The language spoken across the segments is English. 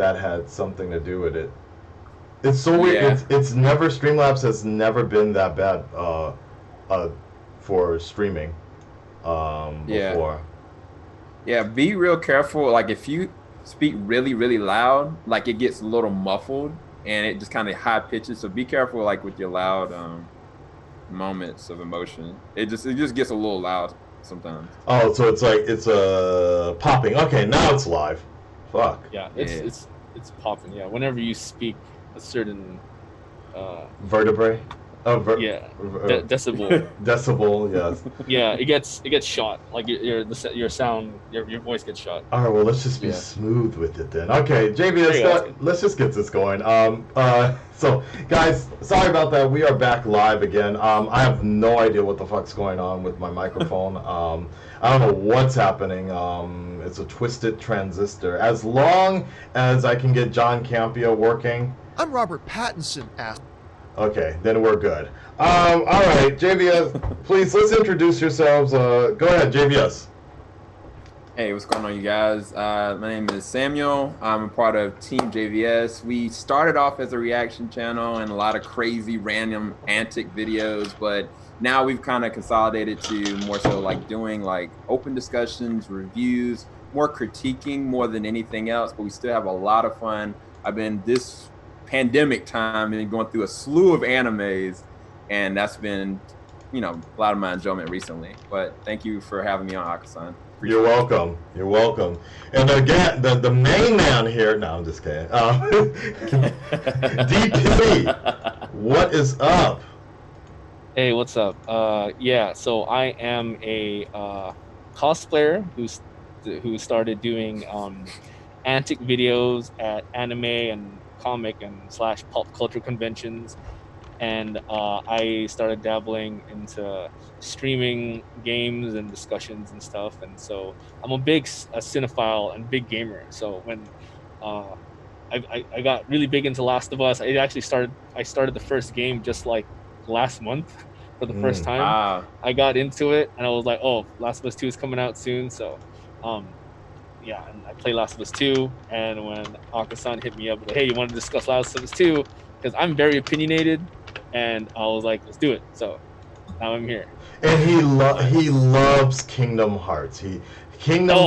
that had something to do with it. It's so weird. It's never Streamlabs has never been that bad for streaming Yeah. before. Yeah, be real careful. Like if you speak really, really loud, like it gets a little muffled and it just kind of high pitches. So be careful like with your loud moments of emotion. It just gets a little loud sometimes. Oh, so it's like it's popping. Okay, now it's live. Fuck. Yeah, Yeah. it's popping. Yeah, whenever you speak a certain Vertebrae. Oh, decibel. Decibel. Yes. Yeah, it gets shot. Like your sound, your voice gets shot. All right. Well, let's just be smooth with it then. Okay, JVS. Let's just get this going. So guys, sorry about that. We are back live again. I have no idea what the fuck's going on with my microphone. I don't know what's happening. It's a twisted transistor. As long as I can get John Campia working. I'm Robert Pattinson. Okay, then we're good. All right, JVS, please, let's introduce yourselves. Go ahead, JVS. Hey, what's going on, you guys? My name is Samuel. I'm a part of Team JVS. We started off as a reaction channel and a lot of crazy, random, antic videos, but now we've kind of consolidated to more so like doing like open discussions, reviews, more critiquing more than anything else, but we still have a lot of fun. I've been this pandemic time and going through a slew of animes, and that's been, a lot of my enjoyment recently. But thank you for having me on, Akasan. You're welcome. You're welcome. And again, the main man here. No, I'm just kidding. D-Piddy, what is up? Hey, what's up? So I am a cosplayer who started doing antic videos at anime and comic and / pop culture conventions, and I started dabbling into streaming games and discussions and stuff, and so I'm a big cinephile and big gamer. So when I got really big into Last of Us, I started the first game just like last month for the first time. Wow. I got into it and I was like, oh, Last of Us 2 is coming out soon, so yeah, and I play Last of Us 2, and when Akasan hit me up, like, hey, you want to discuss Last of Us 2? Because I'm very opinionated, and I was like, let's do it. So now I'm here. And he loves Kingdom Hearts. Kingdom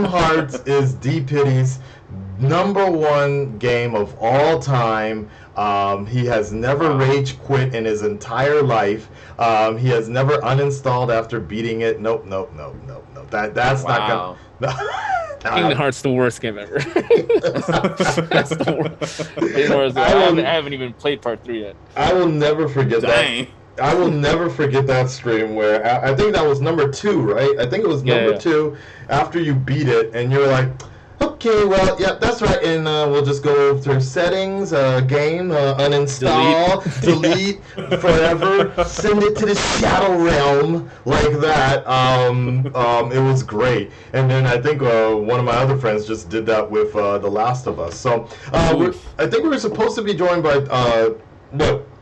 Hearts is D-Piddy's #1 game of all time. He has never rage quit in his entire life. He has never uninstalled after beating it. Nope. That's not gonna. Kingdom Hearts, the worst game ever. That's the worst. I haven't even played part 3 yet. I will never forget that. I will never forget that stream where I think that was #2, right? I think it was number 2 after you beat it, and you're like, okay, well, yeah, that's right, and we'll just go through settings, game, uninstall, delete forever, send it to the shadow realm, like that. It was great. And then I think one of my other friends just did that with The Last of Us. So I think we were supposed to be joined by,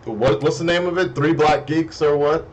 what's the name of it? 3 Black Geeks or what?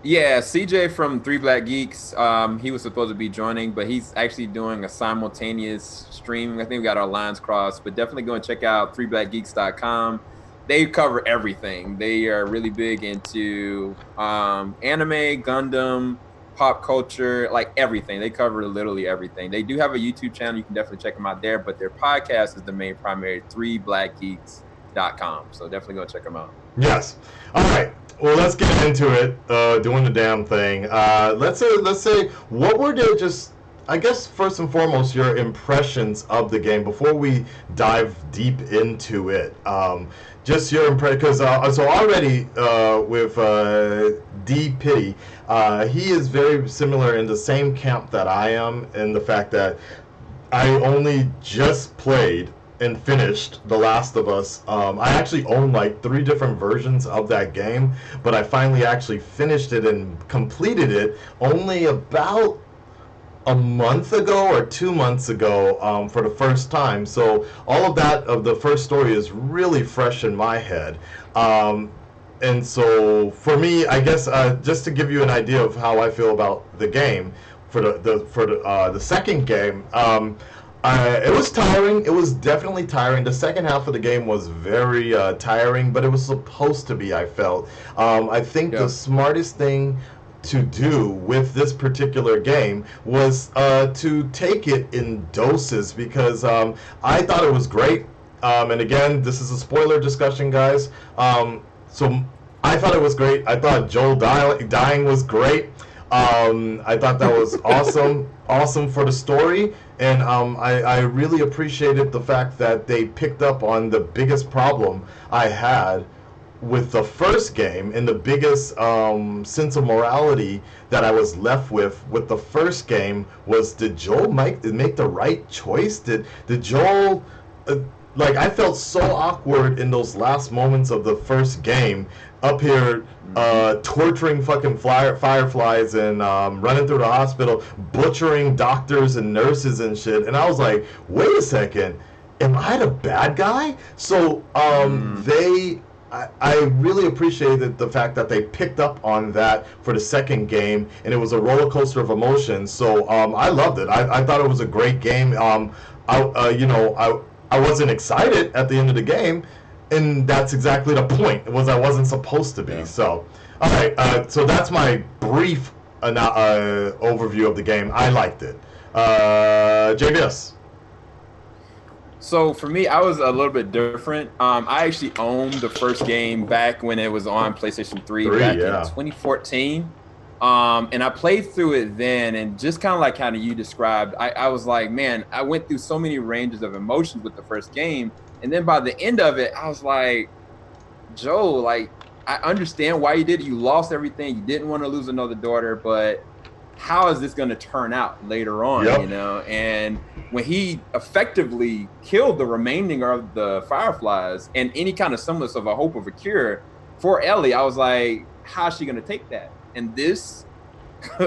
Yeah, CJ from 3 Black Geeks, he was supposed to be joining, but he's actually doing a simultaneous stream. I think we got our lines crossed, but definitely go and check out 3blackgeeks.com. They cover everything. They are really big into anime, Gundam, pop culture, like everything. They cover literally everything. They do have a YouTube channel. You can definitely check them out there, but their podcast is the main primary, 3blackgeeks.com. So definitely go check them out. Yes. All right. Well, let's get into it. Doing the damn thing. Let's say what were I guess first and foremost your impressions of the game before we dive deep into it. Just your impression, because so already with D-Piddy, he is very similar in the same camp that I am, in the fact that I only just played and finished The Last of Us. I actually own like 3 different versions of that game, but I finally actually finished it and completed it only about a month ago or 2 months ago for the first time. So all of that of the first story is really fresh in my head. And so for me, I guess just to give you an idea of how I feel about the game, for the second game, It was tiring. It was definitely tiring. The second half of the game was very tiring, but it was supposed to be, I felt. I think Yeah. the smartest thing to do with this particular game was to take it in doses because I thought it was great. And again, this is a spoiler discussion, guys. So I thought it was great. I thought Joel dying was great. I thought that was awesome for the story, and I really appreciated the fact that they picked up on the biggest problem I had with the first game, and the biggest sense of morality that I was left with the first game was, did Joel make the right choice? Did Joel like, I felt so awkward in those last moments of the first game, up here torturing fucking fireflies and running through the hospital, butchering doctors and nurses and shit. And I was like, wait a second, am I the bad guy? So I really appreciated the fact that they picked up on that for the second game, and it was a roller coaster of emotions. So I loved it. I thought it was a great game. I wasn't excited at the end of the game, and that's exactly the point. It was I wasn't supposed to be. Yeah. So, all right. So that's my brief overview of the game. I liked it. JVS. So for me, I was a little bit different. I actually owned the first game back when it was on PlayStation 3 back in 2014. And I played through it then, and just kind of you described, I was like, man, I went through so many ranges of emotions with the first game. And then by the end of it, I was like, Joe, like, I understand why you did it. You lost everything. You didn't want to lose another daughter, but how is this going to turn out later on, Yep. you know? And when he effectively killed the remaining of the fireflies and any kind of semblance of a hope of a cure for Ellie, I was like, how's she going to take that? And this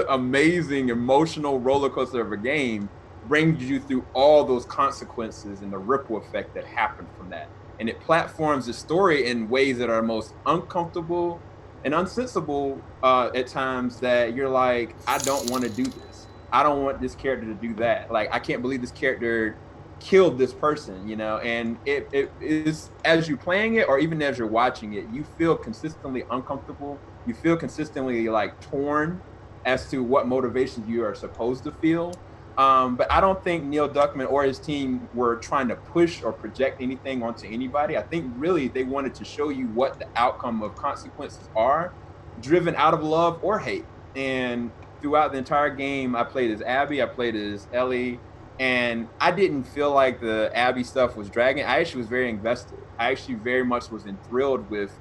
amazing emotional roller coaster of a game brings you through all those consequences and the ripple effect that happened from that. And it platforms the story in ways that are most uncomfortable and unsensible at times, that you're like, I don't want to do this. I don't want this character to do that. Like, I can't believe this character killed this person, you know? And it is, as you're playing it or even as you're watching it, you feel consistently uncomfortable. You feel consistently like torn as to what motivations you are supposed to feel. But I don't think Neil Druckmann or his team were trying to push or project anything onto anybody. I think really they wanted to show you what the outcome of consequences are, driven out of love or hate. And throughout the entire game, I played as Abby, I played as Ellie, and I didn't feel like the Abby stuff was dragging. I actually was very invested. I actually very much was enthralled with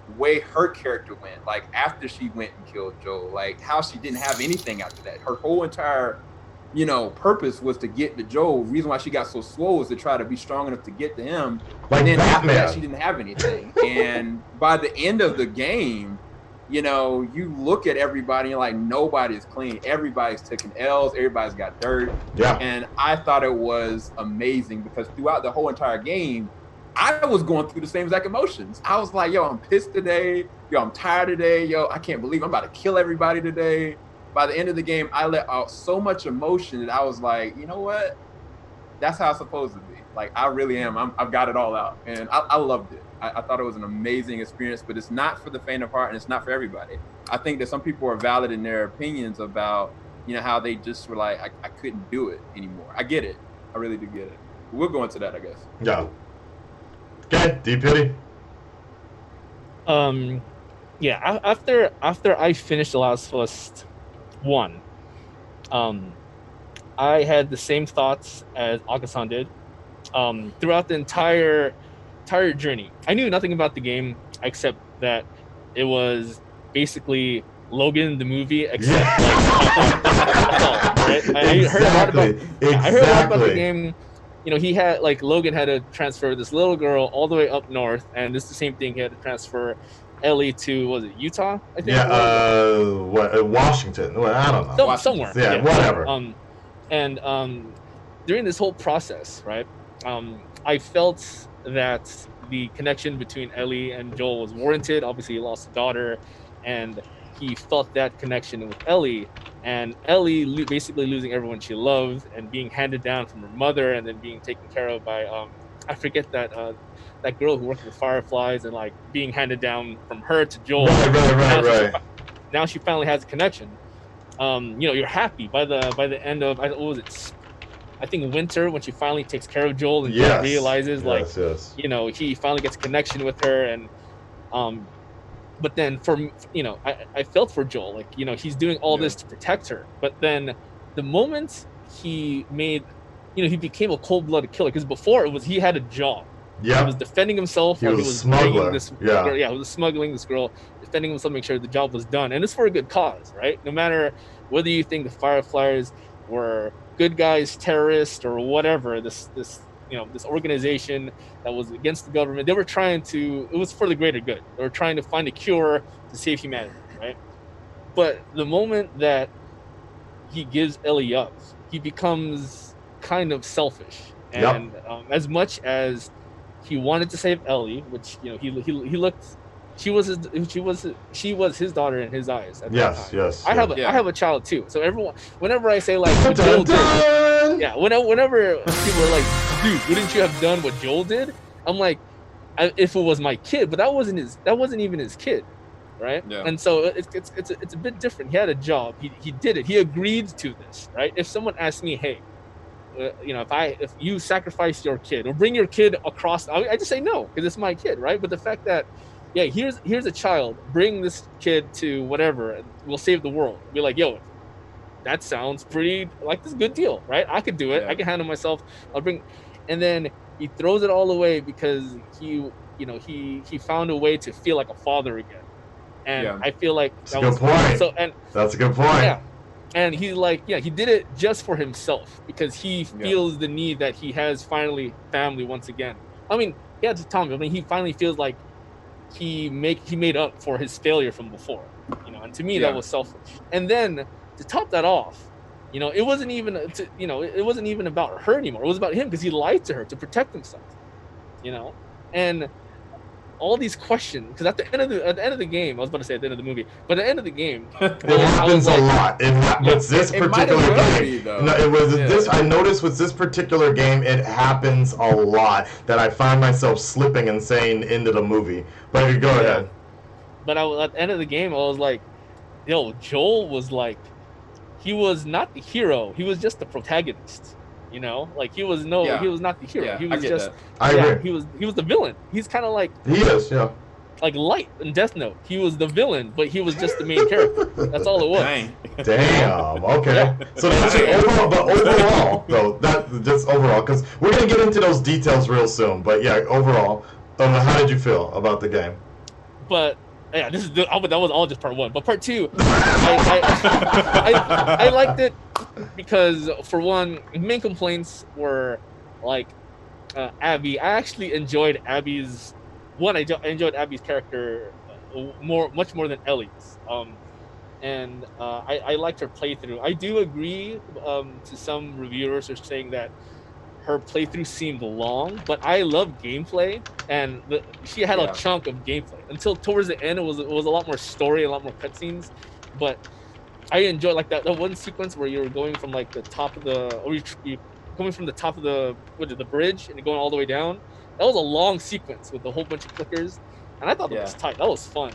the way her character went, like after she went and killed Joel, like how she didn't have anything after that. Her whole entire, you know, purpose was to get to Joel. Reason why she got so swole was to try to be strong enough to get to him. Like and then after Batman. that, she didn't have anything. And by the end of the game, you know, you look at everybody and you're like, nobody's clean. Everybody's taking L's. Everybody's got dirt. Yeah. And I thought it was amazing because throughout the whole entire game, I was going through the same exact emotions. I was like, yo, I'm pissed today. Yo, I'm tired today. Yo, I can't believe I'm about to kill everybody today. By the end of the game, I let out so much emotion that I was like, you know what? That's how it's supposed to be. Like, I really am. I've got it all out. And I loved it. I thought it was an amazing experience, but it's not for the faint of heart and it's not for everybody. I think that some people are valid in their opinions about, you know, how they just were like, I couldn't do it anymore. I get it. I really do get it. We'll go into that, I guess. Yeah. Okay, D-Piddy. Yeah. After I finished The Last of Us 1, I had the same thoughts as Akasan did. Throughout the entire journey, I knew nothing about the game except that it was basically Logan the movie, except right? I heard a lot about the game. You know, he had, like, Logan had to transfer this little girl all the way up north, and this is the same thing. He had to transfer Ellie to, was it Utah? I think. Yeah, Washington. Well, I don't know. Somewhere. Yeah, whatever. During this whole process, right, I felt that the connection between Ellie and Joel was warranted. Obviously, he lost a daughter, and he felt that connection with Ellie. and Ellie basically losing everyone she loves and being handed down from her mother, and then being taken care of by I forget that girl who worked with Fireflies, and like being handed down from her to Joel. Right. Now she finally has a connection. You're happy by the end of, what was it? I think Winter, when she finally takes care of Joel and Joel realizes he finally gets a connection with her, and but then I felt for Joel, like, he's doing all this to protect her, but then the moment he made, he became a cold-blooded killer, because before he had a job. He was defending himself. He was a smuggler. Girl, he was smuggling this girl, defending himself, make sure the job was done, and it's for a good cause, right? No matter whether you think the Fireflies were good guys, terrorists, or whatever, this organization that was against the government, they were trying to. It was for the greater good. They were trying to find a cure to save humanity, right? But the moment that he gives Ellie up, he becomes kind of selfish, and as much as he wanted to save Ellie, which he looked, she was his daughter in his eyes at that time. Yes. I have a child too, so whenever I say like what Joel did, whenever people are like, dude, wouldn't you have done what Joel did? I'm like, if it was my kid, but that wasn't even his kid, right? Yeah. And so it's a bit different. He had a job, he did it, he agreed to this, right? If someone asked me, hey, if you sacrifice your kid or bring your kid across, I just say no, because it's my kid, right? But the fact that, here's a child, bring this kid to whatever, and we'll save the world. Be like, yo, that sounds pretty like this good deal, right? I could do it. I can handle myself. I'll bring, and then he throws it all away because he found a way to feel like a father again, and I feel like that's a good point. That's a good point. Yeah. And he's like, he did it just for himself, because he feels the need that he has finally family once again. I mean, he had to tell me. I mean, he finally feels like he made up for his failure from before, And to me, that was selfish. And then to top that off, it wasn't even about her anymore. It was about him, because he lied to her to protect himself, And all these questions, because at the end of the game, I was about to say at the end of the movie, but at the end of the game, it happens a lot. With this particular game, I noticed with this particular game, it happens a lot that I find myself slipping and saying into the movie. But go ahead. But at the end of the game, I was like, yo, Joel was like, he was not the hero. He was just the protagonist. Like he was not the hero. Yeah, he was just. I agree. He was the villain. He's kind of like. He is, like Light in Death Note. He was the villain, but he was just the main character. That's all it was. Damn. Okay. Yeah. So that's overall, though, that just overall, because we're gonna get into those details real soon. But overall, how did you feel about the game? But that was all just part one. But part two, I liked it because, for one, main complaints were like Abby. I actually enjoyed Abby's. I enjoyed Abby's character much more than Ellie's. And I liked her playthrough. I do agree to some reviewers are saying that her playthrough seemed long, but I love gameplay, and she had a chunk of gameplay until towards the end. It was a lot more story, a lot more cutscenes, but I enjoyed like that one sequence where you were going from like the top of you coming from the top of the bridge and you're going all the way down. That was a long sequence with a whole bunch of clickers, and I thought that was tight. That was fun.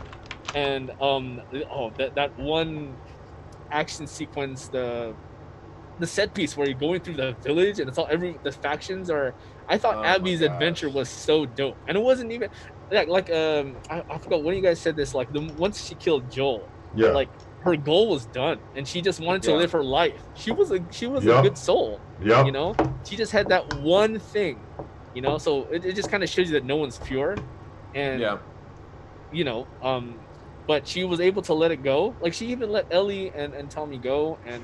And that one action sequence, the set piece where you're going through the village and it's all the factions are. I thought Abby's adventure was so dope, and it wasn't even I forgot when you guys said this. Like once she killed Joel, like her goal was done, and she just wanted to live her life. She was a good soul. She just had that one thing. So it just kind of shows you that no one's pure, and but she was able to let it go. Like she even let Ellie and Tommy go, and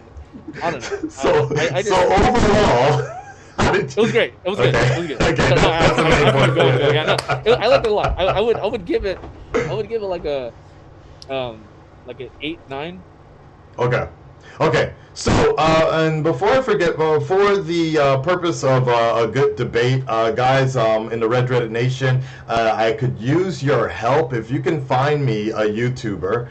I don't know. So overall, it was great. It was good. It was good. Okay, I liked it a lot. I would give it like a like an 8, 9. Okay. Okay, so and before I forget, for the purpose of a good debate, guys, in the Red Dreaded Nation, I could use your help if you can find me a YouTuber,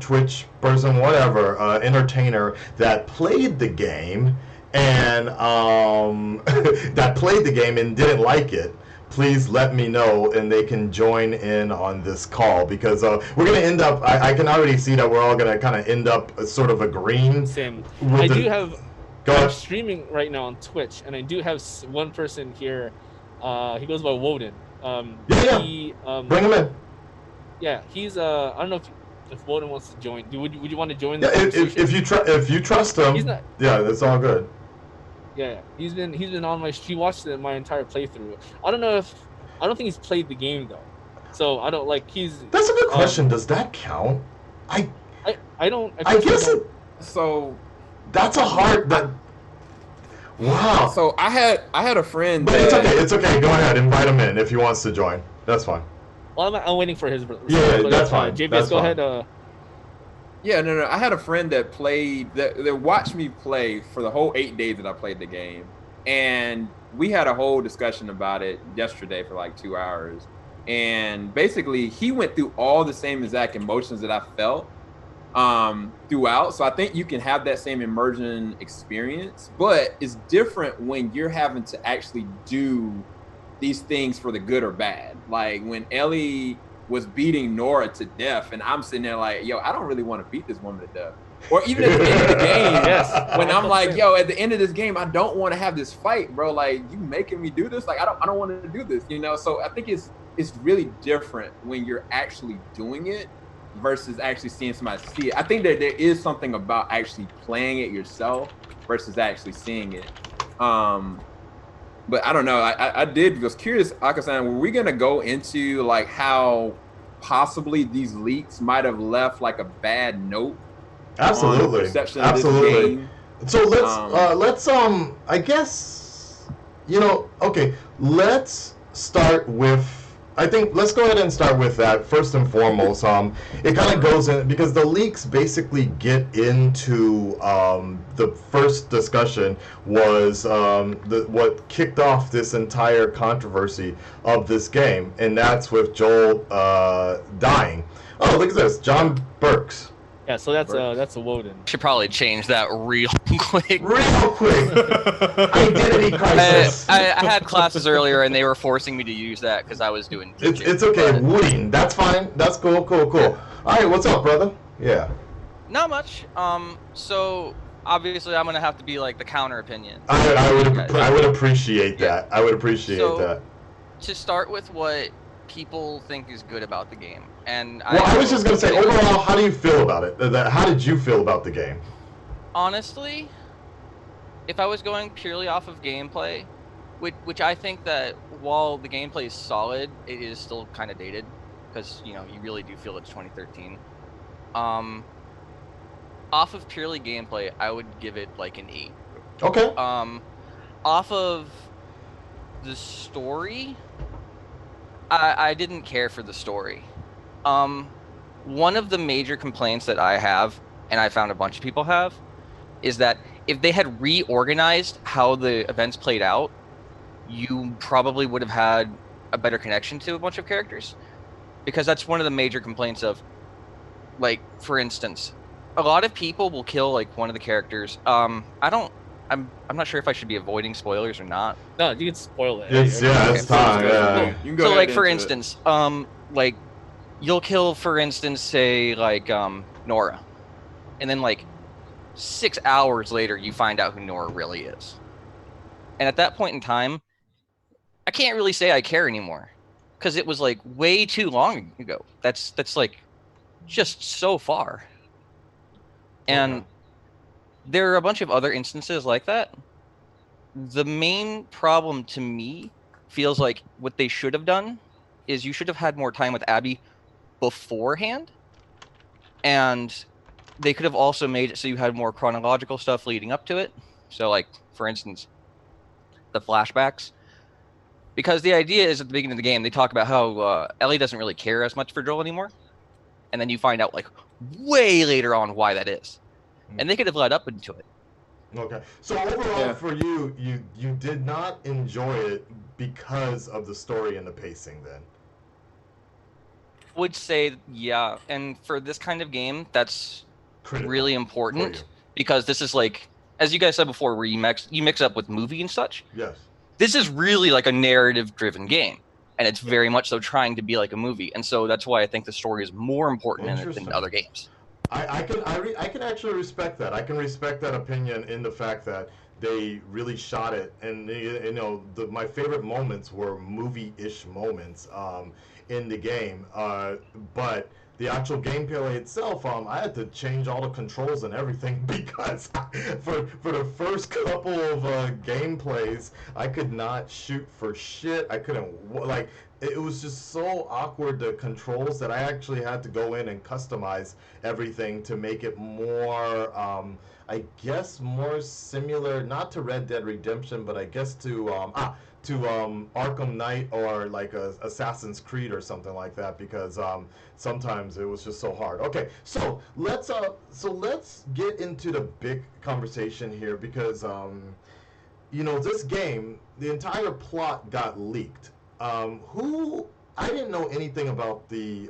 Twitch person, whatever, entertainer that played the game and that played the game and didn't like it. Please let me know and they can join in on this call, because we're going to end up, I can already see that we're all going to kind of end up sort of agreeing. Same. I'm streaming right now on Twitch, and I do have one person here. He goes by Woden. Bring him in. Yeah, he's I don't know if Woden wants to join. Would you want to join? Yeah, if you trust him, yeah, that's all good. Yeah, he's been on my. He watched my entire playthrough. I don't think he's played the game though, so I don't like he's. That's a good question. Does that count? I guess it. So that's a hard. Wow. So I had a friend. But it's okay. Go ahead, invite him in if he wants to join. That's fine. Well, I'm waiting for his. Yeah, that's fine. JVS, go ahead. Yeah, no. I had a friend that played that watched me play for the whole 8 days that I played the game, and we had a whole discussion about it yesterday for like 2 hours. And basically, he went through all the same exact emotions that I felt throughout. So I think you can have that same immersion experience, but it's different when you're having to actually do these things for the good or bad. Like when Ellie was beating Nora to death, and I'm sitting there like, yo, I don't really want to beat this woman to death. Or even at the end of the game, yes, when I'm like, yo, at the end of this game, I don't want to have this fight, bro. Like, you making me do this? Like, I don't want to do this, you know? So I think it's really different when you're actually doing it versus actually seeing somebody see it. I think that there is something about actually playing it yourself versus actually seeing it. But I don't know. I was curious, Akasan, were we gonna go into like how possibly these leaks might have left like a bad note? Absolutely. Absolutely. So let's I guess, okay, let's start with, I think let's go ahead and start with that first and foremost. It kind of goes in because the leaks basically get into the first discussion was what kicked off this entire controversy of this game, and that's with Joel dying. Oh, look at this, John Burks. Yeah, so that's a Woden. Should probably change that real quick. Identity crisis. I had classes earlier and they were forcing me to use that because I was doing teaching. It's okay, Wooding. That's fine. That's cool. All right, what's up, brother? Yeah. Not much. So obviously I'm gonna have to be like the counter opinion. I would appreciate that. I would appreciate that. To start with, what people think is good about the game, and I was just gonna say, overall, how do you feel about it? How did you feel about the game? Honestly, if I was going purely off of gameplay, which I think that while the gameplay is solid, it is still kind of dated, because you really do feel it's 2013. Off of purely gameplay, I would give it like an 8. Okay. Off of the story, I didn't care for the story. One of the major complaints that I have, and I found a bunch of people have, is that if they had reorganized how the events played out, you probably would have had a better connection to a bunch of characters. Because that's one of the major complaints of, like, for instance, a lot of people will kill like one of the characters. I'm not sure if I should be avoiding spoilers or not. No, you can spoil it. It's time. Yeah. You can go so, ahead like, for into instance, like, you'll kill, for instance, say, like, Nora. And then, like, 6 hours later, you find out who Nora really is. And at that point in time, I can't really say I care anymore. Because it was, like, way too long ago. That's like, just so far. And there are a bunch of other instances like that. The main problem to me feels like what they should have done is you should have had more time with Abby beforehand. And they could have also made it so you had more chronological stuff leading up to it. So, like, for instance, the flashbacks. Because the idea is at the beginning of the game, they talk about how Ellie doesn't really care as much for Joel anymore. And then you find out, like, way later on why that is, and they could have led up into it. Okay. So overall, Yeah. for you, you did not enjoy it because of the story and the pacing. Then. Would say yeah, and for this kind of game, that's Critical really for important you. because this is like, as you guys said before, where you mix up with movie and such. Yes. This is really like a narrative driven game, and it's very much so trying to be like a movie, and so that's why I think the story is more important in it than Interesting. other games. I can actually respect that. I can respect that opinion in the fact that they really shot it, and my favorite moments were movie-ish moments in the game. But the actual gameplay itself, I had to change all the controls and everything because for the first couple of gameplays, I could not shoot for shit. I couldn't like. It was just so awkward, the controls, that I actually had to go in and customize everything to make it more, I guess, more similar, not to Red Dead Redemption, but I guess to Arkham Knight or like a Assassin's Creed or something like that, because sometimes it was just so hard. Okay, so let's get into the big conversation here, because this game, the entire plot got leaked. Who I didn't know anything about the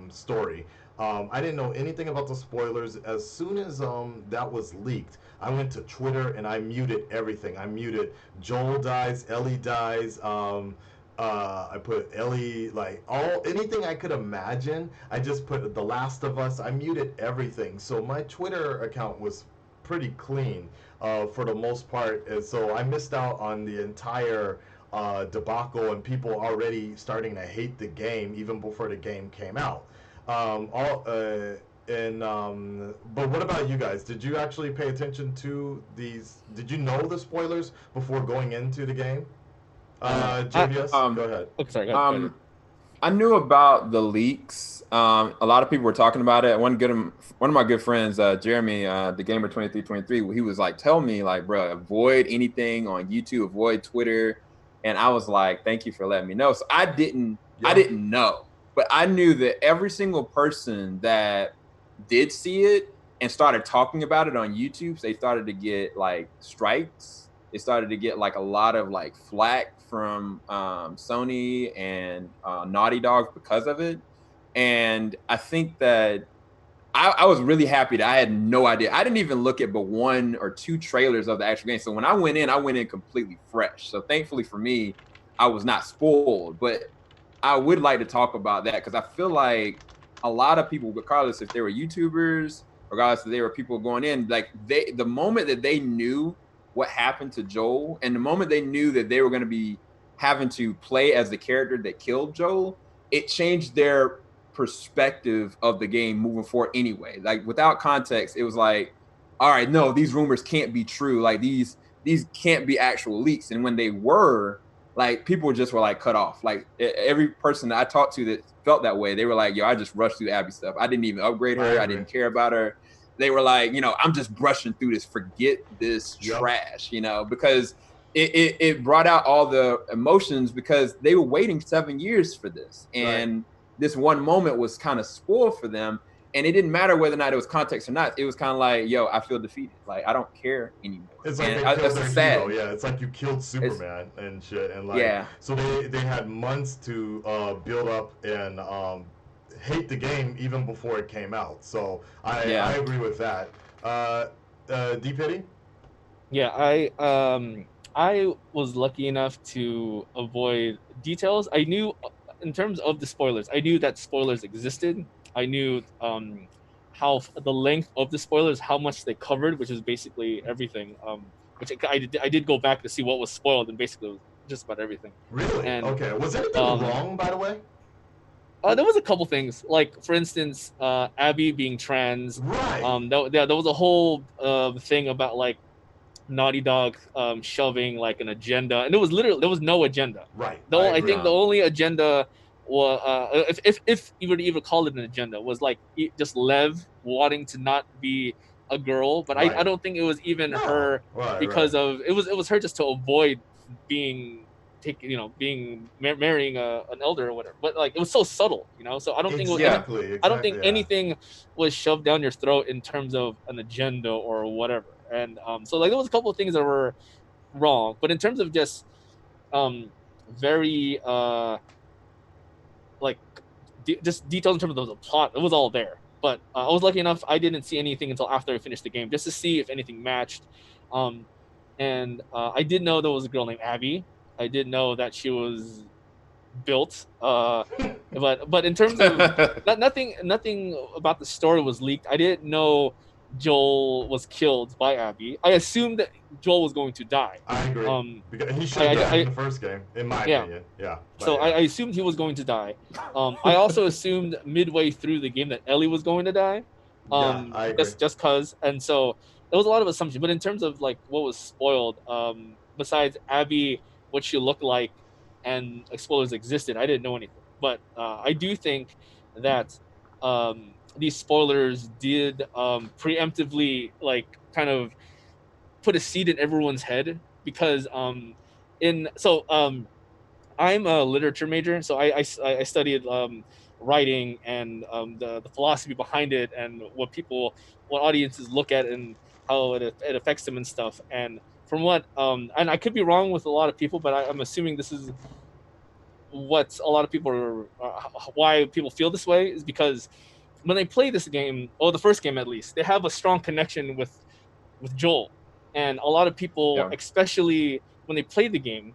story. I didn't know anything about the spoilers. As soon as that was leaked, I went to Twitter and I muted everything. I muted Joel dies, Ellie dies. I put Ellie, like anything I could imagine. I just put The Last of Us. I muted everything. So my Twitter account was pretty clean for the most part. And so I missed out on the entire debacle and people already starting to hate the game even before the game came out. But what about you guys? Did you actually pay attention to these? Did you know the spoilers before going into the game? JVS, go ahead. Okay, sorry. Go ahead. I knew about the leaks. A lot of people were talking about it. One of my good friends, Jeremy, the gamer 2323, he was like, "Tell me, like, bro, avoid anything on YouTube, avoid Twitter." And I was like, "Thank you for letting me know." So I didn't know, but I knew that every single person that did see it and started talking about it on YouTube, they started to get like strikes. They started to get like a lot of like flack from Sony and Naughty Dog because of it. And I think that I was really happy that I had no idea. I didn't even look at but one or two trailers of the actual game. So when I went in completely fresh. So thankfully for me, I was not spoiled. But I would like to talk about that because I feel like a lot of people, regardless if they were YouTubers, regardless if they were people going in, like the moment that they knew what happened to Joel, and the moment they knew that they were going to be having to play as the character that killed Joel, it changed their perspective of the game moving forward anyway. Like without context, it was like, all right, no, these rumors can't be true. Like these can't be actual leaks. And when they were, like people just were like cut off. Like every person that I talked to that felt that way, they were like, yo, I just rushed through Abby's stuff. I didn't even upgrade her. I didn't care about her. They were like, I'm just brushing through this. Forget this trash, because it brought out all the emotions because they were waiting 7 years for this. And this one moment was kind of spoiled for them. And it didn't matter whether or not it was context or not. It was kind of like, yo, I feel defeated. Like, I don't care anymore. It's like they killed their hero. Yeah, it's like you killed Superman and shit. And like, so they had months to build up and hate the game even before it came out. So I agree with that. D-Piddy? Yeah, I was lucky enough to avoid details. I knew, in terms of the spoilers, I knew that spoilers existed. I knew how the length of the spoilers, how much they covered, which is basically everything. Which I did go back to see what was spoiled, and basically it was just about everything. Really? And, okay. Was anything wrong, by the way? There was a couple things, like for instance, Abby being trans. Right. There was a whole thing about like Naughty Dog shoving like an agenda, and there was no agenda. Right. I think the only agenda was, if you were to even call it an agenda, was like just Lev wanting to not be a girl. But I don't think it was even her because of it was her just to avoid being being marrying an elder or whatever. But like it was so subtle, So I don't think Exactly. I don't think Yeah. anything was shoved down your throat in terms of an agenda or whatever. And so like there was a couple of things that were wrong, but in terms of just very like just details in terms of the plot, it was all there. But I was lucky enough I didn't see anything until after I finished the game, just to see if anything matched. And I did know there was a girl named Abby. I did know that she was built. But in terms of nothing about the story was leaked. I didn't know Joel was killed by Abby. I assumed that Joel was going to die. I agree. Because he should have died in the first game, in my opinion. Yeah. So I assumed he was going to die. I also assumed midway through the game that Ellie was going to die. I agree. Just cause, and so there was a lot of assumption. But in terms of like what was spoiled, besides Abby, what she looked like, and spoilers existed, I didn't know anything. But I do think that these spoilers did preemptively like kind of put a seed in everyone's head because I'm a literature major, so I studied writing and the philosophy behind it and what audiences look at and how it affects them and stuff. And from what and I could be wrong with a lot of people, but I'm assuming this is what a lot of people are why people feel this way is because when they play this game, or the first game at least, they have a strong connection with Joel, and a lot of people, especially when they play the game,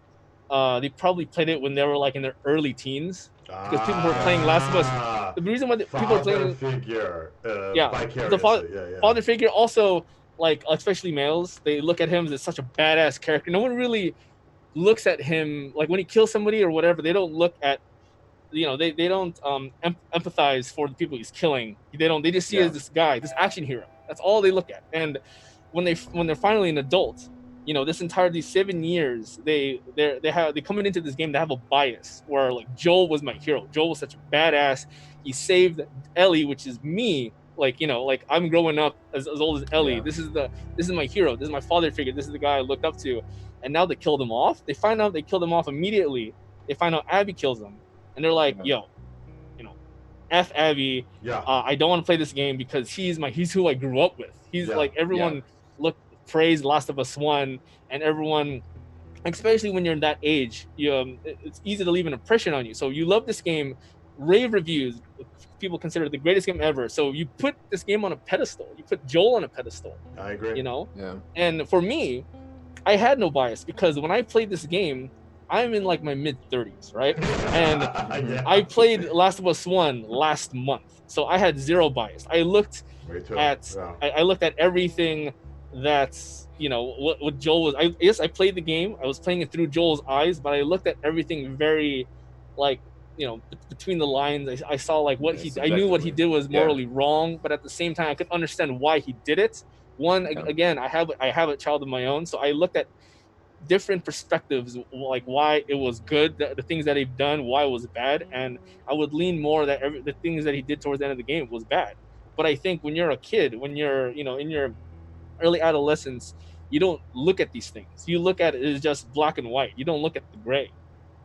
they probably played it when they were like in their early teens because people who were playing Last of Us. The reason why people are playing figure, the father figure also, like especially males, they look at him as such a badass character. No one really looks at him like when he kills somebody or whatever. They don't look at they don't empathize for the people he's killing. They just see as this guy, this action hero. That's all they look at. And when they're finally an adult, these 7 years, they coming into this game, they have a bias where like Joel was my hero. Joel was such a badass. He saved Ellie, which is me. Like I'm growing up as old as Ellie. This is my hero. This is my father figure. This is the guy I looked up to. And now they killed him off. They find out they killed him off immediately. They find out Abby kills him, and they're like, "Yo, F Abby. I don't want to play this game because he's who I grew up with. He's like everyone praised Last of Us 1, and everyone, especially when you're in that age, it's easy to leave an impression on you. So you love this game, rave reviews, people consider it the greatest game ever. So you put this game on a pedestal. You put Joel on a pedestal. I agree. And for me, I had no bias because when I played this game, I'm in like my mid 30s, right? And I played Last of Us 1 last month, so I had zero bias. I looked at everything that's what Joel was. I played the game. I was playing it through Joel's eyes, but I looked at everything very like between the lines. I saw like I knew what he did was morally wrong, but at the same time I could understand why he did it. Again, I have a child of my own, so I looked at different perspectives, like why it was good, the things that they've done, why it was bad, and I would lean more that the things that he did towards the end of the game was bad. But I think when you're a kid, when you're in your early adolescence, you don't look at these things. You look at it as just black and white. You don't look at the gray.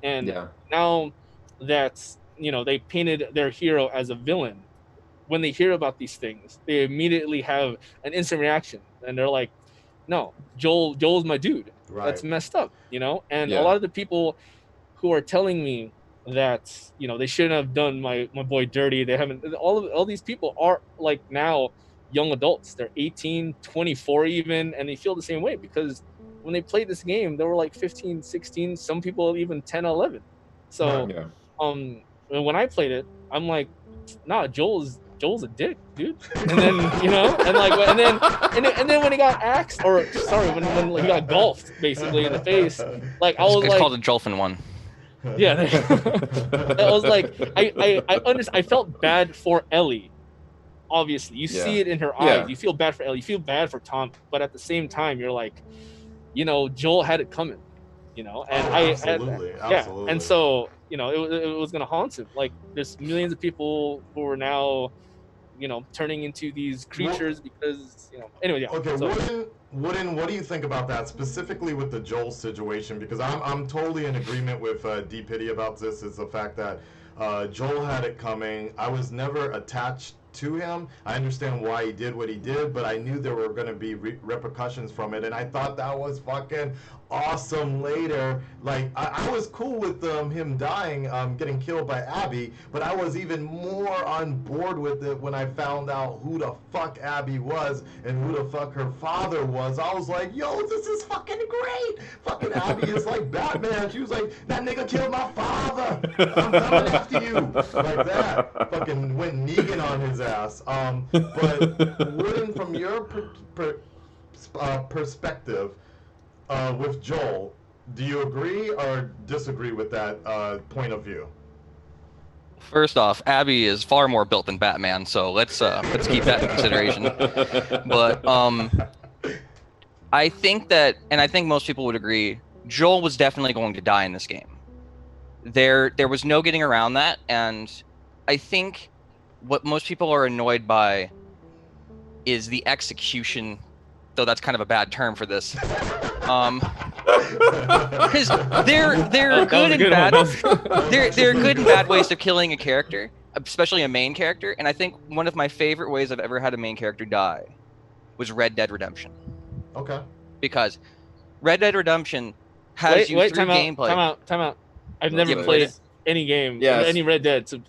And now that they painted their hero as a villain, when they hear about these things, they immediately have an instant reaction, and they're like, no, Joel's my dude. Right. That's messed up, And a lot of the people who are telling me that they shouldn't have done my boy dirty, they haven't. All these people are like now young adults. They're 18, 24 even, and they feel the same way because when they played this game, they were like 15, 16. Some people even 10, 11. So when I played it, I'm like, nah, Joel's a dick, dude. And then and then when he got axed, or sorry, when he got golfed basically in the face, like I was called a Jolfin one. Yeah, I was like, I felt bad for Ellie. Obviously, you see it in her eyes. You feel bad for Ellie. You feel bad for Tom, but at the same time, you're like, Joel had it coming, and absolutely. And so it was gonna haunt him. Like there's millions of people who are now turning into these creatures because anyway, yeah. Okay, So, Wooden, what do you think about that specifically with the Joel situation? Because I'm totally in agreement with D-Piddy about this. Is the fact that Joel had it coming. I was never attached to him. I understand why he did what he did, but I knew there were going to be repercussions from it, and I thought that was fucking awesome later. Like, I was cool with him dying, getting killed by Abby, but I was even more on board with it when I found out who the fuck Abby was and who the fuck her father was. I was like, yo, this is fucking great. Fucking Abby is like Batman. She was like, that nigga killed my father. I'm coming after you. Like that. Fucking went Negan on his ass. But Wooden, from your perspective, with Joel, do you agree or disagree with that point of view? First off, Abby is far more built than Batman, so let's keep that in consideration. But I think that, and I think most people would agree, Joel was definitely going to die in this game. There was no getting around that, and I think what most people are annoyed by is the execution, though that's kind of a bad term for this. Because they're good and bad. They're good and bad ways of killing a character, especially a main character. And I think one of my favorite ways I've ever had a main character die was Red Dead Redemption. Okay. Because Red Dead Redemption has through gameplay. Time out. I've never played any game, any Red Dead. So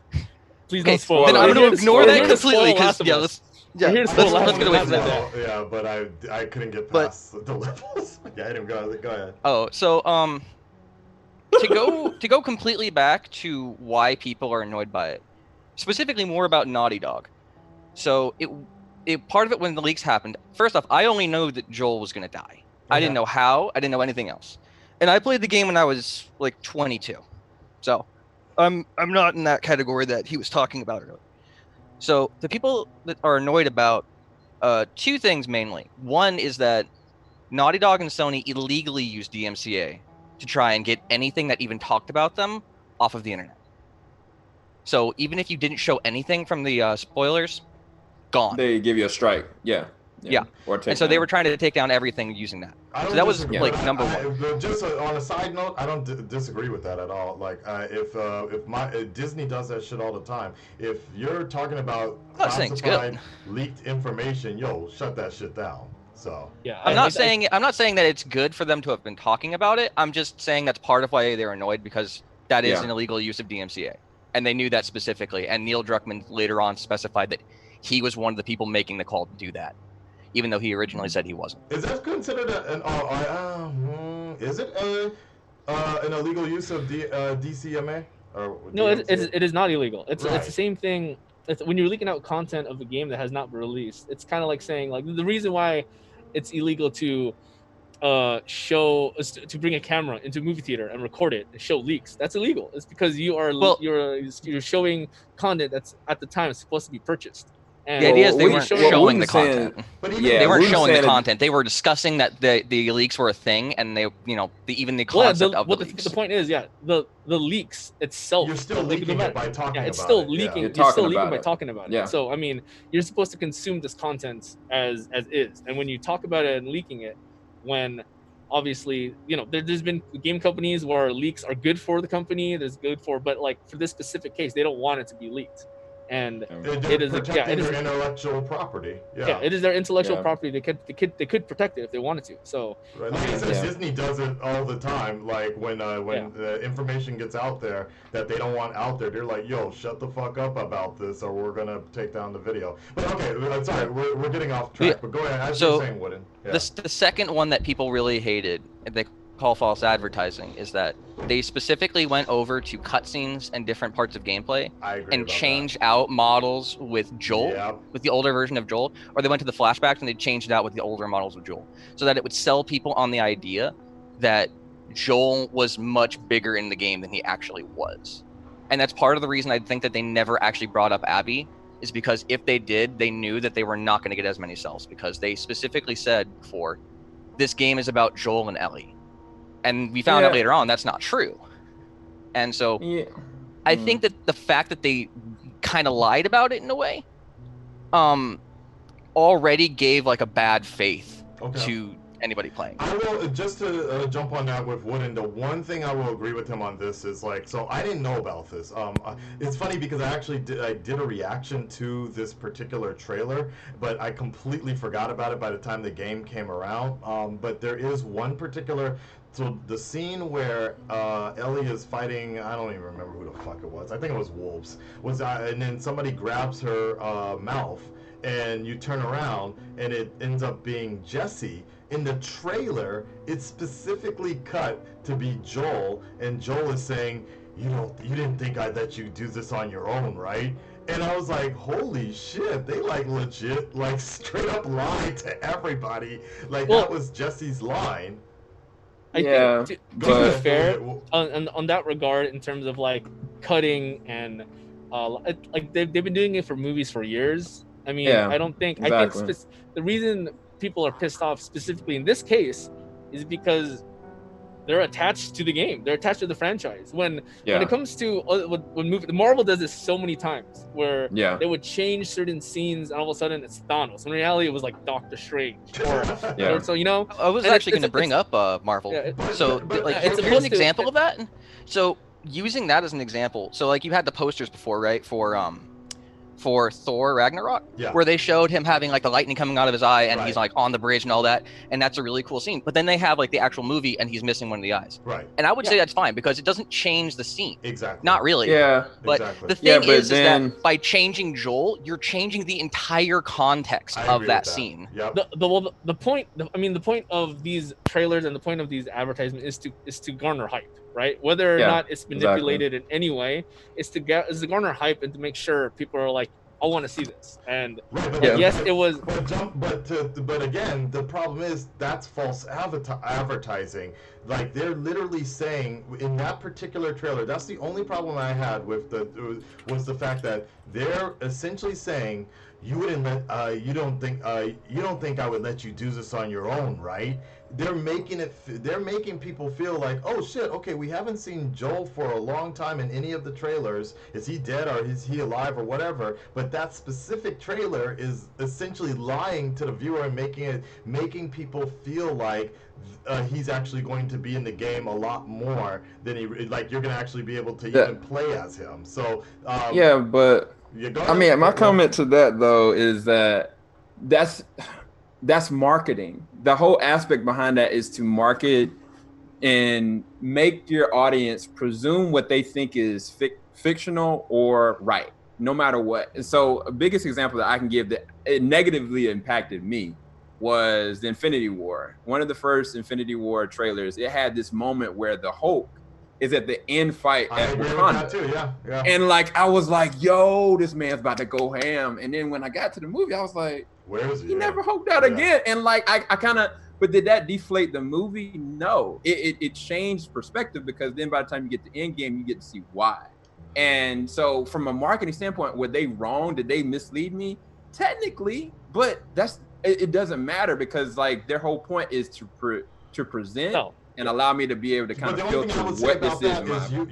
please don't spoil. Then I'm going to ignore that completely. Because let's get away from that. Yeah, but I couldn't get past the levels. Yeah, anyway, go ahead. Oh, so to go completely back to why people are annoyed by it, specifically more about Naughty Dog. So it part of it when the leaks happened. First off, I only know that Joel was going to die. Okay. I didn't know how. I didn't know anything else. And I played the game when I was like 22. So I'm not in that category that he was talking about earlier. So the people that are annoyed about two things mainly. One is that Naughty Dog and Sony illegally used DMCA to try and get anything that even talked about them off of the internet. So even if you didn't show anything from the spoilers, gone. They give you a strike. Yeah. And so they were trying to take down everything using that. So that was like number one. Just on a side note, I don't disagree with that at all. Like if Disney does that shit all the time. If you're talking about classified, leaked information, yo, shut that shit down. So yeah, I'm not saying that it's good for them to have been talking about it. I'm just saying that's part of why they're annoyed, because that is an illegal use of DMCA, and they knew that specifically. And Neil Druckmann later on specified that he was one of the people making the call to do that, even though he originally said he wasn't. Is that considered an illegal use of DCMA? Or no, it is not illegal. It's the same thing. When you're leaking out content of a game that has not been released, it's kind of like saying, like, the reason why it's illegal to bring a camera into a movie theater and record it and show leaks. That's illegal. It's because you're showing content that's at the time supposed to be purchased. And the idea is they weren't showing the content. They weren't showing the content. They were discussing that the leaks were a thing, and they, the concept of the leaks. The point is, the leaks itself. You're still leaking it by talking about it. It's still leaking. Yeah. You're still leaking by talking about it. So I mean, you're supposed to consume this content as is, and when you talk about it and leaking it, when obviously there's been game companies where leaks are good for the company. But like for this specific case, they don't want it to be leaked. And it is their intellectual property. Yeah, it is their intellectual property. They could protect it if they wanted to. So Disney does it all the time. Like when the information gets out there that they don't want out there, they're like, "Yo, shut the fuck up about this, or we're gonna take down the video." But okay, sorry, we're getting off track. But go ahead. As you're saying, Wooden. Yeah. The second one that people really hated, and they call false advertising, is that they specifically went over to cutscenes and different parts of gameplay and changed out models with Joel, with the older version of Joel, or they went to the flashbacks and they changed it out with the older models of Joel, so that it would sell people on the idea that Joel was much bigger in the game than he actually was. And that's part of the reason I think that they never actually brought up Abby, is because if they did, they knew that they were not going to get as many sells, because they specifically said before, this game is about Joel and Ellie. And we found out later on that's not true. And so I think that the fact that they kind of lied about it in a way already gave like a bad faith Okay. to anybody playing. I will just to jump on that with Wooden. The one thing I will agree with him on this is like, so I didn't know about this. It's funny because I did a reaction to this particular trailer, but I completely forgot about it by the time the game came around. But there is one particular. So the scene where Ellie is fighting, I don't even remember who the fuck it was. I think it was wolves. And then somebody grabs her mouth, and you turn around, and it ends up being Jesse. In the trailer, it's specifically cut to be Joel, and Joel is saying, you didn't think I'd let you do this on your own, right? And I was like, holy shit, they like legit, like straight up lied to everybody. Like, Well, that was Jesse's line. I Yeah, think to Go be ahead, fair, go ahead. on that regard, in terms of like cutting and like they've been doing it for movies for years. I mean, Yeah, I don't think exactly. the reason people are pissed off specifically in this case is because they're attached to the game. They're attached to the franchise. When Yeah, it comes to the Marvel does this so many times where yeah. they would change certain scenes and all of a sudden it's Thanos. In reality, it was like Doctor Strange or Yeah. so, you know. I was And actually going to bring up Marvel. Yeah, So but like it's here's supposed an to- example of that. So using that as an example, so like you had the posters before, right? For Thor Ragnarok, Yeah. where they showed him having like the lightning coming out of his eye and he's Right. like on the bridge and all that, and that's a really cool scene. But then they have like the actual movie and he's missing one of the eyes. Right. And I would say that's fine because it doesn't change the scene. Exactly. Not really. Yeah, But Exactly. the Yeah, thing but is then- that by changing Joel, you're changing the entire context I of agree that with scene. Yep. the point of these trailers and the point of these advertisements is to garner hype, right? Whether or Yeah, not it's manipulated in any way, is to garner hype and to make sure people are like, I want to see this. And Right, but Yeah. yes, it was. But again, the problem is that's false advertising. Like they're literally saying in that particular trailer, that's the only problem I had with was the fact that they're essentially saying you wouldn't let you don't think I would let you do this on your own, right? They're making people feel like, oh shit, okay, we haven't seen Joel for a long time in any of the trailers. Is he dead or is he alive or whatever? But that specific trailer is essentially lying to the viewer and making people feel like he's actually going to be in the game a lot more than like you're going to actually be able to even play as him. So yeah, but yeah, go I ahead. mean, my comment to that though is that that's marketing. The whole aspect behind that is to market and make your audience presume what they think is fictional or right, no matter what. And so, a biggest example that I can give that it negatively impacted me was the Infinity War. One of the first Infinity War trailers, it had this moment where the Hulk is at the end fight I at agree with Wakanda. that too. Yeah, yeah. And like I was like, yo, this man's about to go ham. And then when I got to the movie, I was like, Where is he? he Yeah. never hulked out again. And like I kind of, but did that deflate the movie? No. It changed perspective because then by the time you get to Endgame, you get to see why. And so from a marketing standpoint, were they wrong? Did they mislead me? Technically, but it doesn't matter because like their whole point is to present and allow me to be able to kind But of the only filter thing I would say what this about is. that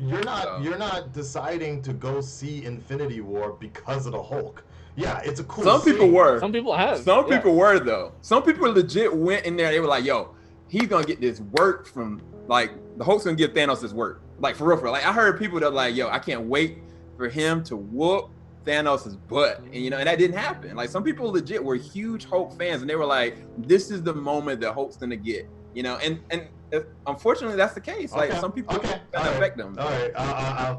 is you're not deciding to go see Infinity War because of the Hulk. Yeah, it's a cool Some scene. people were. Some people have. Some people were though. Some people legit went in there. They were like, "Yo, he's gonna get this work from like the Hulk's gonna give Thanos this work." Like for real. Like I heard people that were like, "Yo, I can't wait for him to whoop Thanos' butt," and and that didn't happen. Like some people legit were huge Hulk fans, and they were like, "This is the moment that Hulk's gonna get," and unfortunately that's the case. Like some people kind of affect them. All right.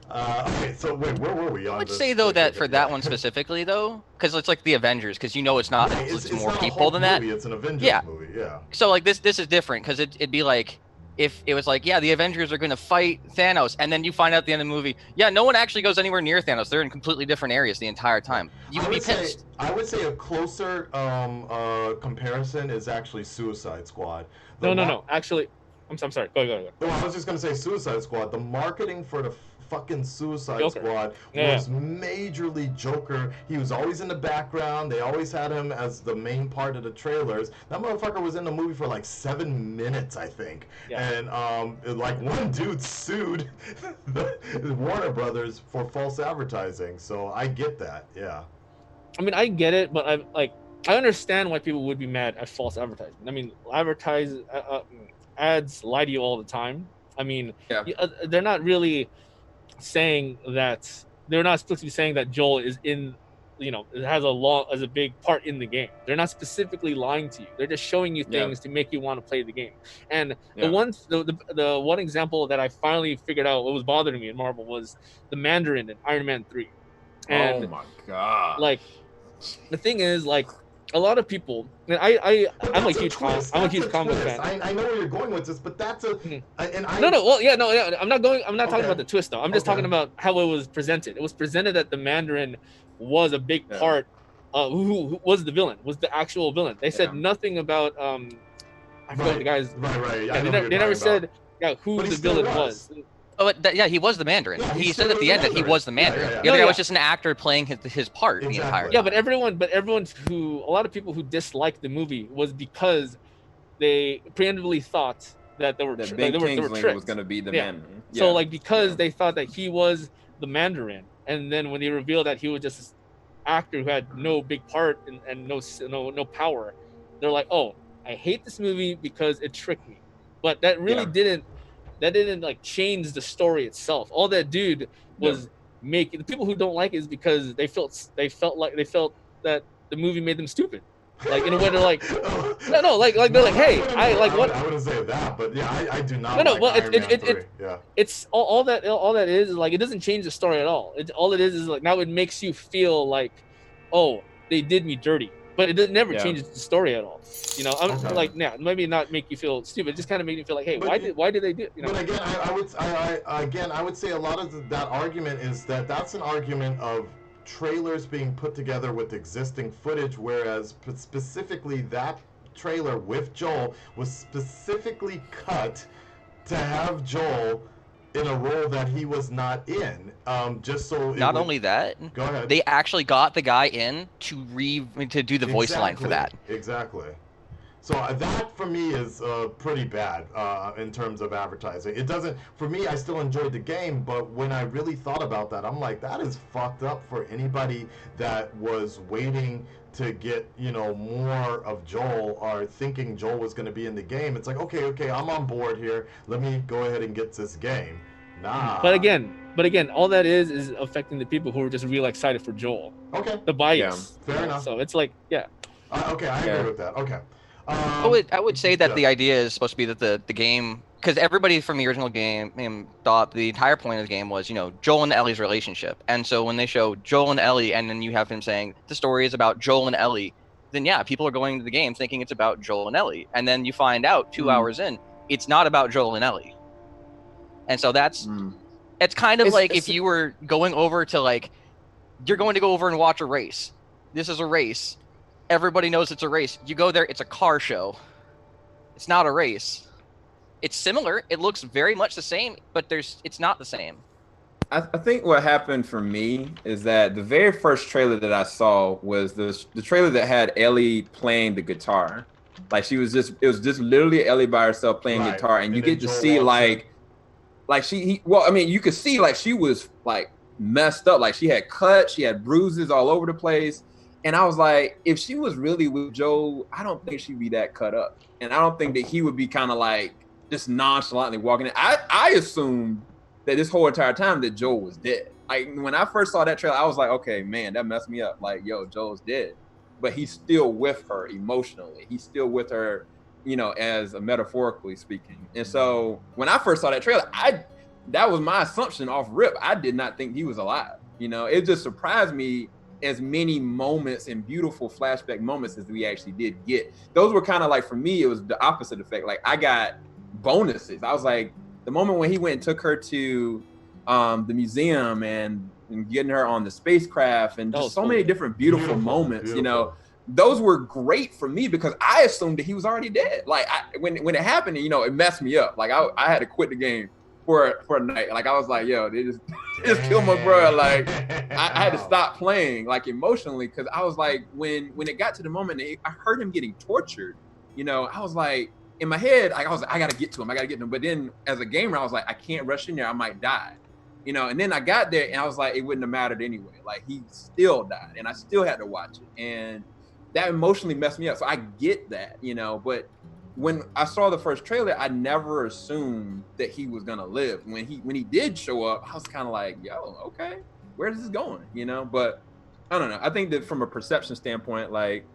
Okay, so wait, where were we on I would this? say though that for that one specifically though, because it's like the Avengers, because it's not it's more not a people Hulk than that. movie, it's an Avengers movie, yeah. So like this is different because it'd be like if it was like, yeah, the Avengers are gonna fight Thanos, and then you find out at the end of the movie, yeah, no one actually goes anywhere near Thanos. They're in completely different areas the entire time. You would be pissed. I would say a closer comparison is actually Suicide Squad. No. Actually, I'm sorry. Go. No, I was just gonna say Suicide Squad. The marketing for the fucking Suicide Squad was majorly Joker. He was always in the background. They always had him as the main part of the trailers. That motherfucker was in the movie for like 7 minutes, I think. Yeah. And like one dude sued the Warner Brothers for false advertising. So I get that. Yeah. I mean, I get it, but I understand why people would be mad at false advertising. I mean, ads lie to you all the time. I mean, Yeah. they're not really saying that, they're not explicitly saying that Joel is in, has a big part in the game. They're not specifically lying to you. They're just showing you things to make you want to play the game. And the one example that I finally figured out what was bothering me in Marvel was the Mandarin in Iron Man 3. And oh my god! like, the thing is, like, a lot of people, and I'm a huge comic book fan. I know where you're going with this, but that's a I'm not talking about the twist though. I'm just talking about how it was presented. It was presented that the Mandarin was a big part, who was the villain, was the actual villain. They said nothing about I forgot the guy's right. Yeah, they never said who the villain was. Oh, he was the Mandarin. Yeah, he said at the end that he was the Mandarin. The other guy was just an actor playing his part the entire time. Yeah, but everyone a lot of people who disliked the movie was because they preemptively thought that they were tricked. Was going to be the Mandarin. Yeah. So like, because they thought that he was the Mandarin, and then when they revealed that he was just this actor who had no big part and no power, they're like, oh, I hate this movie because it tricked me. But that really didn't like change the story itself. All that did was make the people who don't like it is because they felt that the movie made them stupid. Like, in a way, they're like, like they're like, hey, what? I wouldn't say that, but yeah, I do not. Well, it's all that is like, it doesn't change the story at all. All it is like, now it makes you feel like, oh, they did me dirty, but it never changes the story at all. I'm like, maybe not make you feel stupid, just kind of make you feel like, hey, why did they do? But again, I would say a lot of that argument is that's an argument of trailers being put together with existing footage, whereas specifically that trailer with Joel was specifically cut to have Joel in a role that he was not in, just so not only that, go ahead, they actually got the guy in to do the voice line for that. Exactly. So that for me is pretty bad in terms of advertising. It doesn't, for me, I still enjoyed the game, but when I really thought about that, I'm like, that is fucked up for anybody that was waiting to get, more of Joel, or thinking Joel was going to be in the game. It's like, okay, I'm on board here. Let me go ahead and get this game. Nah. But again, all that is affecting the people who are just real excited for Joel. Okay. The bias. Fair enough. So it's like, okay, I agree with that. Okay. I would say that the idea is supposed to be that the game, because everybody from the original game thought the entire point of the game was, Joel and Ellie's relationship. And so when they show Joel and Ellie, and then you have him saying the story is about Joel and Ellie, then people are going to the game thinking it's about Joel and Ellie. And then you find out 2 hours in, it's not about Joel and Ellie. And so it's kind of like if you were going over to, like, you're going to go over and watch a race. This is a race. Everybody knows it's a race. You go there, it's a car show. It's not a race. It's similar. It looks very much the same, but it's not the same. I think what happened for me is that the very first trailer that I saw was the trailer that had Ellie playing the guitar. Like, it was just literally Ellie by herself playing guitar, and you get to see you could see like she was like messed up, like she had cuts, she had bruises all over the place. And I was like, if she was really with Joel, I don't think she'd be that cut up. And I don't think that he would be kind of like just nonchalantly walking in. I assumed that this whole entire time that Joel was dead. Like, when I first saw that trailer, I was like, okay, man, that messed me up. Like, yo, Joel's dead. But he's still with her emotionally. He's still with her, as a metaphorically speaking. And so when I first saw that trailer, that was my assumption off rip. I did not think he was alive. It just surprised me as many moments and beautiful flashback moments as we actually did get. Those were kind of like, for me, it was the opposite effect. Like, I got bonuses. I was like, the moment when he went and took her to the museum and getting her on the spacecraft and just so many different beautiful moments, those were great for me because I assumed that he was already dead. Like, when it happened, it messed me up. Like, I had to quit the game for a night. Like, I was like, yo, they just killed my bro. Like, I had to stop playing, like, emotionally, because I was like, when it got to the moment that I heard him getting tortured, I was like, in my head, I was like, I gotta get to him. But then as a gamer, I was like, I can't rush in there, I might die. you know. And then I got there and I was like, it wouldn't have mattered anyway. Like he still died, and I still had to watch it, and that emotionally messed me up. So I get that, you know, but when I saw the first trailer, I never assumed that he was gonna live. When he did show up, I was kind of like, yo, okay, where's this going, you know? But I don't know. I think that from a perception standpoint, like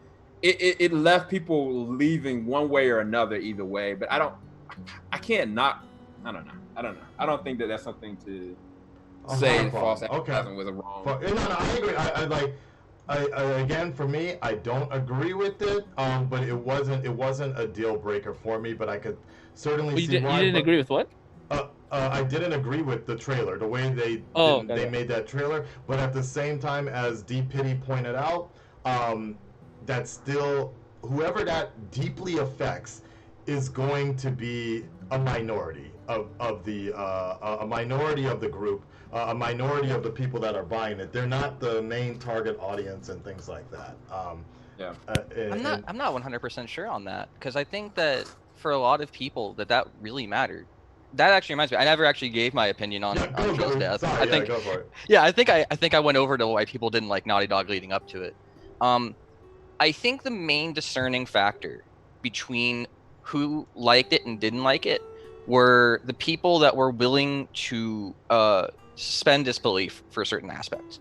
it left people leaving one way or another either way. But I can't not. I don't know. I don't think that that's something to say false advertising was a wrong. No, I agree. I like. Again, for me, I don't agree with it, but it wasn't a deal breaker for me. But I could certainly see why. You didn't agree with what? I didn't agree with the trailer, the way they made that trailer. But at the same time, as D-Piddy pointed out, that still whoever that deeply affects is going to be a minority of the a minority of the group. A minority of the people that are buying it. They're not the main target audience and things like that. Yeah. I'm not 100% sure on that, because I think that for a lot of people that really mattered. That actually reminds me. I never actually gave my opinion on Joel's death. Sorry, go for it. Yeah, I think I went over to why people didn't like Naughty Dog leading up to it. I think the main discerning factor between who liked it and didn't like it were the people that were willing to suspend disbelief for certain aspects.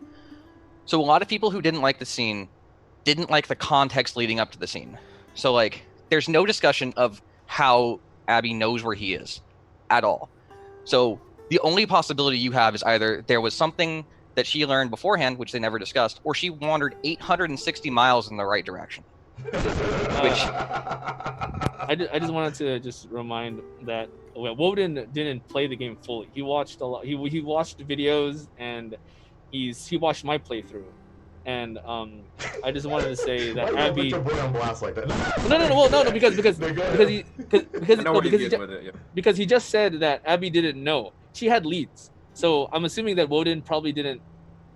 So a lot of people who didn't like the scene didn't like the context leading up to the scene. So like there's no discussion of how Abby knows where he is at all. So the only possibility you have is either there was something that she learned beforehand, which they never discussed, or she wandered 860 miles in the right direction. I just wanted to just remind that Woden didn't play the game fully. He watched a lot. He watched videos, and he watched my playthrough. And I just wanted to say that Abby. Put your boy on blast like that. No, because he just said that Abby didn't know. She had leads, so I'm assuming that Woden probably didn't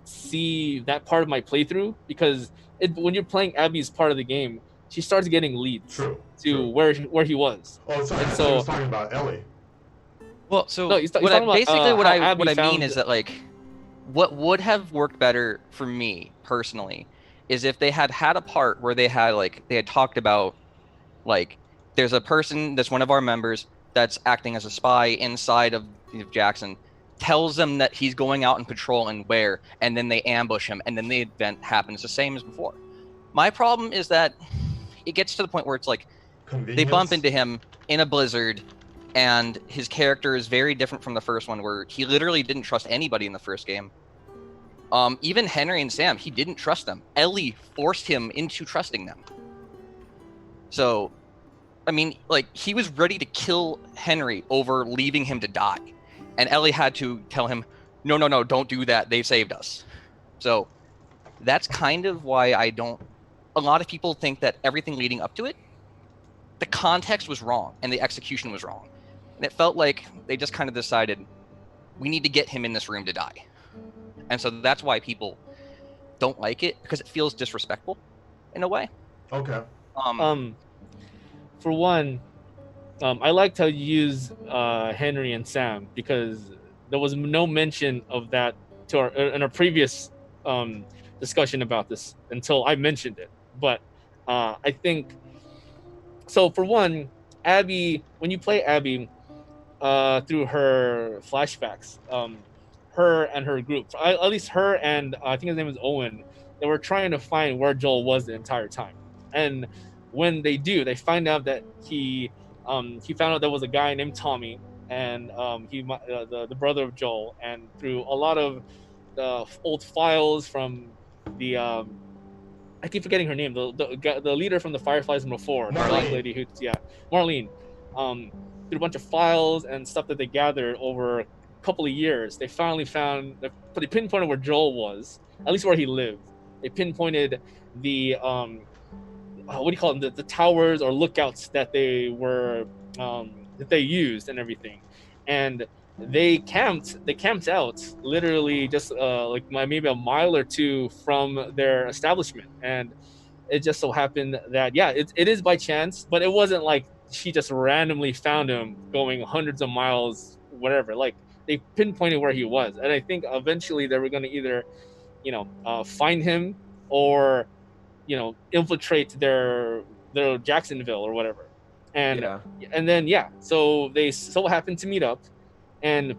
see that part of my playthrough, because when you're playing Abby's part of the game, she starts getting leads to where he was. Oh, sorry. And so I was talking about Ellie. Well, so no, what I mean is that like what would have worked better for me personally is if they had a part where they had talked about like there's a person that's one of our members that's acting as a spy inside of Jackson, tells them that he's going out on patrol and where, and then they ambush him, and then the event happens the same as before. My problem is that it gets to the point where it's like they bump into him in a blizzard, and his character is very different from the first one, where he literally didn't trust anybody in the first game. Even Henry and Sam, he didn't trust them. Ellie forced him into trusting them. So, I mean, like, he was ready to kill Henry over leaving him to die. And Ellie had to tell him, no, don't do that. They saved us. So that's kind of why a lot of people think that everything leading up to it, the context was wrong and the execution was wrong. And it felt like they just kind of decided, we need to get him in this room to die. And so that's why people don't like it, because it feels disrespectful in a way. Okay. For one, I liked how you use Henry and Sam, because there was no mention of that in our previous discussion about this until I mentioned it. But I think so. For one, Abby, when you play Abby through her flashbacks, her and her group, at least her and I think his name is Owen, they were trying to find where Joel was the entire time. And when they do, they find out that he found out there was a guy named Tommy, and the brother of Joel, and through a lot of the old files from the I keep forgetting her name, the leader from the Fireflies from before, the black lady Marlene, through a bunch of files and stuff that they gathered over a couple of years, they finally found, they pinpointed where Joel was, at least where he lived. They pinpointed the what do you call them, the towers or lookouts that they were that they used and everything, and they camped out literally just like maybe a mile or two from their establishment. And it just so happened that it is by chance, but it wasn't like she just randomly found him going hundreds of miles, whatever. Like they pinpointed where he was, and I think eventually they were going to either, find him or, infiltrate their Jacksonville or whatever, and Yeah. and then so they so happened to meet up, and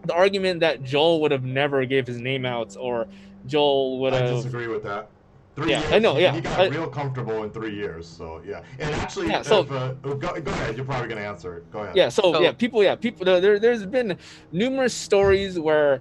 the argument that Joel would have never gave his name out, or Joel would I have. disagree with that. 3 Yeah, years. I know. He got real comfortable in 3 years. So yeah. And actually, Yeah, so- go ahead. You're probably gonna answer it. Go ahead. Yeah, so So- people. There's been numerous stories where,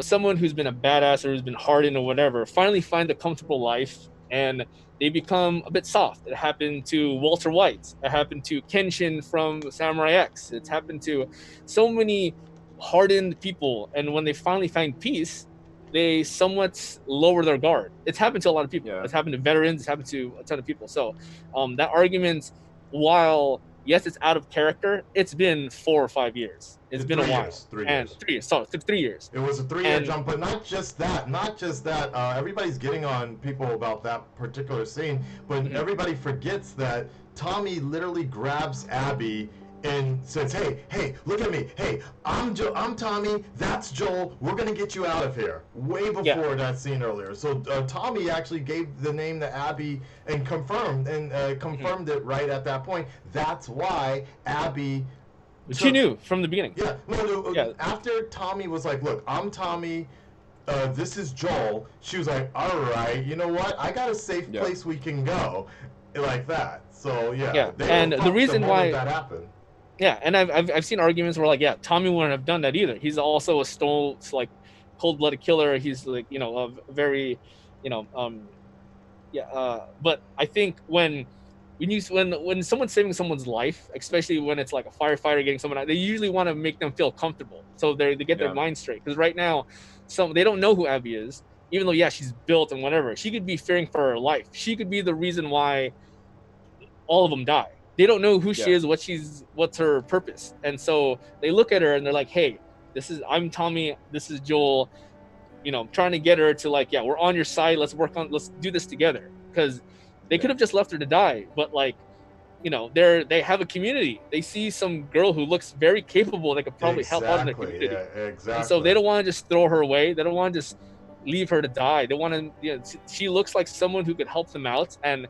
someone who's been a badass or who's been hardened or whatever finally find a comfortable life and they become a bit soft. It happened to Walter White. It happened to Kenshin from Samurai X. It's happened to so many hardened people, and when they finally find peace, they somewhat lower their guard. It's happened to a lot of people. Yeah. It's happened to veterans. It's happened to a ton of people. So, that argument, while yes, it's out of character, it's been 4 or 5 years. It's been a while. 3 And years. 3 years. Sorry, 3 years. It was a 3 year And- jump, but not just that. Everybody's getting on people about that particular scene, but Mhm. everybody forgets that Tommy literally grabs Abby and says, "Hey, look at me. Hey, I'm Tommy. That's Joel. We're gonna get you out of here." Way before that scene earlier. So Tommy actually gave the name to Abby and confirmed it right at that point. That's why Abby. She knew from the beginning. Yeah, no. Yeah. After Tommy was like, "Look, I'm Tommy. This is Joel." She was like, "All right, you know what? I got a safe Yeah. place we can go," like that. So yeah. Yeah, they and were the fucked reason moment why- that happened. Yeah, and I've seen arguments where Tommy wouldn't have done that either. He's also a cold-blooded killer. He's a very, but I think when someone's saving someone's life, especially when it's like a firefighter getting someone out, they usually want to make them feel comfortable, so they get their Yeah. mind straight. Because right now, they don't know who Abby is, even though she's built and whatever. She could be fearing for her life. She could be the reason why all of them die. They don't know who she Yeah. is, what's her purpose, and so they look at her and they're like, "Hey, I'm Tommy. This is Joel. Trying to get her to we're on your side. Let's do this together." Because they could have just left her to die, but they have a community. They see some girl who looks very capable. They could probably help out in the community. Yeah, exactly. And so they don't want to just throw her away. They don't want to just leave her to die. They want to. She looks like someone who could help them out, and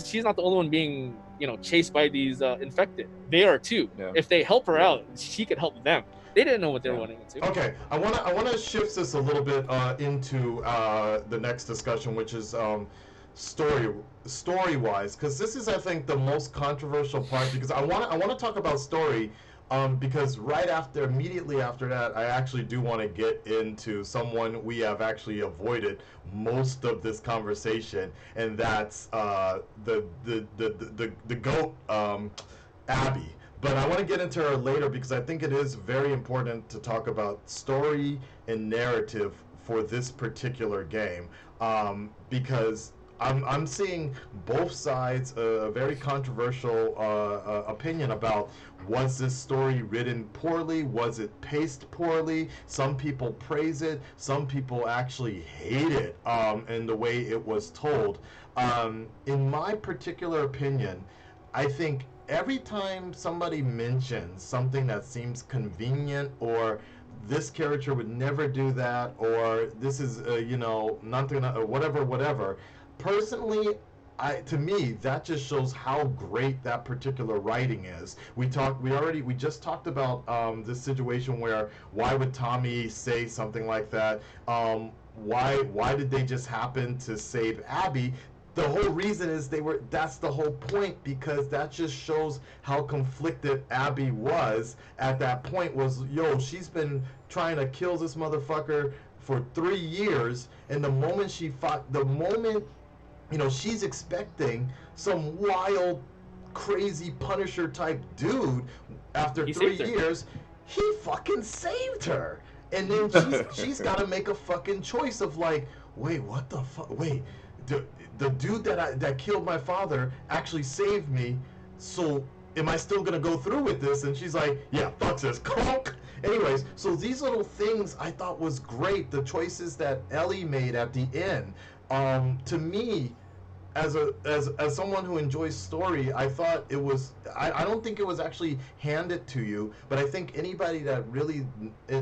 she's not the only one being chased by these infected. They are too. Yeah. If they help her out, she could help them. They didn't know what they were running into. Okay, I wanna shift this a little bit into the next discussion, which is story wise, because this is, I think, the most controversial part, because I wanna talk about story. Because immediately after that, I actually do want to get into someone we have actually avoided most of this conversation, and that's the goat, Abby. But I want to get into her later because I think it is very important to talk about story and narrative for this particular game, because I'm seeing both sides a very controversial opinion about, was this story written poorly? Was it paced poorly? Some people praise it. Some people actually hate it in the way it was told. In my particular opinion, I think every time somebody mentions something that seems convenient, or this character would never do that, or this is nothing, whatever. Personally, to me, that just shows how great that particular writing is. We just talked about this situation where, why would Tommy say something like that? Why did they just happen to save Abby? The whole reason is that's the whole point, because that just shows how conflicted Abby was at that point. She's been trying to kill this motherfucker for 3 years, and the moment she's expecting some wild, crazy Punisher type dude. After 3 years, he fucking saved her, and then she's got to make a fucking choice of wait, what the fuck? Wait, the dude that killed my father actually saved me. So am I still gonna go through with this? And she's like, yeah, fuck this, conk. Anyways, so these little things I thought was great. The choices that Ellie made at the end, to me, as someone who enjoys story, I thought it was. I don't think it was actually handed to you, but I think anybody that really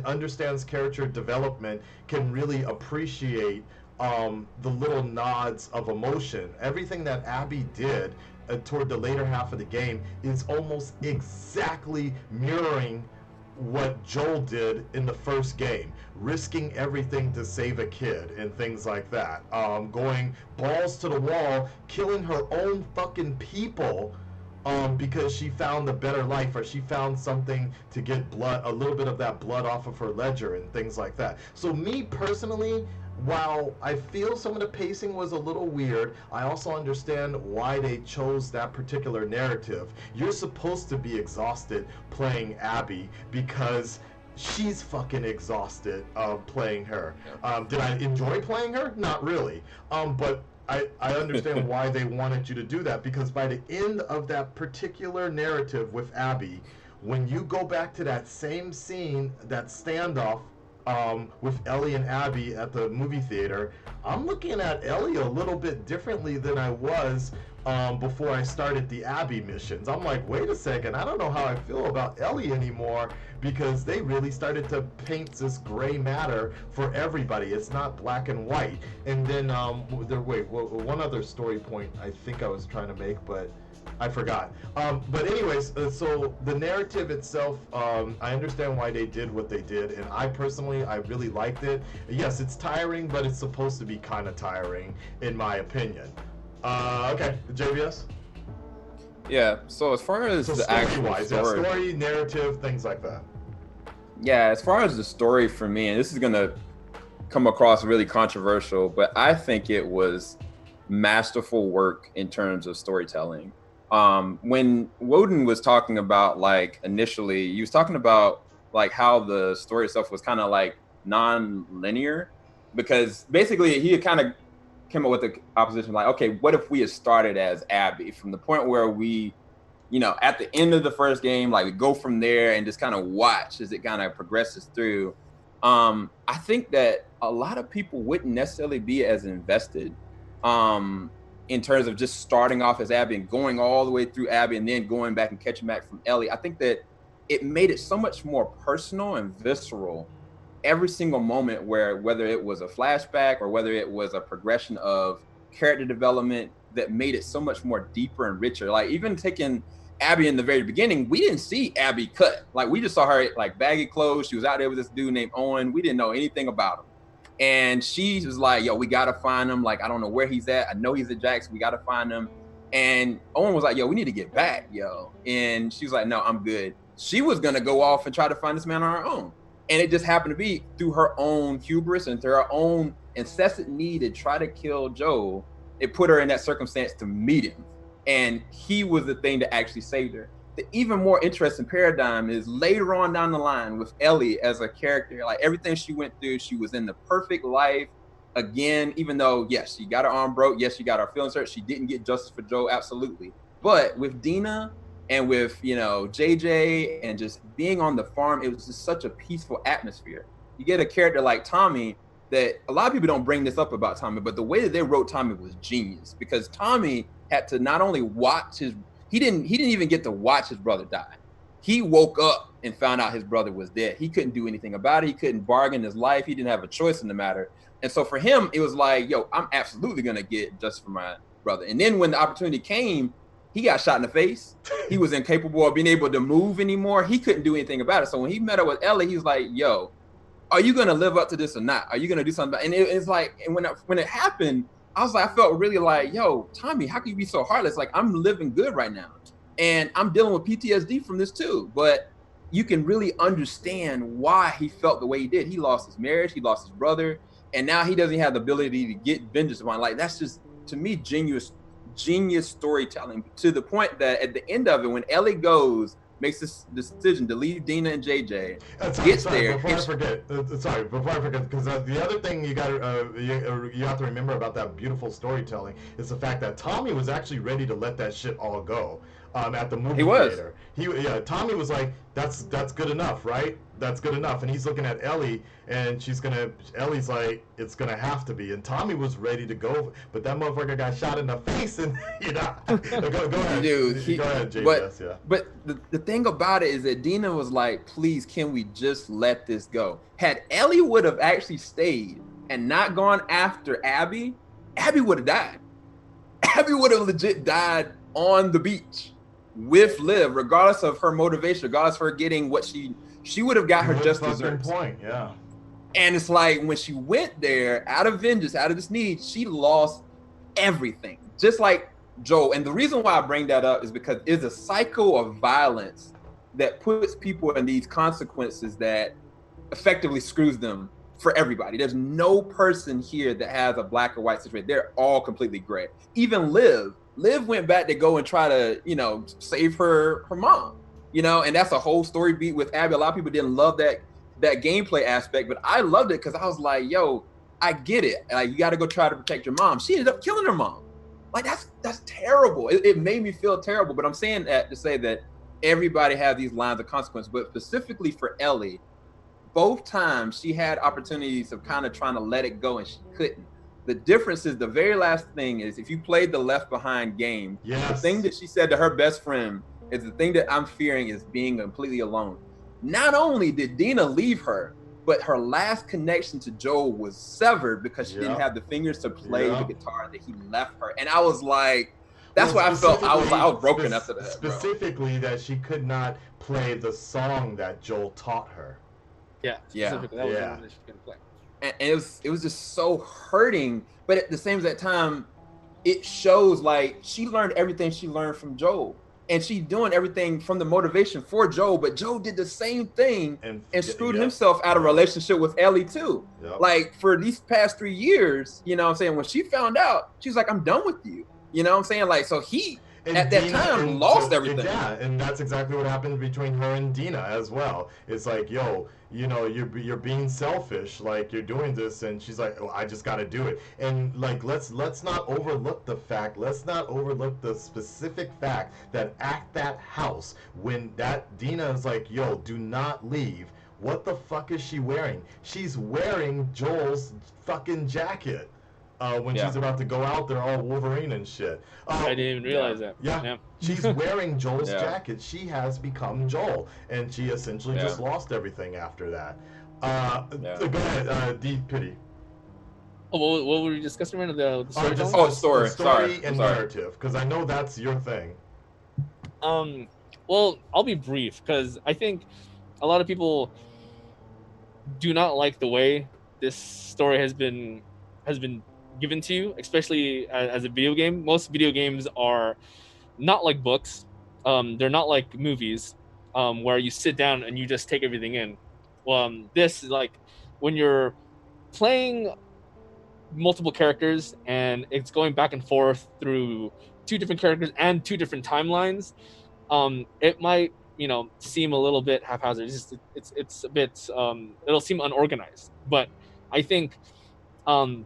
understands character development can really appreciate the little nods of emotion. Everything that Abby did toward the later half of the game is almost exactly mirroring what Joel did in the first game, risking everything to save a kid and things like that. Going balls to the wall, killing her own fucking people because she found a better life, or she found something to get blood, a little bit of that blood off of her ledger and things like that. So me personally, while I feel some of the pacing was a little weird, I also understand why they chose that particular narrative. You're supposed to be exhausted playing Abby because she's fucking exhausted playing her. Did I enjoy playing her? Not really. But I understand why they wanted you to do that, because by the end of that particular narrative with Abby, when you go back to that same scene, that standoff with Ellie and Abby at the movie theater, I'm looking at Ellie a little bit differently than I was before I started the Abby missions. I'm like, wait a second, I don't know how I feel about Ellie anymore, because they really started to paint this gray matter for everybody. It's not black and white. And then one other story point I think I was trying to make, but I forgot. But anyways, so the narrative itself, I understand why they did what they did, and I personally, I really liked it. Yes, it's tiring, but it's supposed to be kind of tiring, in my opinion. Okay, JVS? Yeah, so as far as the actual story, narrative, things like that. Yeah, as far as the story for me, and this is going to come across really controversial, but I think it was masterful work in terms of storytelling. When Woden was talking about, like, initially, he was talking about like how the story itself was kind of like non-linear, because basically he had kind of came up with the opposition, like, okay, what if we had started as Abby from the point where we, at the end of the first game, like we go from there and just kind of watch as it kind of progresses through. I think that a lot of people wouldn't necessarily be as invested in terms of just starting off as Abby and going all the way through Abby and then going back and catching back from Ellie. I think that it made it so much more personal and visceral every single moment, whether it was a flashback or whether it was a progression of character development, that made it so much more deeper and richer. Like, even taking Abby in the very beginning, we didn't see Abby cut. Like, we just saw her like baggy clothes. She was out there with this dude named Owen. We didn't know anything about him. And she was like, yo, we got to find him. Like, I don't know where he's at. I know he's at Jackson. We got to find him. And Owen was like, yo, we need to get back, yo. And she was like, no, I'm good. She was going to go off and try to find this man on her own. And it just happened to be through her own hubris and through her own incessant need to try to kill Joel. It put her in that circumstance to meet him. And he was the thing that actually saved her. The even more interesting paradigm is later on down the line with Ellie as a character. Like, everything she went through, she was in the perfect life again, even though, yes, she got her arm broke. Yes, she got her feelings hurt. She didn't get justice for Joel, absolutely. But with Dina and with, JJ and just being on the farm, it was just such a peaceful atmosphere. You get a character like Tommy that a lot of people don't bring this up about Tommy, but the way that they wrote Tommy was genius, because Tommy had to not only watch he didn't even get to watch his brother die. He woke up and found out his brother was dead. He couldn't do anything about it. He couldn't bargain his life. He didn't have a choice in the matter. And so for him, it was like, yo, I'm absolutely going to get justice for my brother. And then when the opportunity came, he got shot in the face. He was incapable of being able to move anymore. He couldn't do anything about it. So when he met up with Ellie, he was like, yo, are you going to live up to this or not? Are you going to do something about it? And it's like, and when it happened, I was like, I felt really like, yo, Tommy, how can you be so heartless? Like, I'm living good right now. And I'm dealing with PTSD from this too. But you can really understand why he felt the way he did. He lost his marriage. He lost his brother. And now he doesn't have the ability to get vengeance upon. Like, that's just, to me, genius storytelling, to the point that at the end of it, when Ellie makes this decision to leave Dina and JJ, before I forget, because the other thing you have to remember about that beautiful storytelling is the fact that Tommy was actually ready to let that shit all go. at the movie He was. theater. Tommy was like, that's good enough, right? That's good enough. And he's looking at Ellie, and Ellie's like, it's gonna have to be. And Tommy was ready to go, but that motherfucker got shot in the face, and go ahead, Dude, go ahead, JVS. But the thing about it is that Dina was like, please, can we just let this go? Had Ellie would have actually stayed and not gone after Abby, Abby would have died. Abby would have legit died on the beach with Liv, regardless of her motivation, regardless of her getting what she would have got her just desserts. Point, yeah. And it's like when she went there out of vengeance, out of this need, she lost everything, just like Joel. And the reason why I bring that up is because it's a cycle of violence that puts people in these consequences that effectively screws them for everybody. There's no person here that has a black or white situation. They're all completely gray. Even Liv went back to go and try to, save her mom, and that's a whole story beat with Abby. A lot of people didn't love that gameplay aspect, but I loved it because I was like, yo, I get it. Like, you got to go try to protect your mom. She ended up killing her mom. Like, that's terrible. It made me feel terrible, but I'm saying that to say that everybody has these lines of consequence, but specifically for Ellie, both times she had opportunities of kind of trying to let it go and she couldn't. The difference is the very last thing is if you played the Left Behind game, the thing that she said to her best friend is the thing that I'm fearing is being completely alone. Not only did Dina leave her, but her last connection to Joel was severed because she didn't have the fingers to play the guitar that he left her. And I was like, that's why I felt I was broken after that. Specifically, that she could not play the song that Joel taught her. Yeah. Specifically, that was the one that she couldn't play. And it was just so hurting, but at the same time, it shows like she learned everything she learned from Joel, and she's doing everything from the motivation for Joel. But Joel did the same thing and screwed himself out of a relationship with Ellie too. Yep. Like for these past 3 years, you know what I'm saying? When she found out, she's like, "I'm done with you." You know what I'm saying? Like, so he at that time lost everything. Yeah, and that's exactly what happened between her and Dina as well. It's like, yo, you're being selfish, like you're doing this, and she's like, oh, I just got to do it. And like, let's not overlook the specific fact that at that house, when that Dina is like, yo, do not leave. What the fuck is she wearing? She's wearing Joel's fucking jacket. When she's about to go out there all Wolverine and shit. I didn't even realize that. Yeah. She's wearing Joel's jacket. She has become Joel, and she essentially just lost everything after that. Go ahead, D-Piddy. Oh, what were we discussing right now? The story and narrative, because I know that's your thing. Well, I'll be brief, because I think a lot of people do not like the way this story has been given to you, especially as a video game. Most video games are not like books. They're not like movies, where you sit down and you just take everything in. This is like when you're playing multiple characters and it's going back and forth through 2 different characters and 2 different timelines. It might, seem a little bit haphazard. It's a bit, it'll seem unorganized. But I think, when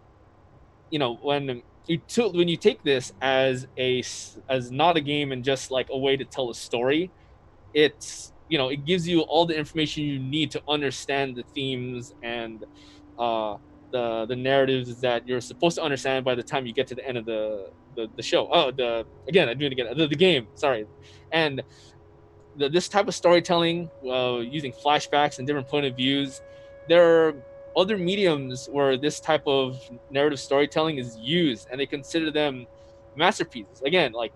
you take this as not a game and just like a way to tell a story, it gives you all the information you need to understand the themes and the narratives that you're supposed to understand by the time you get to the end of the show. I'm doing it again. The game. Sorry, and this type of storytelling using flashbacks and different point of views, there are other mediums where this type of narrative storytelling is used, and they consider them masterpieces. Again, like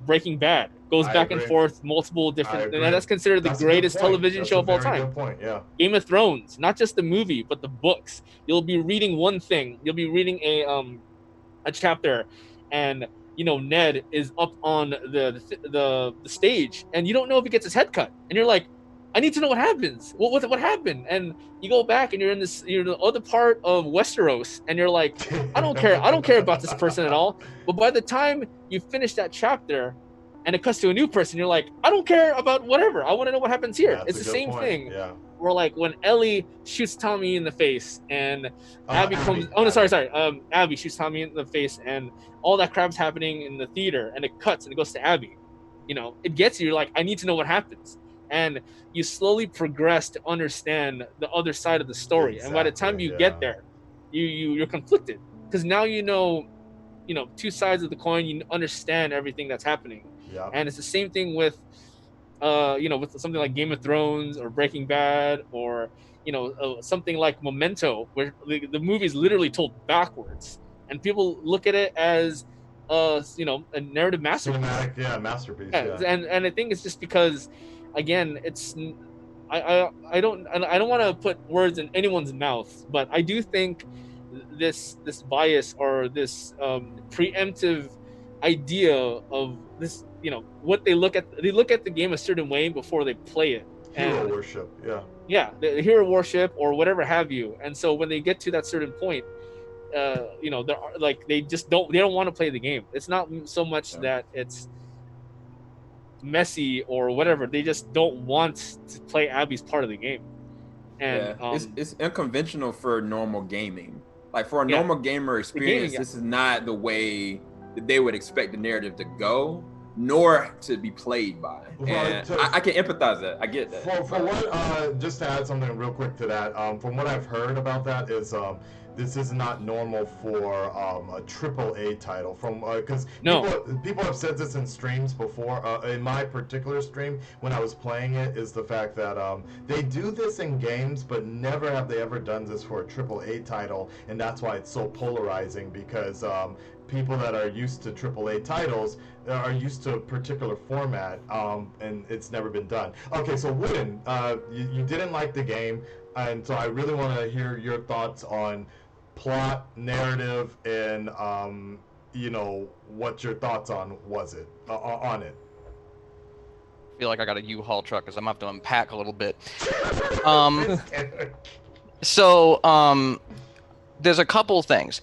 Breaking Bad goes back and forth multiple different, and that's considered the greatest television show of all time. Good point, yeah. Game of Thrones, not just the movie, but the books. You'll be reading one thing. You'll be reading a chapter, and Ned is up on the stage, and you don't know if he gets his head cut, and you're like, I need to know what happens. What happened? And you go back and you're in the other part of Westeros, and you're like, I don't care about this person at all. But by the time you finish that chapter and it cuts to a new person, you're like, I don't care about whatever. I want to know what happens here. Yeah, it's the same thing. Yeah. Where like when Ellie shoots Tommy in the face and Abby shoots Tommy in the face and all that crap's happening in the theater, and it cuts and it goes to Abby. it gets you. You're like, I need to know what happens, and you slowly progress to understand the other side of the story. And by the time you get there, you're conflicted, because now two sides of the coin. You understand everything that's happening. And it's the same thing with with something like Game of Thrones or Breaking Bad, or something like Memento, where the movie is literally told backwards, and people look at it as a narrative masterpiece. Cinematic, masterpiece. And I think it's just because, again, it's I don't want to put words in anyone's mouth, but I do think this bias, or this preemptive idea of this, what they look at the game a certain way before they play it. Hero worship, the hero worship or whatever have you. And so when they get to that certain point, they're like, they don't want to play the game. It's not so much that it's messy or whatever, they just don't want to play Abby's part of the game. And it's unconventional for normal gaming. Like, for a normal gamer experience, this is not the way that they would expect the narrative to go, nor to be played by. And I can empathize that. I get that. For what, just to add something real quick to that, from what I've heard about that is this is not normal for a AAA title. Because people have said this in streams before. In my particular stream, when I was playing it, is the fact that they do this in games, but never have they ever done this for a AAA title, and that's why it's so polarizing, because people that are used to AAA titles are used to a particular format, and it's never been done. Okay, so Wooden, you didn't like the game, and so I really want to hear your thoughts on plot, narrative, and what your thoughts on it. I feel like I got a U-Haul truck because I'm gonna have to unpack a little bit. There's a couple things.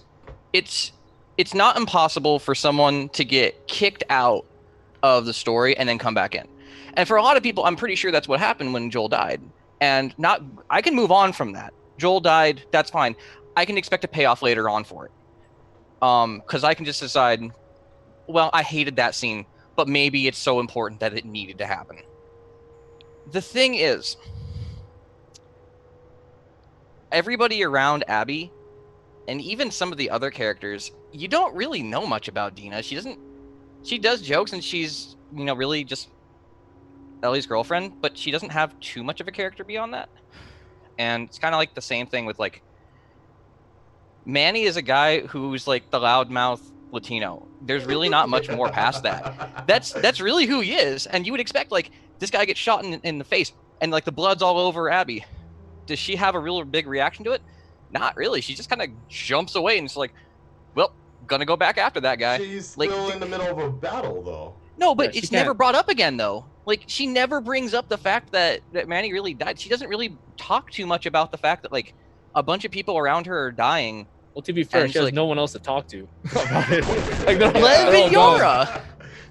It's not impossible for someone to get kicked out of the story and then come back in. And for a lot of people, I'm pretty sure that's what happened when Joel died. And I can move on from that. Joel died, that's fine. I can expect a payoff later on for it. Because I can just decide, well, I hated that scene, but maybe it's so important that it needed to happen. The thing is, everybody around Abby, and even some of the other characters, you don't really know much about Dina. She does jokes, and she's, really just Ellie's girlfriend, but she doesn't have too much of a character beyond that. And it's kind of like the same thing with, like, Manny is a guy who's like the loudmouth Latino. There's really not much more past that. That's really who he is. And you would expect, like, this guy gets shot in the face and, like, the blood's all over Abby. Does she have a real big reaction to it? Not really. She just kind of jumps away and it's like, well, gonna go back after that guy. She's still in the middle of a battle, though. No, but it's never brought up again, though. Like, she never brings up the fact that Manny really died. She doesn't really talk too much about the fact that, like, a bunch of people around her are dying. Well, to be fair, she has no one else to talk to about it. Lev and Yara.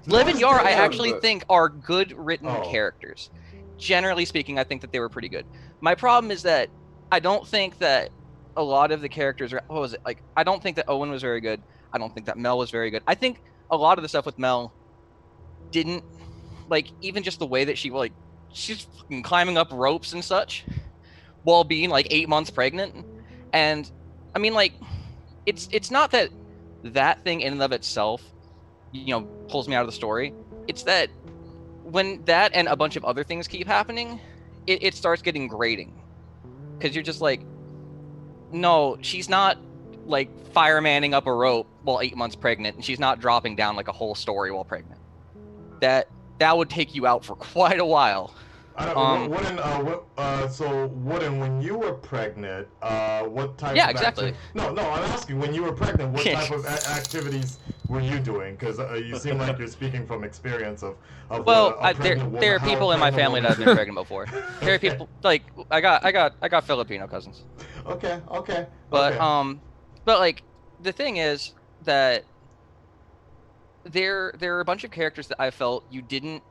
Lev and Yara, I actually think, are good written characters. Generally speaking, I think that they were pretty good. My problem is that I don't think that a lot of the characters are, what was it? Like, I don't think that Owen was very good. I don't think that Mel was very good. I think a lot of the stuff with Mel didn't, like, even just the way that she's fucking climbing up ropes and such while being, like, 8 months pregnant. And I mean, like, it's not that thing in and of itself, pulls me out of the story. It's that when that and a bunch of other things keep happening, it starts getting grating. Because you're just like, no, she's not, like, firemanning up a rope while 8 months pregnant, and she's not dropping down, like, a whole story while pregnant. That would take you out for quite a while. Wooden, when you were pregnant, what type of exactly. No, I'm asking, when you were pregnant, what type of activities were you doing? Because you seem like you're speaking from experience of well, there are people in my family that have been pregnant before. There are people, like, I got Filipino cousins. Okay. But like, the thing is that there are a bunch of characters that I felt you didn't.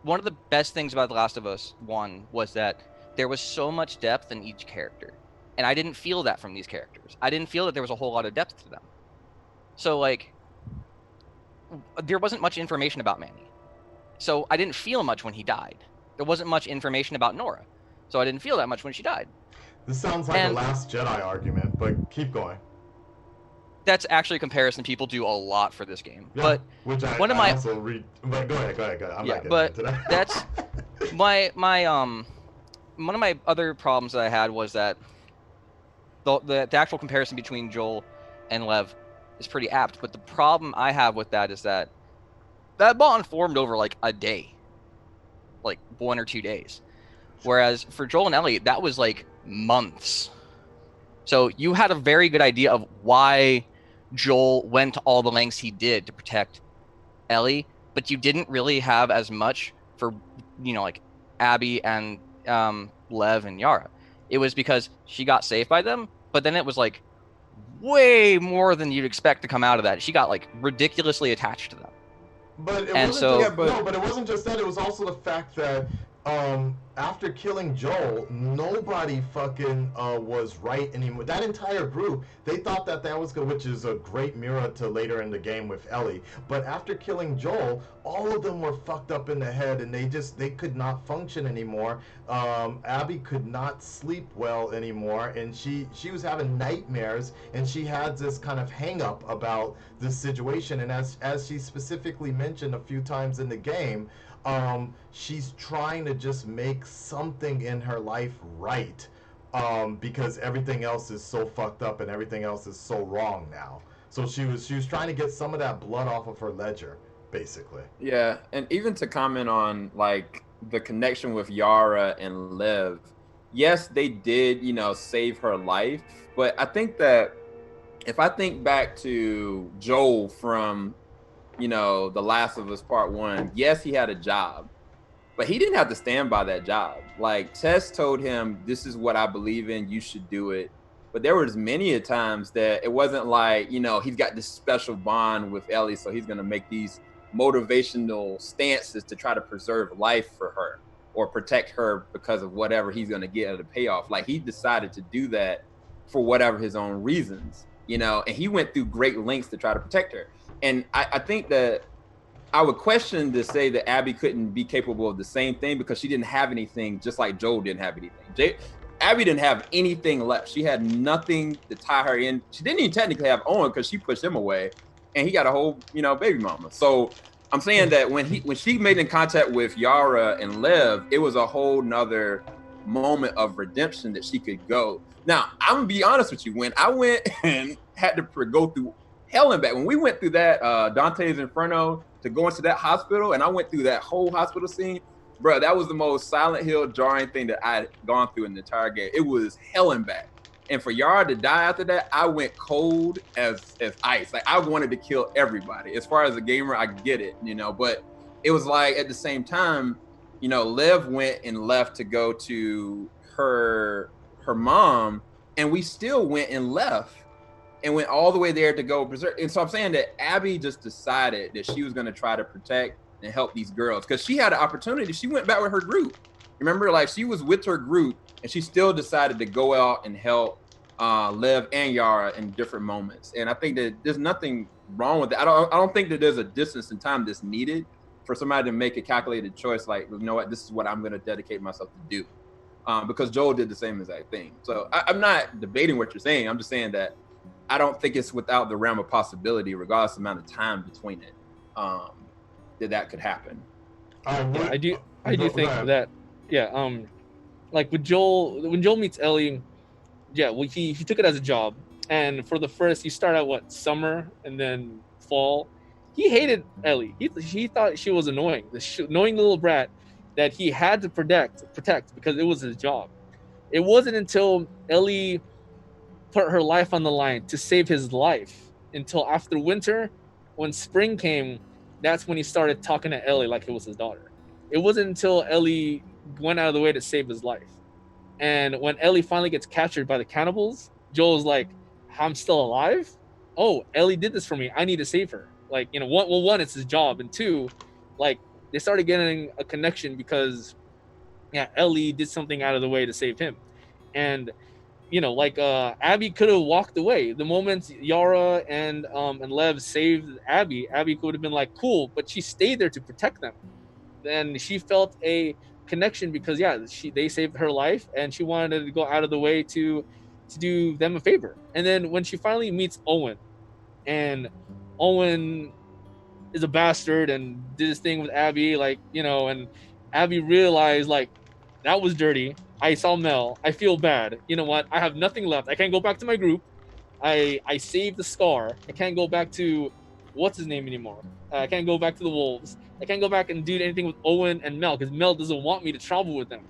One of the best things about The Last of Us 1 was that there was so much depth in each character. And I didn't feel that from these characters. I didn't feel that there was a whole lot of depth to them. So, like, there wasn't much information about Manny. So I didn't feel much when he died. There wasn't much information about Nora, so I didn't feel that much when she died. This sounds like And- a Last Jedi argument, but keep going. That's actually a comparison people do a lot for this game. Yeah, But which I, one of I my- also read. But go ahead. I'm Yeah, not getting but into that. that's- my one of my other problems that I had was that the actual comparison between Joel and Lev is pretty apt. But the problem I have with that is that bond formed over like a day, like 1 or 2 days. Whereas for Joel and Ellie, that was like months. So you had a very good idea of why Joel went to all the lengths he did to protect Ellie, but you didn't really have as much for, like Abby and Lev and Yara. It was because she got saved by them, but then it was like way more than you'd expect to come out of that. She got like ridiculously attached to them. But it And wasn't so- just, Yeah, but- no, but it wasn't just that. It was also the fact that after killing Joel, nobody fucking was right anymore. That entire group, they thought that was good, which is a great mirror to later in the game with Ellie. But after killing Joel, all of them were fucked up in the head, and they could not function anymore. Abby could not sleep well anymore, and she was having nightmares, and she had this kind of hang up about this situation. And as she specifically mentioned a few times in the game, she's trying to just make something in her life right, because everything else is so fucked up and everything else is so wrong now. So she was trying to get some of that blood off of her ledger, basically. Yeah, and even to comment on like the connection with Yara and Lev, yes, they did, save her life, but I think that if I think back to Joel from The Last of Us Part 1, yes, he had a job, but he didn't have to stand by that job. Like, Tess told him, this is what I believe in, you should do it. But there was many a times that it wasn't like, he's got this special bond with Ellie, so he's going to make these motivational stances to try to preserve life for her or protect her because of whatever he's going to get at a payoff. Like, he decided to do that for whatever his own reasons, and he went through great lengths to try to protect her. And I think that I would question to say that Abby couldn't be capable of the same thing because she didn't have anything, just like Joel didn't have anything. Abby didn't have anything left. She had nothing to tie her in. She didn't even technically have Owen because she pushed him away, and he got a whole, baby mama. So I'm saying that when she made in contact with Yara and Lev, it was a whole nother moment of redemption that she could go. Now, I'm gonna be honest with you. When I went and had to go through hell and back, when we went through that Dante's Inferno to go into that hospital, and I went through that whole hospital scene, bro, that was the most Silent Hill jarring thing that I had gone through in the entire game. It was hell and back. And for Yara to die after that, I went cold as ice. Like, I wanted to kill everybody. As far as a gamer, I get it, but it was like at the same time, Lev went and left to go to her mom, and we still went and left and went all the way there to go preserve. And so I'm saying that Abby just decided that she was going to try to protect and help these girls because she had an opportunity. She went back with her group. Remember, like, she was with her group, and she still decided to go out and help Lev and Yara in different moments. And I think that there's nothing wrong with that. I don't think that there's a distance in time that's needed for somebody to make a calculated choice. Like, you know what, this is what I'm going to dedicate myself to do. Because Joel did the same exact thing. So I'm not debating what you're saying. I'm just saying that I don't think it's without the realm of possibility, regardless of the amount of time between it, that could happen. Yeah, I do think that, like with Joel, when Joel meets Ellie, well, he took it as a job, and for the first, you start out summer and then fall. He hated Ellie. He thought she was annoying, annoying little brat that he had to protect because it was his job. It wasn't until Ellie put her life on the line to save his life until after winter, when spring came, that's when he started talking to Ellie like it was his daughter. It wasn't until Ellie went out of the way to save his life. And when Ellie finally gets captured by the cannibals, Joel's like, I'm still alive? Oh, Ellie did this for me. I need to save her. Like, one, it's his job. And two, like, they started getting a connection because, Ellie did something out of the way to save him. And, Abby could have walked away. The moment Yara and Lev saved Abby could have been like, cool, but she stayed there to protect them. and she felt a connection because they saved her life, and she wanted to go out of the way to do them a favor. And then when she finally meets Owen, and Owen is a bastard and did his thing with Abby, like, and Abby realized, like, that was dirty. I saw Mel. I feel bad. You know what? I have nothing left. I can't go back to my group. I saved the Scar. I can't go back to what's his name anymore. I can't go back to the Wolves. I can't go back and do anything with Owen and Mel because Mel doesn't want me to travel with them.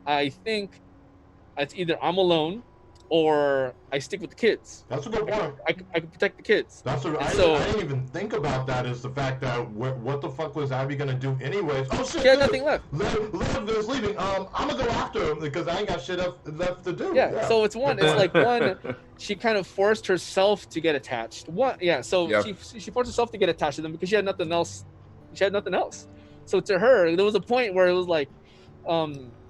I think it's either I'm alone or I stick with the kids. That's a good point. I can protect the kids. I didn't even think about that, is the fact that what the fuck was Abby gonna do anyways? Oh shit! She had nothing left. Liv is leaving. I'm gonna go after him because I ain't got shit left to do. Yeah. So it's one. She kind of forced herself to get attached. She forced herself to get attached to them because she had nothing else. So to her, there was a point where it was like,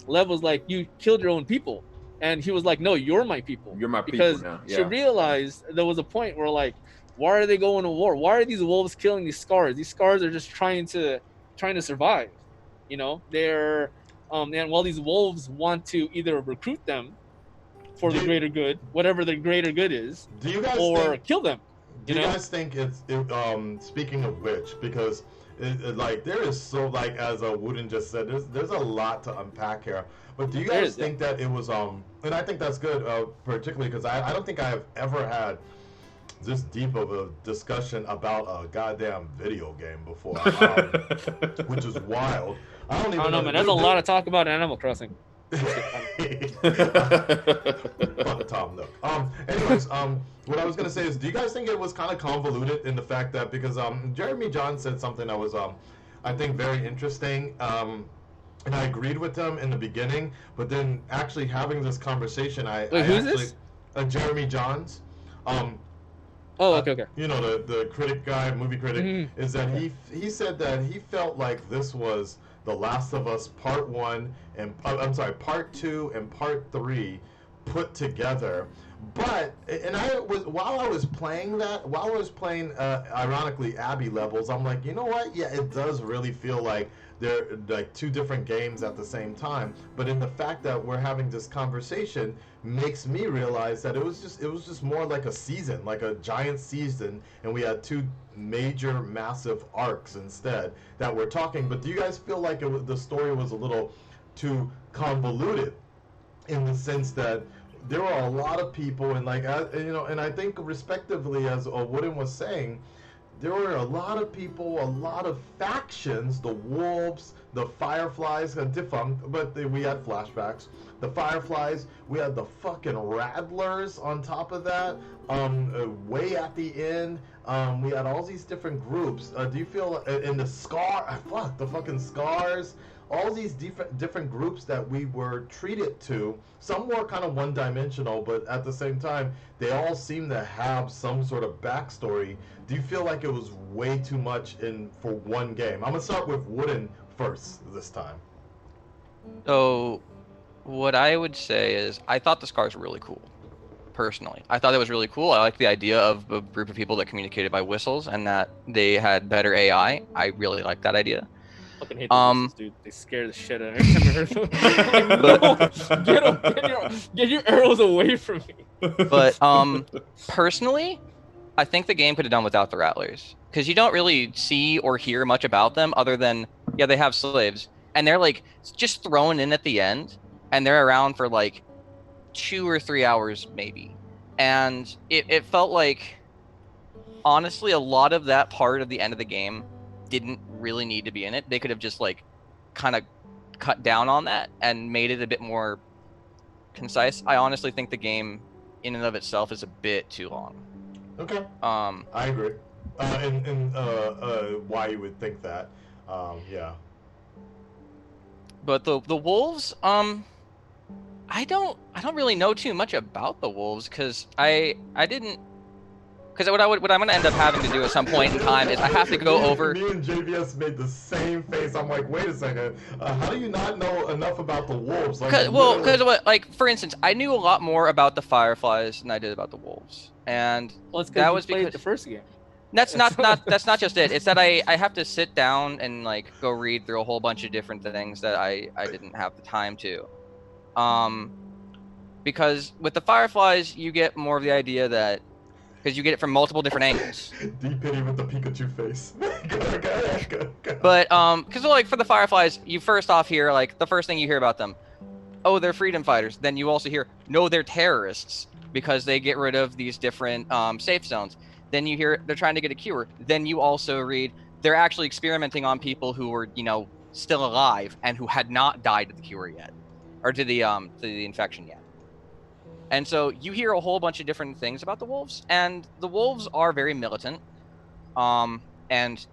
Lev was like, "You killed your own people." And he was like, "No, you're my people." You're my because people now. Yeah. She realized there was a point where, like, why are they going to war? Why are these wolves killing these Scars? These Scars are just trying to survive. They're and while these wolves want to either recruit them for the greater good, whatever the greater good is, kill them. Do you guys think speaking of which, because like there is so, like as Wooden just said, there's a lot to unpack here. But do you guys think that it was and I think that's good, particularly because I don't think I have ever had this deep of a discussion about a goddamn video game before, which is wild. I don't know, man. There's a lot of talk about Animal Crossing. Fuck Tom Nook. Anyways, what I was gonna say is, do you guys think it was kind of convoluted in the fact that because Jeremy John said something that was I think very interesting, and I agreed with them in the beginning, but then actually having this conversation, who's this? Jeremy Johns. Okay. The critic guy, movie critic, is that he said that he felt like this was The Last of Us Part 1 and Part 2 and Part 3 put together. But while I was playing ironically Abby levels, I'm like, you know what? Yeah, it does really feel like they're like two different games at the same time. But in the fact that we're having this conversation makes me realize that it was just more like a season, like a giant season, and we had two major massive arcs instead that we're talking. But do you guys feel like the story was a little too convoluted in the sense that there were a lot of people, and like and I think respectively, as Wooden was saying, there were a lot of people, a lot of factions, the Wolves, the Fireflies, defunct, but we had flashbacks. The Fireflies, we had the fucking Rattlers on top of that, way at the end, we had all these different groups. Do you feel, in the the fucking Scars, all these different groups that we were treated to, some were kind of one-dimensional, but at the same time, they all seem to have some sort of backstory. Do you feel like it was way too much for one game? I'm gonna start with Wooden first this time. So, what I would say is, I thought the Scars were really cool. Personally, I thought it was really cool. I liked the idea of a group of people that communicated by whistles and that they had better AI. I really liked that idea. Fucking hate the whistles, dude. They scare the shit out of me every time I heard them. Get your arrows away from me. But personally, I think the game could have done without the Rattlers, because you don't really see or hear much about them other than, yeah, they have slaves, and they're like just thrown in at the end, and they're around for like 2 or 3 hours maybe, and it felt like, honestly, a lot of that part of the end of the game didn't really need to be in it. They could have just like kind of cut down on that and made it a bit more concise. I honestly think the game in and of itself is a bit too long. Okay. I agree. And why you would think that. Yeah. But the Wolves, I don't really know too much about the Wolves, because I didn't. Because what I'm going to end up having to do at some point in time is I have to go over. Me and JVS made the same face. I'm like, wait a second. How do you not know enough about the Wolves? Like, for instance, I knew a lot more about the Fireflies than I did about the Wolves, and that was because the first game. That's not that's not just it. It's that I have to sit down and like go read through a whole bunch of different things that I didn't have the time to. Because with the Fireflies, you get more of the idea that because you get it from multiple different angles. D-Piddy with the Pikachu face. Go. But because like for the Fireflies, you first off hear like the first thing you hear about them, oh, they're freedom fighters. Then you also hear, no, they're terrorists because they get rid of these different safe zones. Then you hear they're trying to get a cure. Then you also read they're actually experimenting on people who were, still alive and who had not died to the cure yet, or to the infection yet. And so you hear a whole bunch of different things about the wolves, and the wolves are very militant, and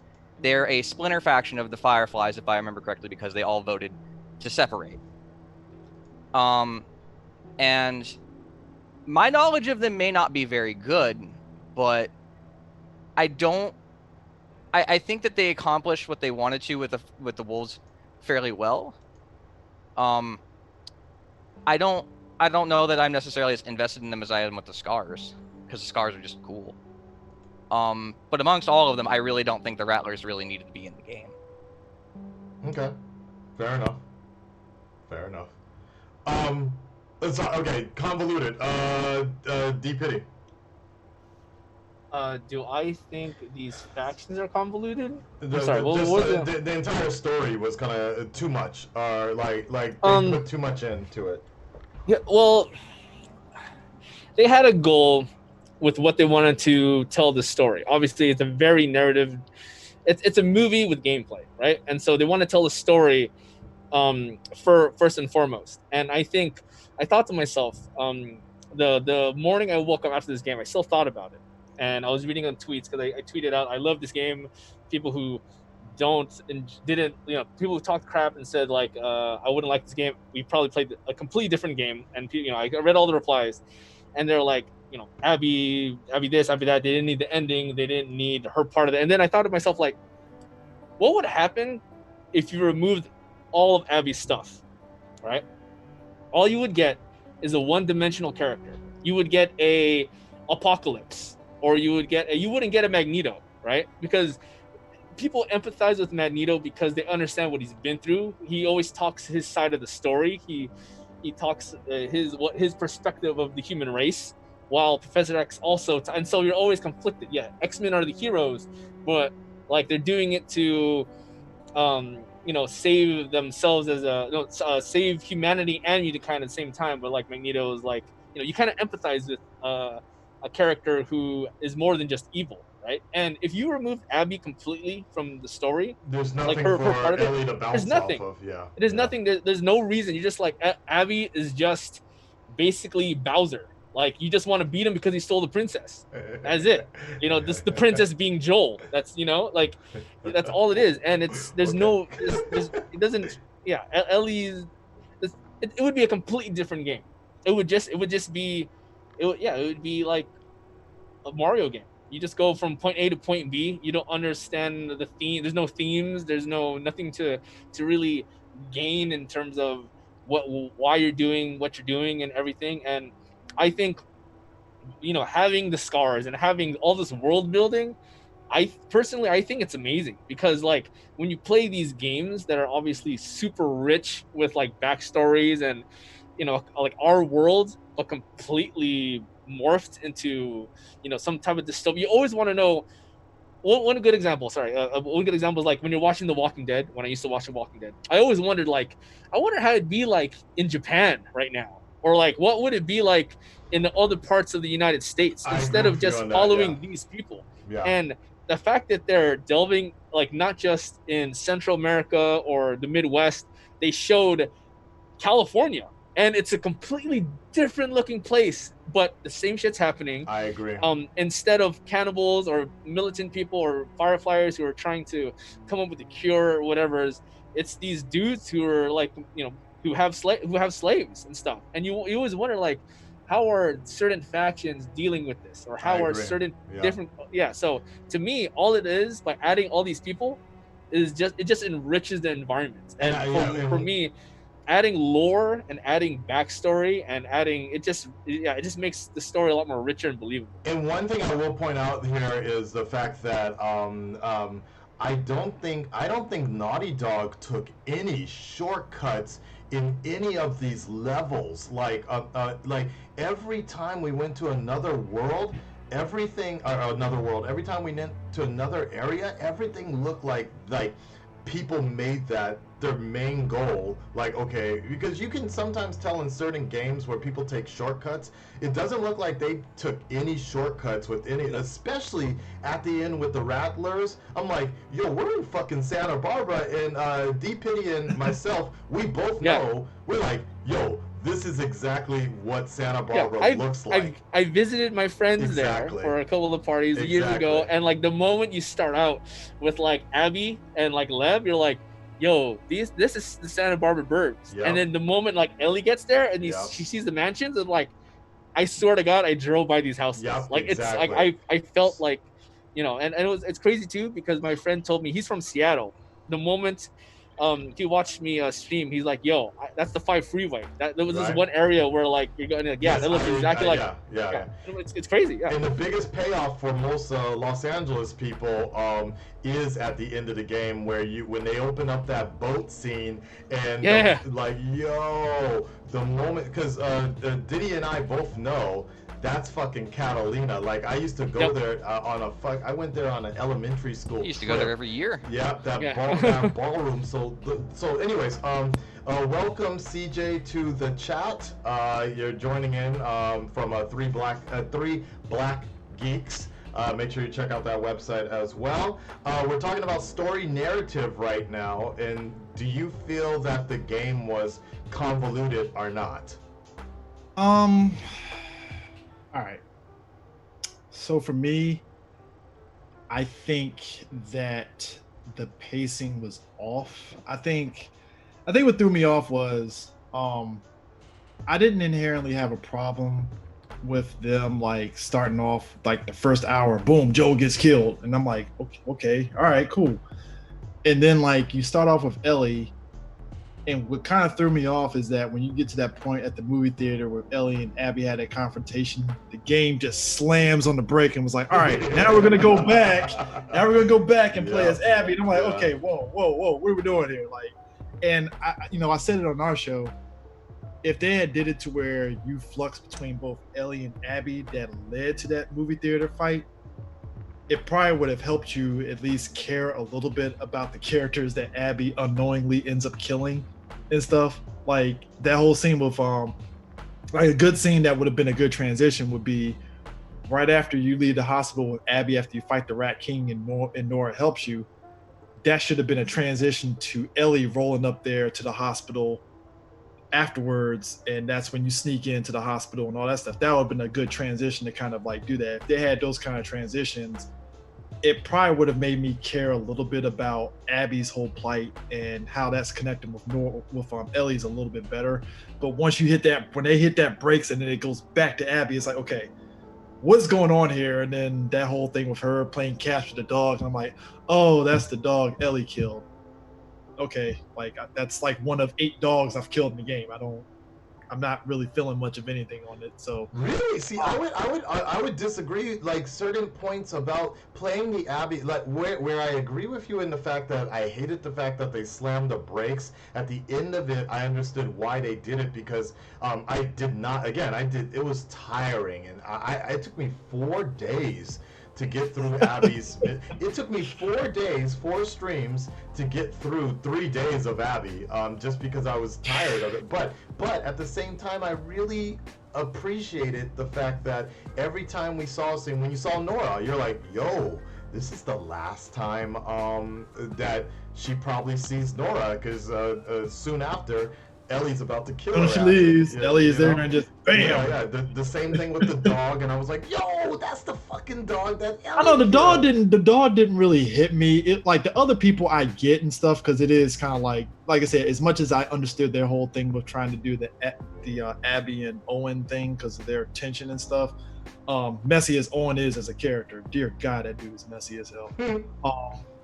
they're a splinter faction of the Fireflies, if I remember correctly, because they all voted to separate. And my knowledge of them may not be very good, but I think that they accomplished what they wanted to with the wolves fairly well. I don't know that I'm necessarily as invested in them as I am with the Scars, because the Scars are just cool. But amongst all of them, I really don't think the Rattlers really needed to be in the game. Okay, fair enough. Okay, convoluted. D-Piddy. Do I think these factions are convoluted? The entire story was kind of too much, or like they put too much into it. Yeah, well, they had a goal with what they wanted to tell the story. Obviously, it's a very narrative. It's a movie with gameplay, right? And so they want to tell the story for first and foremost. And I thought to myself, the morning I woke up after this game, I still thought about it. And I was reading on tweets because I tweeted out, I love this game. People who didn't, people who talked crap and said like, I wouldn't like this game. We probably played a completely different game. And I read all the replies, and they're like, Abby this, Abby that. They didn't need the ending. They didn't need her part of it. And then I thought to myself, like, what would happen if you removed all of Abby's stuff, right? All you would get is a one-dimensional character. You would get a Apocalypse, or you wouldn't get a Magneto, right? Because people empathize with Magneto because they understand what he's been through. He always talks his side of the story. He talks his perspective of the human race, while Professor X also. And so you're always conflicted. Yeah, X-Men are the heroes, but like they're doing it to, save themselves as save humanity and mankind at the same time. But like Magneto is like, you kind of empathize with a character who is more than just evil, right? And if you remove Abby completely from the story, there's nothing like her part of Ellie it, to bounce there's nothing. off of. Yeah, there's nothing. There's no reason. You're just like, Abby is just basically Bowser. Like, you just want to beat him because he stole the princess. That's it. This the princess being Joel. That's like that's all it is. And it doesn't. Yeah, Ellie's. It would be a completely different game. It would be like a Mario game. You just go from point A to point B. You don't understand the theme. There's no themes. There's nothing to really gain in terms of why you're doing what you're doing and everything. And I think, having the Scars and having all this world building, I think it's amazing, because like when you play these games that are obviously super rich with like backstories and like our world, but completely morphed into some type of dystopia. You always want to know. One good example. One good example is like when you're watching The Walking Dead. When I used to watch The Walking Dead, I always wondered, like, I wonder how it'd be like in Japan right now, or like what would it be like in the other parts of the United States instead of just following these people. Yeah. And the fact that they're delving, like, not just in Central America or the Midwest, they showed California, and it's a completely different looking place, but the same shit's happening. I agree. Instead of cannibals or militant people or fireflies who are trying to come up with a cure or whatever, it's these dudes who are like, who have slaves and stuff. And you always wonder, like, how are certain factions dealing with this, or how are certain different. Yeah. So to me, all it is, by adding all these people, is it just enriches the environment. And for me, adding lore and adding backstory and adding it just makes the story a lot more richer and believable. And one thing I will point out here is the fact that I don't think Naughty Dog took any shortcuts in any of these levels. Like every time we went to another world, every time we went to another area, everything looked like people made that their main goal. Like, okay, because you can sometimes tell in certain games where people take shortcuts, it doesn't look like they took any shortcuts with any, especially at the end with the Rattlers. I'm like, yo, we're in fucking Santa Barbara, and D-Piddy and myself, we both know, we're like, yo, this is exactly what Santa Barbara looks like. I visited my friends there for a couple of parties years ago, and like the moment you start out with like Abby and like Lev, you're like, yo, this is the Santa Barbara burbs. Yep. And then the moment like Ellie gets there and she sees the mansions, and like, I swear to God, I drove by these houses. Yep, like it's like I felt like, you know, and it's crazy too, because my friend told me he's from Seattle. The moment he watched me stream, he's like, yo, that's the 5 freeway. There was this one area where like you're going to, that looks exactly like, it's crazy. And the biggest payoff for most Los Angeles people is at the end of the game, where when they open up that boat scene and like, yo, the moment, because Diddy and I both know that's fucking Catalina. Like, I used to go there I went there on an elementary school. You used to go there every year. Yeah, that ballroom. So anyways, welcome CJ to the chat. You're joining in from three black geeks. Make sure you check out that website as well. We're talking about story narrative right now, and do you feel that the game was convoluted or not? All right. So for me, I think that the pacing was off. I think what threw me off was I didn't inherently have a problem with them like starting off like the first hour, boom, Joel gets killed, and I'm like, okay, all right, cool. And then like you start off with Ellie. And what kind of threw me off is that when you get to that point at the movie theater where Ellie and Abby had a confrontation, the game just slams on the brake and was like, all right, now we're going to go back. Now we're going to go back and play as Abby. And I'm like, okay, whoa, what are we doing here? Like, and I said it on our show, if they had did it to where you flux between both Ellie and Abby that led to that movie theater fight, it probably would have helped you at least care a little bit about the characters that Abby unknowingly ends up killing and stuff. Like that whole scene with like a good scene that would have been a good transition would be right after you leave the hospital with Abby after you fight the Rat King and Nora helps you. That should have been a transition to Ellie rolling up there to the hospital afterwards, and that's when you sneak into the hospital and all that stuff. That would have been a good transition to kind of like do that. If they had those kind of transitions, it probably would have made me care a little bit about Abby's whole plight and how that's connected with Ellie's a little bit better. But once you when they hit that brakes and then it goes back to Abby, it's like, okay, what's going on here? And then that whole thing with her playing catch with the dog, and I'm like, oh, that's the dog Ellie killed. Okay, like that's like one of 8 dogs I've killed in the game. I'm not really feeling much of anything on it. So really, see, I would disagree. Like certain points about playing the Abby, like where I agree with you in the fact that I hated the fact that they slammed the brakes at the end of it. I understood why they did it, because I did not. Again, it was tiring, and it took me 4 days to get through Abby's. It took me 4 days, 4 streams to get through 3 days of Abby, just because I was tired of it. But at the same time, I really appreciated the fact that every time we saw a scene, when you saw Nora, you're like, yo, this is the last time that she probably sees Nora, because soon after, Ellie's about to kill her. She leaves. Ellie is there and just bam. Yeah. The same thing with the dog, and I was like, yo, that's the fucking dog that Ellie. I know the dog didn't really hit me. It like the other people I get and stuff, because it is kind of like I said, as much as I understood their whole thing with trying to do the Abby and Owen thing because of their tension and stuff. Messy as Owen is as a character, dear God, that dude is messy as hell.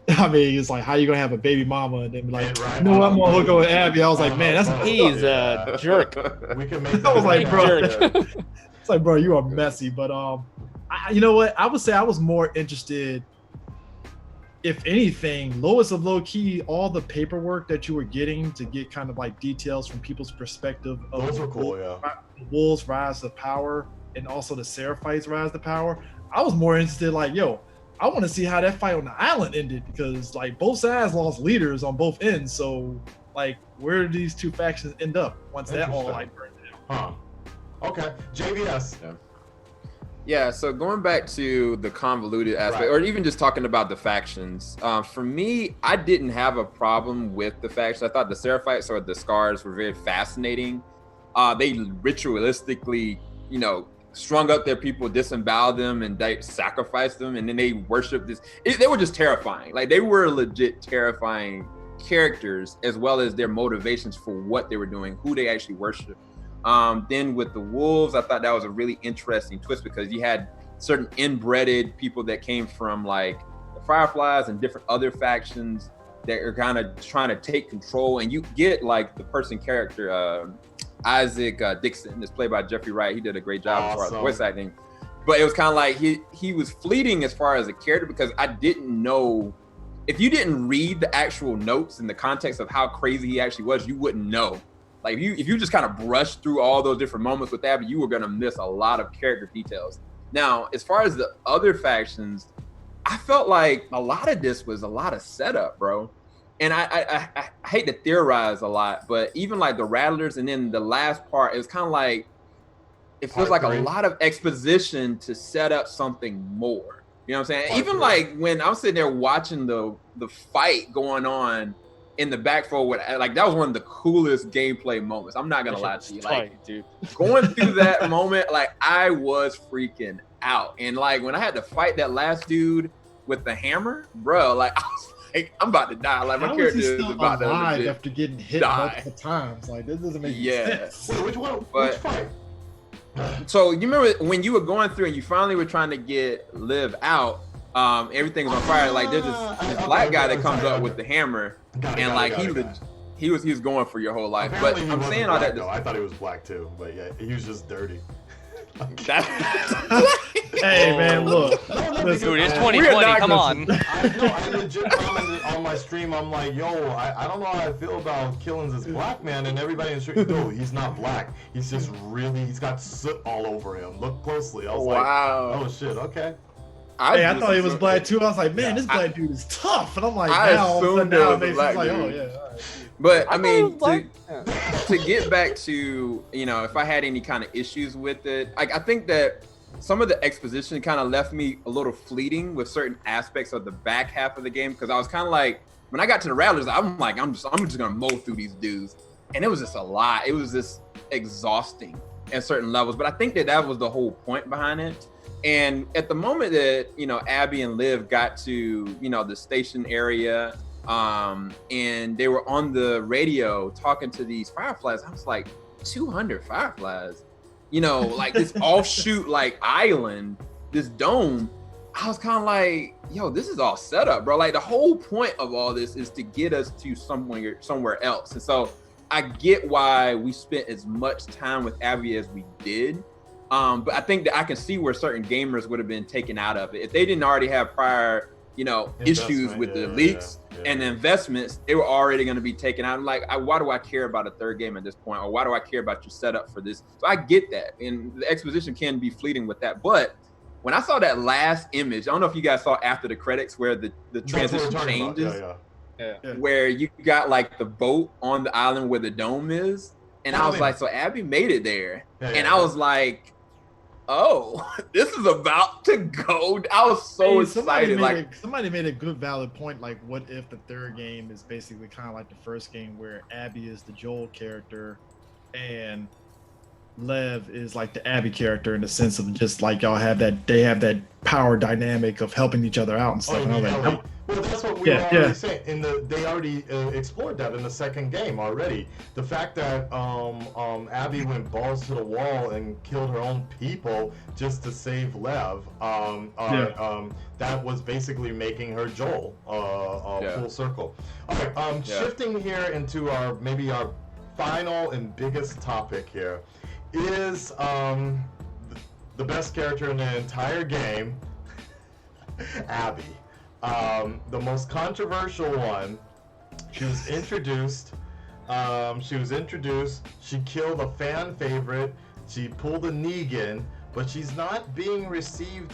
I mean, it's like, how you gonna have a baby mama and then be like, Right. no, I'm gonna hook up with Abby. I was like, man, that's He's a jerk. We can make that. I was like, bro, Jerk. it's like, bro, you are messy. But you know what? I would say I was more interested. If anything, lowest of low key, all the paperwork that you were getting to get kind of like details from people's perspective of Those were cool, yeah. the Wolves' rise to power and also the Seraphites' rise to power. I was more interested, like, yo, I want to see how that fight on the island ended, because like both sides lost leaders on both ends. So like, where do these two factions end up once that all like burned down? Huh. Okay. JVS. Yeah, so going back to the convoluted aspect, Right. or even just talking about the factions, for me, I didn't have a problem with the factions. I thought the Seraphites or the Scars were very fascinating. They ritualistically, strung up their people, disemboweled them, and they sacrificed them, and then they worshiped this. They were just terrifying. Like, they were legit terrifying characters, as well as their motivations for what they were doing, who they actually worshiped. Then with the Wolves, I thought that was a really interesting twist, because you had certain inbreded people that came from like the Fireflies and different other factions that are kind of trying to take control, and you get like the person character, Isaac Dixon, that's played by Jeffrey Wright. He did a great job as far as voice acting, but it was kind of like he was fleeting as far as a character, because I didn't know, if you didn't read the actual notes in the context of how crazy he actually was, you wouldn't know. Like, if you just kind of brush through all those different moments with Abby, you were gonna miss a lot of character details. Now, as far as the other factions, I felt like a lot of this was a lot of setup, bro. And I hate to theorize a lot, but even like the Rattlers, and then the last part, it was kind of like, it feels like a lot of exposition to set up something more. You know what I'm saying? Even like when I'm sitting there watching the fight going on in the back forward, like, that was one of the coolest gameplay moments. I'm not gonna lie to you, like, dude, going through that moment, like, I was freaking out. And like, when I had to fight that last dude with the hammer, bro, like, I was like, I'm about to die. Like, my character is about to legit after getting hit multiple times. Like, this doesn't make sense. Wait, which one? Which fight? So you remember when you were going through and you finally were trying to get Liv out, everything was on fire. Like, there's this black guy that comes up with the hammer, and like, he was going for your whole life. Apparently but I'm saying all that. I thought he was black too, but yeah, he was just dirty. Hey man, look, Dude, it's 2020. Come on. I legit commented on my stream. I'm like, yo, I don't know how I feel about killing this black man, and everybody in the street, dude, he's not black. He's just he's got soot all over him. Look closely. I was like, oh shit, okay. I thought he was black too. I was like, man, this black dude is tough. And I'm like, I now assumed it was a black like, dude. oh yeah. All right. But I mean, to get back to, if I had any kind of issues with it, I think that some of the exposition kind of left me a little fleeting with certain aspects of the back half of the game, because I was kind of like, when I got to the Rattlers, I'm like, I'm just gonna mow through these dudes, and it was just a lot. It was just exhausting at certain levels. But I think that was the whole point behind it. And at the moment that Abby and Liv got to the station area, and they were on the radio talking to these Fireflies, I was like, 200 Fireflies, like this offshoot like island, this dome. I was kind of like, yo, this is all set up, bro. Like, the whole point of all this is to get us to somewhere else. And so I get why we spent as much time with Abby as we did. But I think that I can see where certain gamers would have been taken out of it if they didn't already have prior, issues with the leaks and the investments. They were already going to be taken out. I'm like, why do I care about a third game at this point? Or why do I care about your setup for this? So I get that. And the exposition can be fleeting with that. But when I saw that last image, I don't know if you guys saw after the credits where the transition changes, where you got like the boat on the island where the dome is. And I was like, so Abby made it there. And I was like, oh, this is about to go. I was so excited. Somebody made a good valid point. Like, what if the third game is basically kind of like the first game, where Abby is the Joel character and Lev is like the Abby character, in the sense of just like they have that power dynamic of helping each other out and stuff. Well, that's what we were Yeah, already yeah. saying. They already explored that in the second game already. The fact that Abby went balls to the wall and killed her own people just to save Lev, Yeah. that was basically making her Joel, Yeah. full circle. All right, Yeah. shifting here into our final and biggest topic here is the best character in the entire game, Abby. The most controversial one. She was introduced. She killed a fan favorite. She pulled a Negan, but she's not being received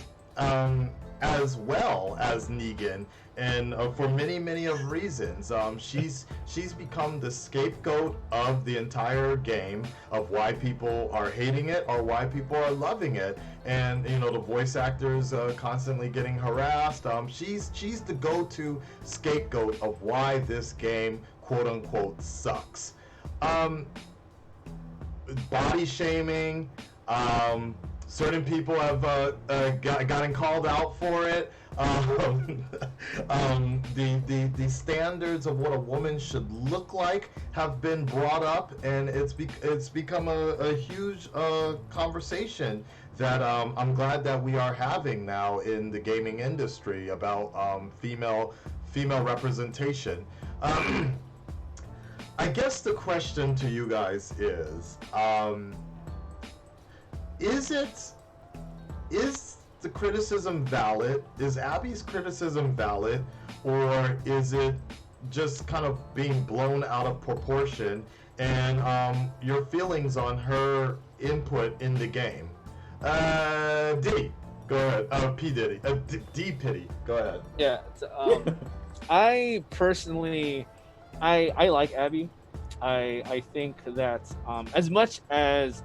as well as Negan, and for many of reasons. She's become the scapegoat of the entire game of why people are hating it or why people are loving it, and the voice actors constantly getting harassed. She's the go-to scapegoat of why this game quote unquote sucks. Body shaming. Certain people have gotten called out for it. The standards of what a woman should look like have been brought up, and it's become a huge conversation that I'm glad that we are having now in the gaming industry about female representation. I guess the question to you guys is the criticism valid? Is Abby's criticism valid, or is it just kind of being blown out of proportion? And your feelings on her input in the game? D, go ahead. P Diddy, D-Piddy, go ahead. Yeah, I personally, I like Abby. I think that as much as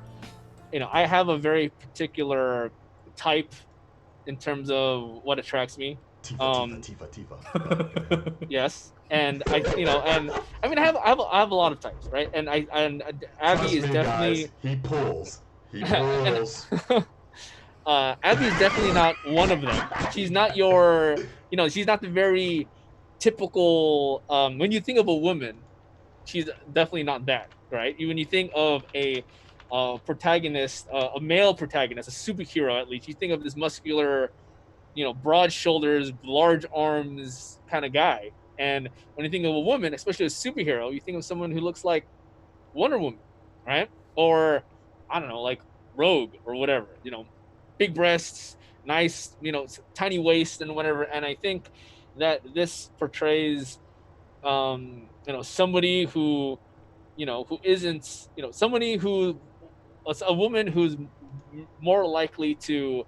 I have a very particular type in terms of what attracts me. Tifa. Yes, and I have a lot of types, right? And Abby Trust is me, definitely guys, he pulls. Abby is definitely not one of them. She's not your, she's not the very typical. When you think of a woman, she's definitely not that, right? When you think of a protagonist, a male protagonist, a superhero at least, you think of this muscular, broad shoulders, large arms kind of guy. And when you think of a woman, especially a superhero, you think of someone who looks like Wonder Woman, right? Or I don't know, like Rogue or whatever. Big breasts, nice, tiny waist and whatever. And I think that this portrays, somebody who, who isn't, somebody who, a woman who's more likely to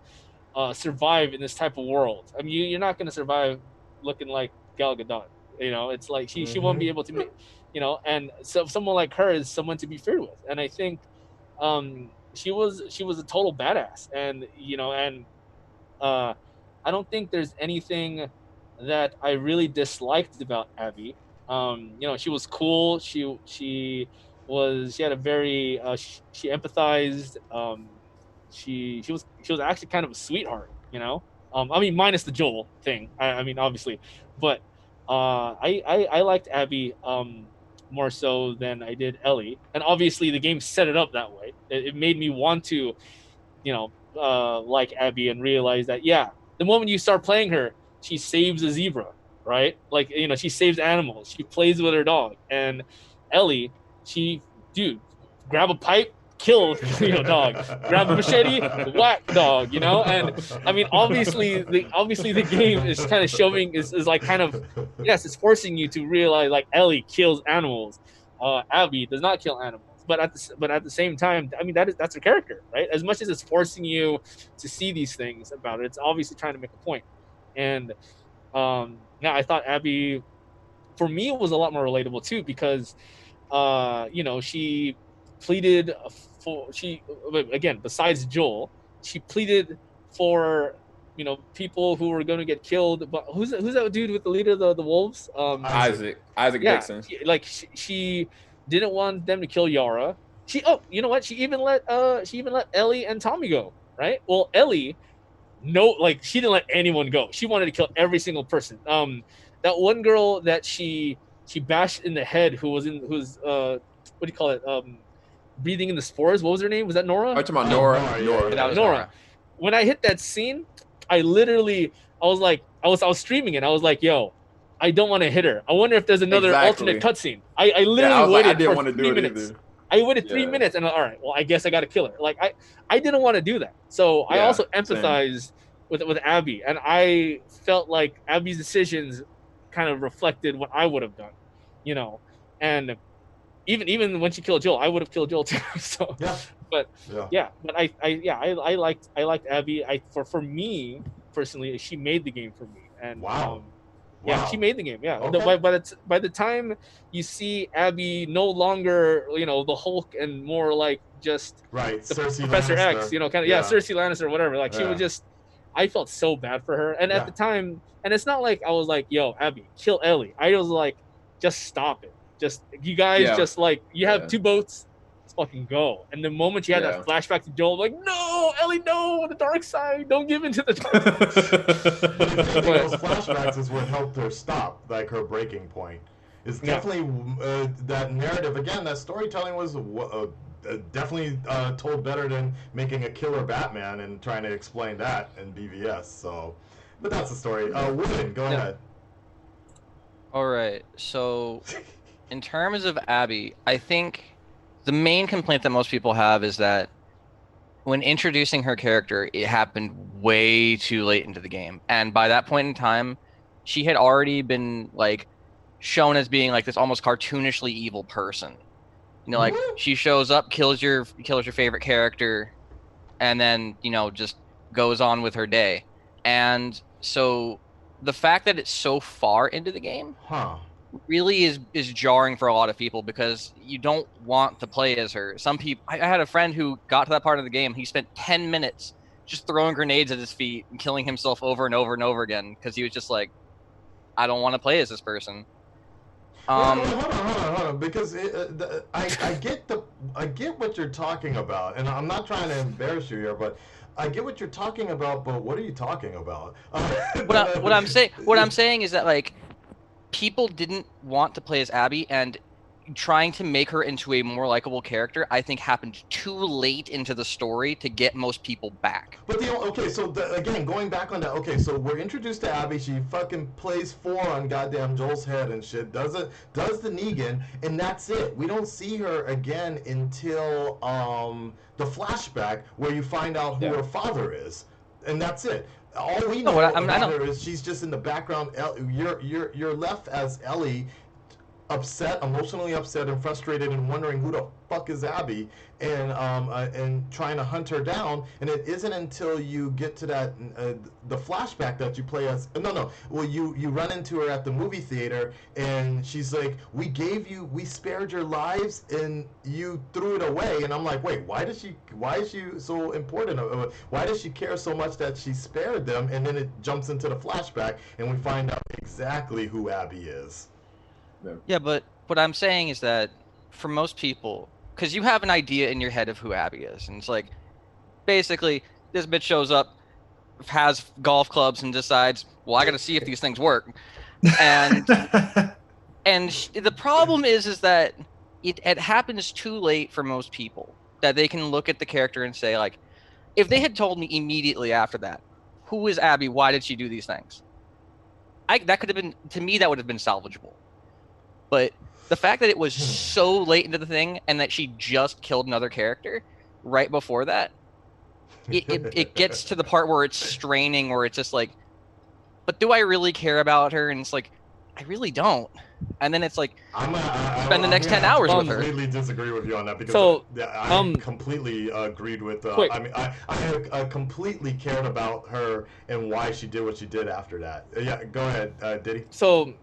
survive in this type of world. I mean, you're not going to survive looking like Gal Gadot. It's like she won't be able to make, and so someone like her is someone to be feared with. And I think she was a total badass, and I don't think there's anything that I really disliked about Abby. She was cool. She had a very she empathized. She was actually kind of a sweetheart. I mean, minus the Joel thing. I mean, obviously, but I liked Abby more so than I did Ellie, and obviously the game set it up that way. It made me want to, like Abby and realize that the moment you start playing her, she saves a zebra, right? Like she saves animals. She plays with her dog, and Ellie, dude, grab a pipe, kill dog, grab a machete, whack dog, and I mean obviously the game is kind of showing is like kind of, yes, it's forcing you to realize like Ellie kills animals, Abby does not kill animals, but at the same time, I mean that's her character, right? As much as it's forcing you to see these things about it, it's obviously trying to make a point. And I thought Abby, for me, was a lot more relatable too, because she pleaded again, besides Joel, she pleaded for people who were going to get killed. But who's that dude with the leader of the wolves? Isaac Dixon. She didn't want them to kill Yara. You know what? She even let Ellie and Tommy go. Right. Well, Ellie, she didn't let anyone go. She wanted to kill every single person. that one girl that she bashed in the head, who's what do you call it? Breathing in the spores. What was her name? Was that Nora? I'm talking about Nora. Nora, That was Nora. Nora. When I hit that scene, I was like, I was streaming it. I was like, yo, I don't want to hit her. I wonder if there's another alternate cutscene. I literally waited I didn't for want to 3 do it minutes. either. I waited 3 minutes, and all right, well, I guess I got to kill her. Like I didn't want to do that. So I also empathized with Abby, and I felt like Abby's decisions kind of reflected what I would have done, you know. And even when she killed Joel, I would have killed Joel too. So, Yeah. but I liked Abby. For me personally, she made the game for me. And Wow. yeah, Wow. she made the game. Yeah. Okay. By the time you see Abby no longer, you know, the Hulk and more like just Right. Cersei Professor Lannister. X, you know, kind of Cersei Lannister or whatever. Like she Yeah. was just, I felt so bad for her. And Yeah. at the time, and it's not like I was like, yo, Abby, kill Ellie. I was like, just stop it. Just you guys just like you have two boats, let's fucking go. And the moment you had that flashback to Joel, like, no, Ellie, no, the dark side, don't give in to the dark side. Those flashbacks is what helped her stop, like her breaking point. It's definitely that narrative again. That storytelling was definitely told better than making a killer Batman and trying to explain that in BVS. So, but that's the story. Woodin, go ahead. All right, so in terms of Abby, I think the main complaint that most people have is that when introducing her character, it happened way too late into the game. And by that point in time, she had already been like shown as being like this almost cartoonishly evil person. You know, like she shows up, kills your favorite character, and then, you know, just goes on with her day. And so the fact that it's so far into the game really is jarring for a lot of people, because you don't want to play as her. Some people, I had a friend who got to that part of the game. He spent 10 minutes just throwing grenades at his feet and killing himself over and over and over again because he was just like, I don't want to play as this person. Hold on, because I get what you're talking about, and I'm not trying to embarrass you here, but I get what you're talking about. But what are you talking about? What I'm saying is that like people didn't want to play as Abby, and trying to make her into a more likable character, I think, happened too late into the story to get most people back. But again, going back on that, okay, so we're introduced to Abby. She fucking plays 4 on goddamn Joel's head and shit. Does the Negan, and that's it. We don't see her again until the flashback where you find out who her father is, and that's it. All we know about her is she's just in the background. You're left as Ellie, emotionally upset and frustrated, and wondering who the fuck is Abby, and trying to hunt her down. And it isn't until you get to that the flashback that you play as you run into her at the movie theater, and she's like, we spared your lives and you threw it away. And I'm like, wait, why is she so important? Why does she care so much that she spared them? And then it jumps into the flashback and we find out exactly who Abby is. Yeah, but what I'm saying is that for most people, because you have an idea in your head of who Abby is, and it's like, basically, this bitch shows up, has golf clubs, and decides, well, I got to see if these things work. And the problem is that it happens too late for most people, that they can look at the character and say, like, if they had told me immediately after that, who is Abby? Why did she do these things? That could have been, to me, that would have been salvageable. But the fact that it was so late into the thing and that she just killed another character right before that, it gets to the part where it's straining, where it's just like, but do I really care about her? And it's like, I really don't. And then it's like, spend the next 10 hours with her. I completely disagree with you on that, because I completely agreed with. I completely cared about her and why she did what she did after that. Yeah, go ahead, Diddy. So,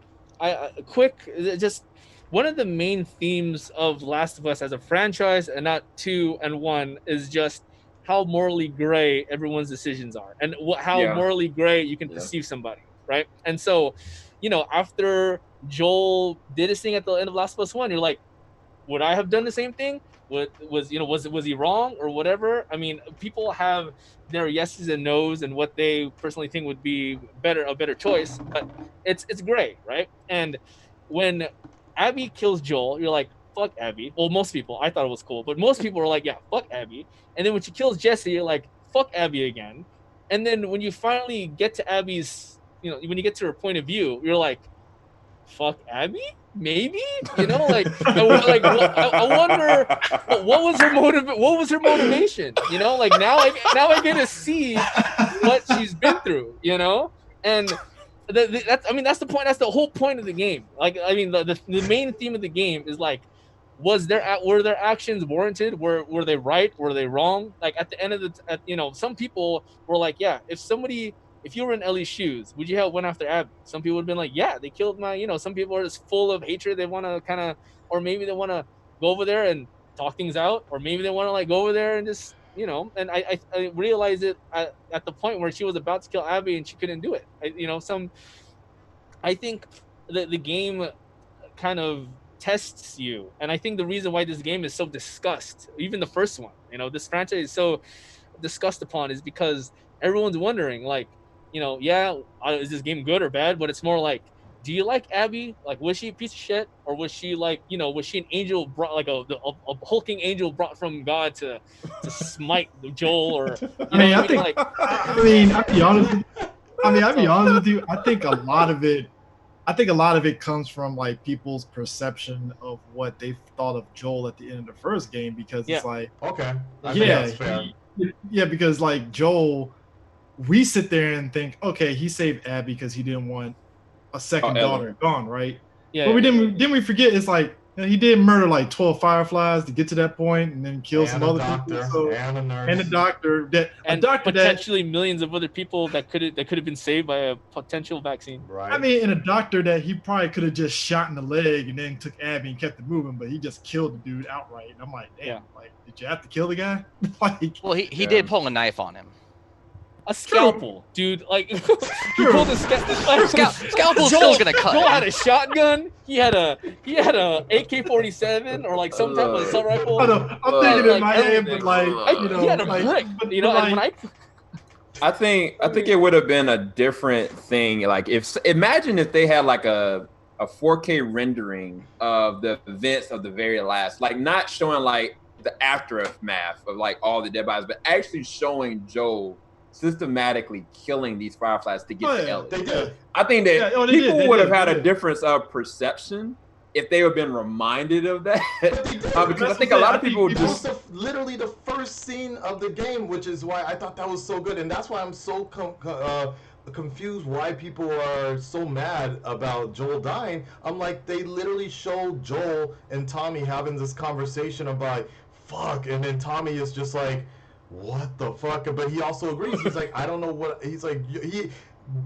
just one of the main themes of Last of Us as a franchise, and not 2 and 1, is just how morally gray everyone's decisions are, and how morally gray you can perceive somebody, right? And so, you know, after Joel did his thing at the end of Last of Us 1, you're like, would I have done the same thing? was he wrong or whatever? I mean, people have their yeses and nos and what they personally think would be a better choice, but it's gray, right? And when Abby kills Joel, you're like, fuck Abby. Well, most people, I thought it was cool, but most people are like, yeah, fuck Abby. And then when she kills Jesse, you're like, fuck Abby again. And then when you finally get to Abby's, when you get to her point of view, you're like, fuck Abby? Maybe? Like I wonder what was her motivation? Like now I get to see what she's been through, and that's the point. That's the whole point of the game. Like, I mean, the main theme of the game is like, were their actions warranted? Were they right? Were they wrong? Like at the end of some people were like, yeah, if you were in Ellie's shoes, would you have went after Abby? Some people would have been like, yeah, they killed my, some people are just full of hatred. They want to kind of, or maybe they want to go over there and talk things out, or maybe they want to like go over there and just, and I realized it at the point where she was about to kill Abby and she couldn't do it. I think the game kind of tests you. And I think the reason why this game is so discussed, even the first one, this franchise is so discussed upon, is because everyone's wondering, like, is this game good or bad? But it's more like, do you like Abby? Like, was she a piece of shit, or was she like, was she an angel brought, like a hulking angel brought from God to smite Joel? Or I'll be honest with you. I think a lot of it comes from like people's perception of what they thought of Joel at the end of the first game, because it's like, okay, that's fair. Because like Joel, we sit there and think, okay, he saved Abby because he didn't want a second daughter gone, right? Yeah. But didn't we forget, it's like, he did murder like 12 Fireflies to get to that point, and then kill some other people. So, and a doctor potentially millions of other people that could have been saved by a potential vaccine. Right. I mean, and a doctor that he probably could have just shot in the leg and then took Abby and kept it moving, but he just killed the dude outright. And I'm like, damn, like, did you have to kill the guy? Like, well, he did pull a knife on him. A scalpel, dude. Like, he pulled a scalpel's still gonna cut. Joel had a shotgun. He had a AK-47 or like some type of assault rifle. I'm thinking in my head, but like, he had a brick. I think it would have been a different thing. Like, imagine if they had like a 4K rendering of the events of the very last, like not showing like the aftermath of like all the dead bodies, but actually showing Joel systematically killing these Fireflies to get to Ellie. They did. I think that people would have had a difference of perception if they had been reminded of that. Because I think a lot of people just literally the first scene of the game, which is why I thought that was so good, and that's why I'm so confused why people are so mad about Joel dying. I'm like, they literally showed Joel and Tommy having this conversation about fuck, and then Tommy is just like, what the fuck? But he also agrees. He's like, I don't know what. He's like,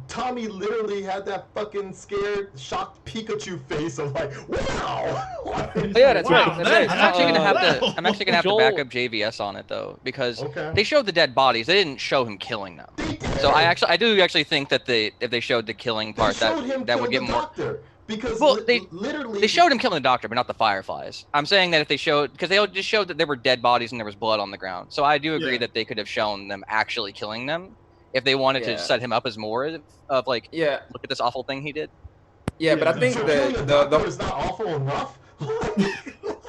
Tommy literally had that fucking scared, shocked Pikachu face of like, wow. Yeah, that's right. I'm actually gonna have to back up JVS on it though, because they showed the dead bodies. They didn't show him killing them. So I do actually think that if they showed the killing part, that would get more. Doctor. Because they showed him killing the doctor, but not the Fireflies. I'm saying that if they showed, because they just showed that there were dead bodies and there was blood on the ground. So I do agree that they could have shown them actually killing them if they wanted to set him up as more of like, look at this awful thing he did. Yeah, but I think that the is not awful enough.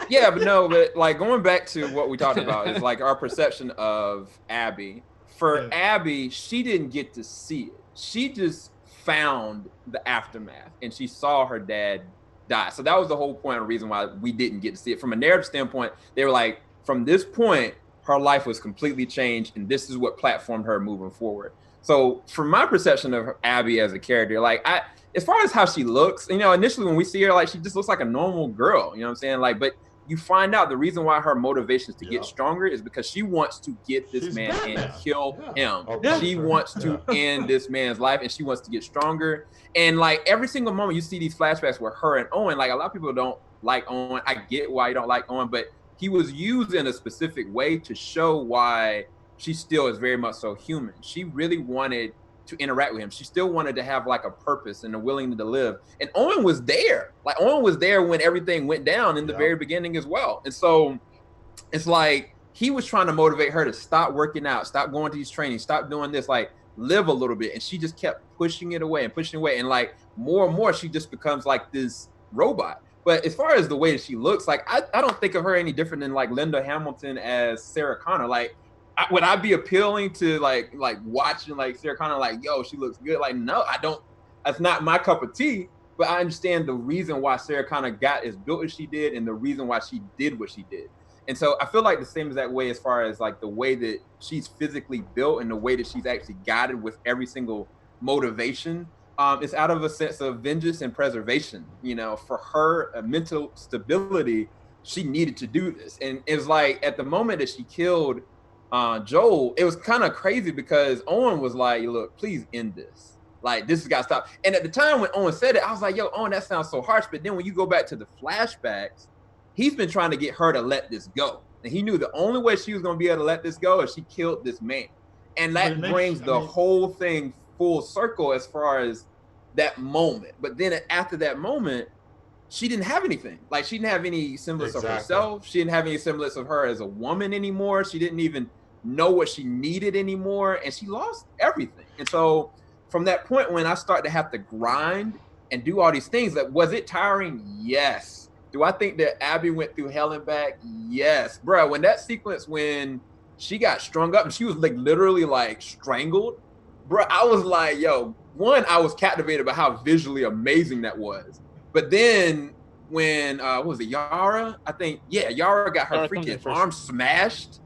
Yeah, but like going back to what we talked about is like our perception of Abby. For Abby, she didn't get to see it. She just found the aftermath and she saw her dad die. So that was the whole point and reason why we didn't get to see it. From a narrative standpoint, they were like, from this point, her life was completely changed and this is what platformed her moving forward. So from my perception of Abby as a character, like as far as how she looks, initially when we see her, like she just looks like a normal girl, you know what I'm saying? Like, but you find out the reason why her motivations to get stronger is because she wants to get this man and kill him. She wants to end this man's life and she wants to get stronger. And like every single moment you see these flashbacks with her and Owen, like a lot of people don't like Owen. I get why you don't like Owen, but he was used in a specific way to show why she still is very much so human. She really wanted to interact with him. She still wanted to have like a purpose and a willingness to live. And Owen was there. Like Owen was there when everything went down in the very beginning as well. And so it's like he was trying to motivate her to stop working out, stop going to these trainings, stop doing this, like live a little bit. And she just kept pushing it away and pushing it away. And like more and more, she just becomes like this robot. But as far as the way that she looks, like I don't think of her any different than like Linda Hamilton as Sarah Connor. Like, would I be appealing to like watching like Sarah Connor, like, yo, she looks good? Like, no, I don't. That's not my cup of tea. But I understand the reason why Sarah Connor got as built as she did, and the reason why she did what she did. And so I feel like the same exact way as far as like the way that she's physically built and the way that she's actually guided with every single motivation. It's out of a sense of vengeance and preservation. You know, for her mental stability, she needed to do this. And it was like at the moment that she killed Joel, it was kind of crazy because Owen was like, look, please end this. Like, this has got to stop. And at the time when Owen said it, I was like, yo, Owen, that sounds so harsh. But then when you go back to the flashbacks, he's been trying to get her to let this go. And he knew the only way she was going to be able to let this go is she killed this man. And that brings the whole thing full circle as far as that moment. But then after that moment, she didn't have anything. Like, she didn't have any semblance of herself. She didn't have any semblance of her as a woman anymore. She didn't even know what she needed anymore. And she lost everything. And so from that point, when I start to have to grind and do all these things, like, was it tiring? Yes. Do I think that Abby went through hell and back? Yes. Bro, when that sequence, when she got strung up and she was like literally like strangled, bro, I was like, yo, one, I was captivated by how visually amazing that was. But then when, what was it, Yara? I think, yeah, Yara got her freaking arm smashed.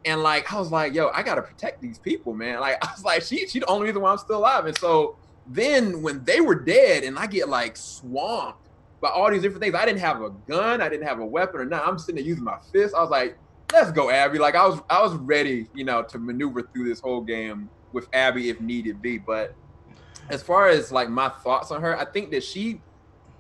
And like, I was like, yo, I got to protect these people, man. Like, I was like, she's the only reason why I'm still alive. And so then when they were dead and I get like swamped by all these different things, I didn't have a gun, I didn't have a weapon or nothing. I'm sitting there using my fist. I was like, let's go, Abby. Like, I was ready, you know, to maneuver through this whole game with Abby if needed be. But as far as like my thoughts on her, I think that she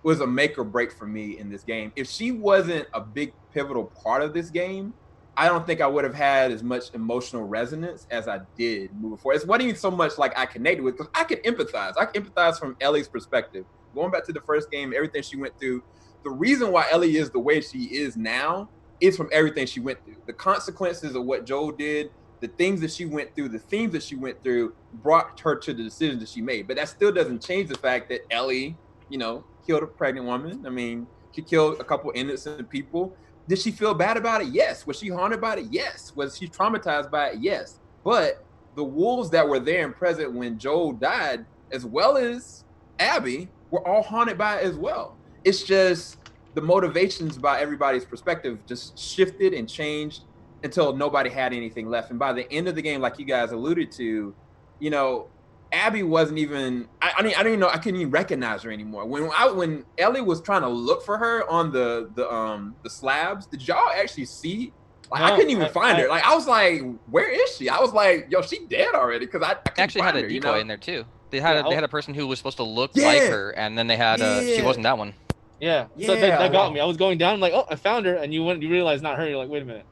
was a make or break for me in this game. If she wasn't a big pivotal part of this game, I don't think I would have had as much emotional resonance as I did moving forward. It wasn't even so much like I connected with, because I could empathize. I could empathize from Ellie's perspective. Going back to the first game, everything she went through, the reason why Ellie is the way she is now is from everything she went through. The consequences of what Joel did, the things that she went through, the themes that she went through brought her to the decisions that she made. But that still doesn't change the fact that Ellie, you know, killed a pregnant woman. I mean, she killed a couple innocent people. Did she feel bad about it? Yes. Was she haunted by it? Yes. Was she traumatized by it? Yes. But the wolves that were there and present when Joel died, as well as Abby, were all haunted by it as well. It's just the motivations by everybody's perspective just shifted and changed until nobody had anything left. And by the end of the game, like you guys alluded to, you know, Abby wasn't even, I don't even know, I couldn't even recognize her anymore. When Ellie was trying to look for her on the slabs, did y'all actually see? Like, no, I couldn't even find her. Like, I was like, where is she? I was like, yo, she dead already, because I actually had a decoy in there too. They had a person who was supposed to look like her, and then they had she wasn't that one. Yeah. So that got me. I was going down, I'm like, oh, I found her, and you realize not her. You're like, wait a minute,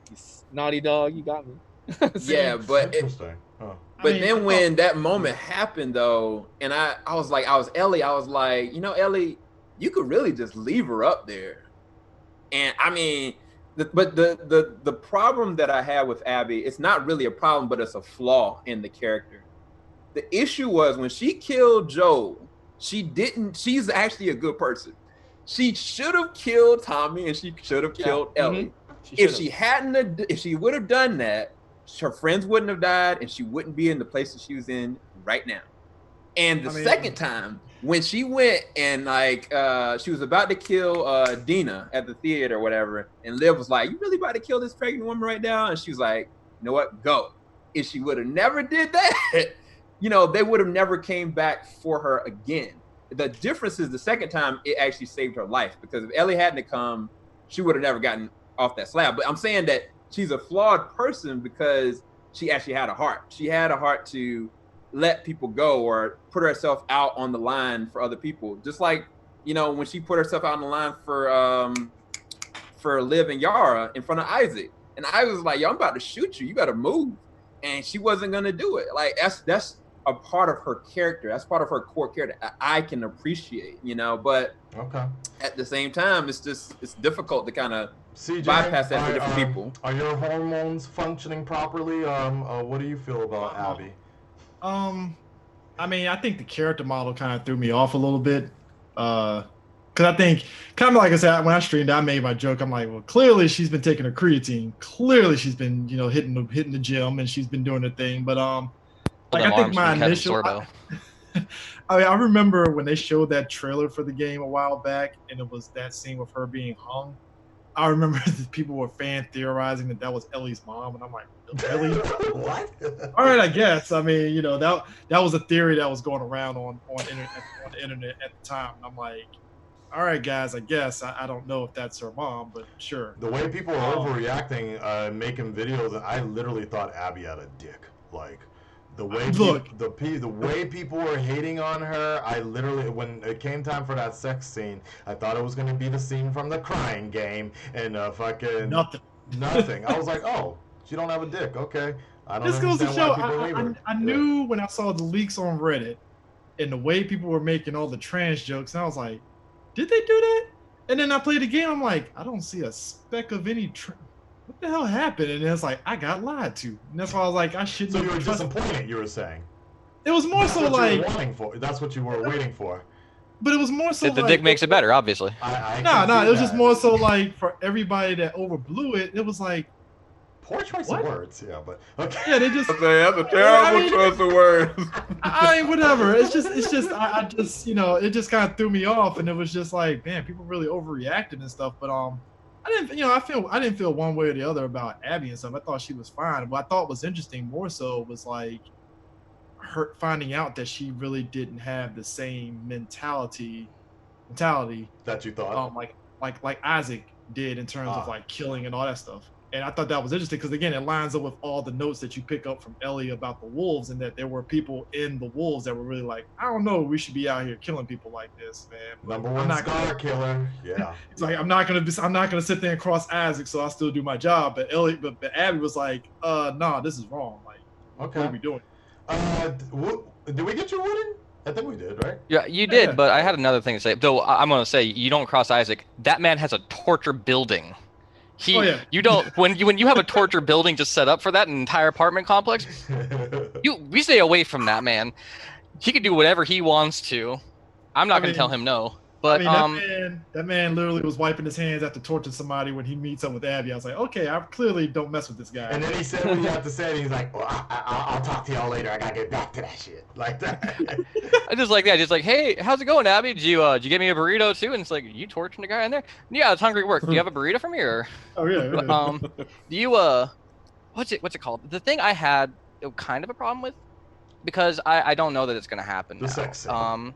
you naughty dog, you got me. Yeah, but interesting. But then when that moment happened, though, and I was like, I was Ellie, I was like, you know, Ellie, you could really just leave her up there. And I mean, the problem that I had with Abby, it's not really a problem, but it's a flaw in the character. The issue was when she killed Joel, she's actually a good person. She should have killed Tommy and she should have killed Ellie. Mm-hmm. If she would have done that, her friends wouldn't have died and she wouldn't be in the place that she was in right now. And the second time, when she went and like she was about to kill Dina at the theater or whatever, and Liv was like, you really about to kill this pregnant woman right now? And she was like, you know what, go. If she would have never did that, you know, they would have never came back for her again. The difference is the second time it actually saved her life, because if Ellie hadn't come, she would have never gotten off that slab. But I'm saying that she's a flawed person because she actually had a heart. She had a heart to let people go or put herself out on the line for other people. Just like, you know, when she put herself out on the line for Liv and Yara in front of Isaac. And I was like, yo, I'm about to shoot you. You got to move. And she wasn't going to do it. Like, that's a part of her character. That's part of her core character I can appreciate, you know, but at the same time, it's difficult to kind of CJ, bypass that for different people. Are your hormones functioning properly? What do you feel about Abby? I mean, I think the character model kind of threw me off a little bit. Because I think, kind of like I said, when I streamed, I made my joke. I'm like, well, clearly she's been taking her creatine. Clearly she's been, hitting the gym and she's been doing her thing. But like I think my initial, I remember when they showed that trailer for the game a while back, and it was that scene with her being hung. I remember that people were fan theorizing that was Ellie's mom, and I'm like, really? What? All right, I guess. I mean, that was a theory that was going around on the internet at the time. And I'm like, all right, guys, I guess. I don't know if that's her mom, but sure. The way people are overreacting, making videos, I literally thought Abby had a dick. Like, the way the way people were hating on her, I literally, when it came time for that sex scene, I thought it was going to be the scene from the Crying Game, and fucking nothing. I was like, oh, she don't have a dick. Okay, I don't. This goes to show. I knew yeah. when I saw the leaks on Reddit, and the way people were making all the trans jokes, and I was like, did they do that? And then I played the game. I'm like, I don't see a speck of any. What the hell happened? And it's like, I got lied to. And that's why I was like, I shouldn't. So you were disappointed, you were saying? It was more so like. That's what you were waiting for. But it was more so the dick makes it better, obviously. No, it was just more so like for everybody that overblew it, it was like. Poor choice of words, yeah, but okay. Yeah, they just. That's a terrible choice of words. I mean, whatever. It's just, I just, it just kind of threw me off, and it was just like, man, people really overreacted and stuff. But I didn't feel one way or the other about Abby and stuff. I thought she was fine. What I thought was interesting more so was like her finding out that she really didn't have the same mentality that you thought, like Isaac did in terms of like killing and all that stuff. And I thought that was interesting because again, it lines up with all the notes that you pick up from Ellie about the wolves, and that there were people in the wolves that were really like, I don't know, we should be out here killing people like this, man. Number one star killer, yeah. It's like I'm not gonna sit there and cross Isaac, so I'll still do my job. But but Abby was like, nah, this is wrong. Like, okay, what are we doing? Did we get you wooden? I think we did, right? Yeah, you did. But I had another thing to say. Though I'm gonna say you don't cross Isaac. That man has a torture building. You don't when you have a torture building just set up for that, an entire apartment complex. We stay away from that man. He can do whatever he wants to. I'm not gonna tell him no. But that man literally was wiping his hands after torturing somebody when he meets up with Abby. I was like, okay, I clearly don't mess with this guy. And then he said what he had to say, and he's like, well, I'll talk to y'all later. I gotta get back to that shit. Like that. I just like that. Just like, hey, how's it going, Abby? Did you get me a burrito too? And it's like, you torturing the guy in there? Yeah, it's hungry work. Do you have a burrito for me or? Oh yeah. Do you what's it called? The thing I had kind of a problem with, because I don't know that it's gonna happen. The sex scene.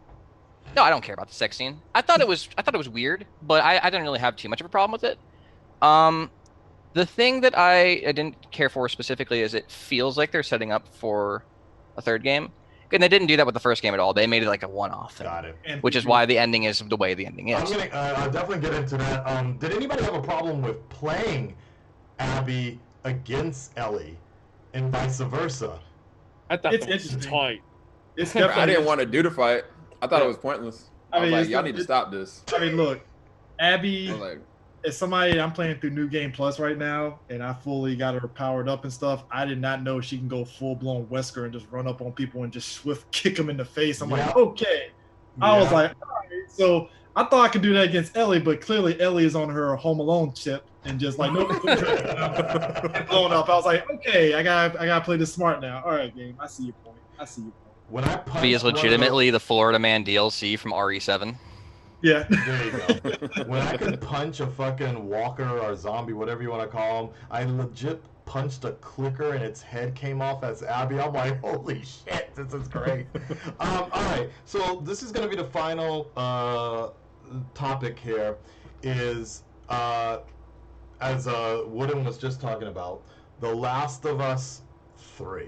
No, I don't care about the sex scene. I thought it was weird, but I didn't really have too much of a problem with it. The thing that I didn't care for specifically is it feels like they're setting up for a third game. And they didn't do that with the first game at all. They made it like a one-off thing. Got it. Which is why the ending is the way the ending is. I'm gonna I'll definitely get into that. Did anybody have a problem with playing Abby against Ellie and vice versa? I thought it was tight. I didn't want to do the fight. I thought it was pointless. I was like, y'all need to stop this. I mean, look, Abby is somebody I'm playing through New Game Plus right now, and I fully got her powered up and stuff. I did not know she can go full-blown Wesker and just run up on people and just swift kick them in the face. I'm like, okay. I was like, all right. So I thought I could do that against Ellie, but clearly Ellie is on her Home Alone chip and just like, nope. Blown up. I was like, okay, I gotta play this smart now. All right, game. I see your point. When I punch he is legitimately the Florida Man DLC from RE7. Yeah. There you go. When I could punch a fucking walker or zombie, whatever you want to call him, I legit punched a clicker and its head came off as Abby. I'm like, holy shit, this is great. All right, so this is going to be the final topic here is, as Wooden was just talking about, The Last of Us 3.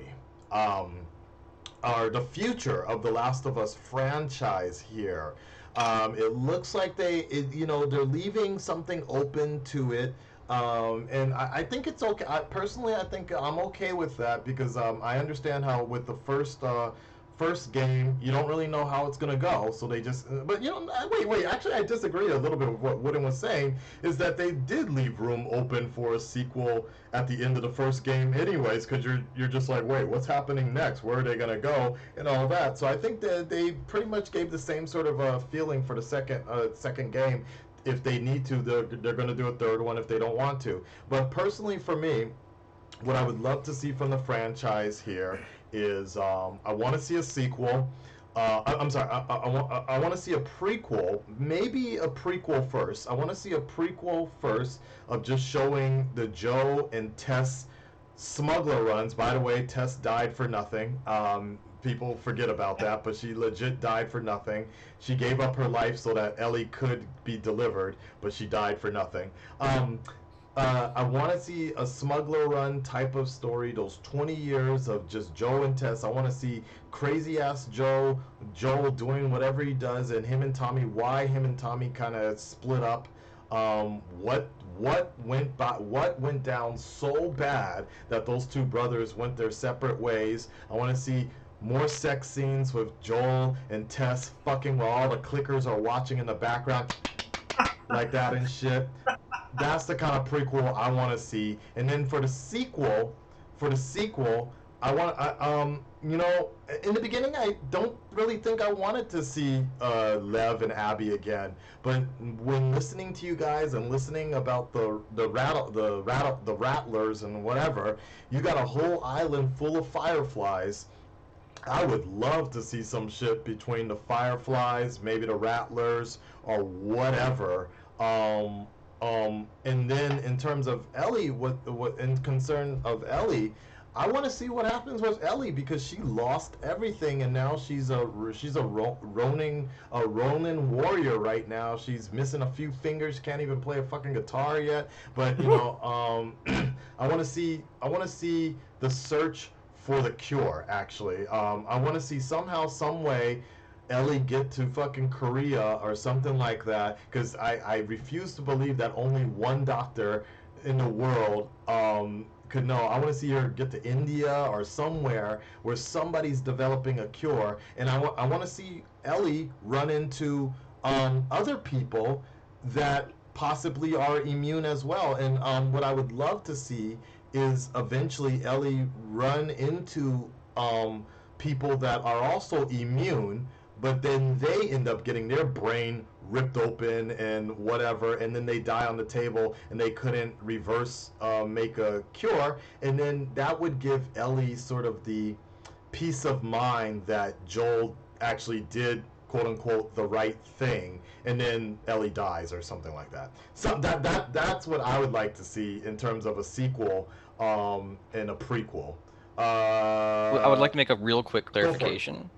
Or the future of the Last of Us franchise here. It looks like they're leaving something open to it, and I think it's okay. Personally, I think I'm okay with that because I understand how with the first first game, you don't really know how it's gonna go, so they just. But wait. Actually, I disagree a little bit with what Wooden was saying. Is that they did leave room open for a sequel at the end of the first game, anyways, because you're just like, wait, what's happening next? Where are they gonna go and all that? So I think that they pretty much gave the same sort of feeling for the second game. If they need to, they're gonna do a third one if they don't want to. But personally, for me, what I would love to see from the franchise here is I want to see a sequel. I'm sorry, I want to see a prequel, maybe a prequel first. I want to see a prequel first of just showing the Joe and Tess smuggler runs. By the way, Tess died for nothing. People forget about that, but she legit died for nothing. She gave up her life so that Ellie could be delivered, but she died for nothing. I want to see a smuggler run type of story, those 20 years of just Joe and Tess. I want to see crazy ass Joel doing whatever he does, and him and Tommy, why him and Tommy kind of split up. What went down so bad that those two brothers went their separate ways. I want to see more sex scenes with Joel and Tess fucking while all the clickers are watching in the background like that and shit. That's the kind of prequel I want to see. And then for the sequel, I want in the beginning I don't really think I wanted to see Lev and Abby again. But when listening to you guys and listening about the Rattlers and whatever, you got a whole island full of fireflies. I would love to see some shit between the fireflies, maybe the Rattlers or whatever. And then in terms of Ellie, what in concern of Ellie, I want to see what happens with Ellie because she lost everything and now she's a Ronin warrior right now. She's missing a few fingers, can't even play a fucking guitar yet. But I want to see the search for the cure. Actually, I want to see somehow, some way, Ellie get to fucking Korea or something like that, because I refuse to believe that only one doctor in the world could know. I want to see her get to India or somewhere where somebody's developing a cure, and I want to see Ellie run into other people that possibly are immune as well. And what I would love to see is eventually Ellie run into people that are also immune, but then they end up getting their brain ripped open and whatever, and then they die on the table and they couldn't reverse make a cure, and then that would give Ellie sort of the peace of mind that Joel actually did quote unquote the right thing, and then Ellie dies or something like that. So that's what I would like to see in terms of a sequel and a prequel. I would like to make a real quick clarification.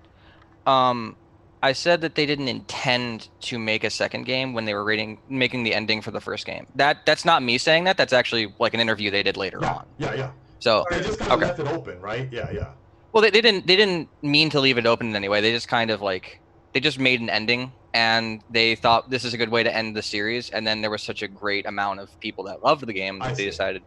I said that they didn't intend to make a second game when they were making the ending for the first game. That's not me saying that. That's actually like an interview they did later on. Yeah. So they just kind of left it open, right? Yeah. Well, they didn't mean to leave it open in any way. They just kind of they just made an ending, and they thought this is a good way to end the series. And then there was such a great amount of people that loved the game that they decided,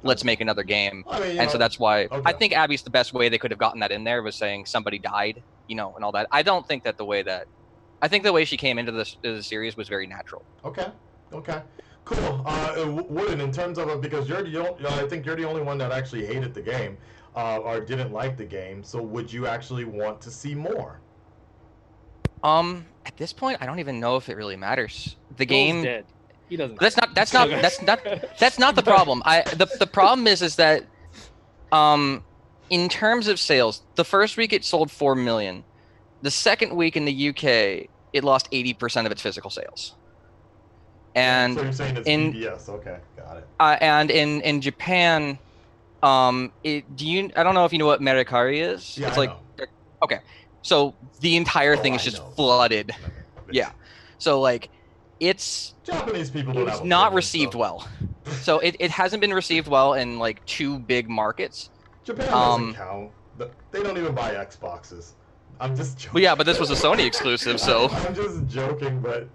let's make another game. So that's why I think Abby's the best way they could have gotten that in there was saying somebody died, and all that. I don't think that I think the way she came into the series was very natural. Okay. Cool. Wooden, in terms of because I think you're the only one that actually hated the game or didn't like the game. So would you actually want to see more? At this point, I don't even know if it really matters. The game dead. He doesn't. That's not the problem. The problem is that in terms of sales, the first week it sold 4 million. The second week in the UK, it lost 80% of its physical sales. And so you're saying it's JVS, okay, got it. And in Japan, I don't know if you know what Merikari is. Yeah, it's I like know. Okay. So the entire thing is just flooded. Yeah. So it's Japanese people it's not received well. So it hasn't been received well in 2 big markets. Japan doesn't count. They don't even buy Xboxes. I'm just joking. Well, yeah, but this was a Sony exclusive, so I'm just joking, but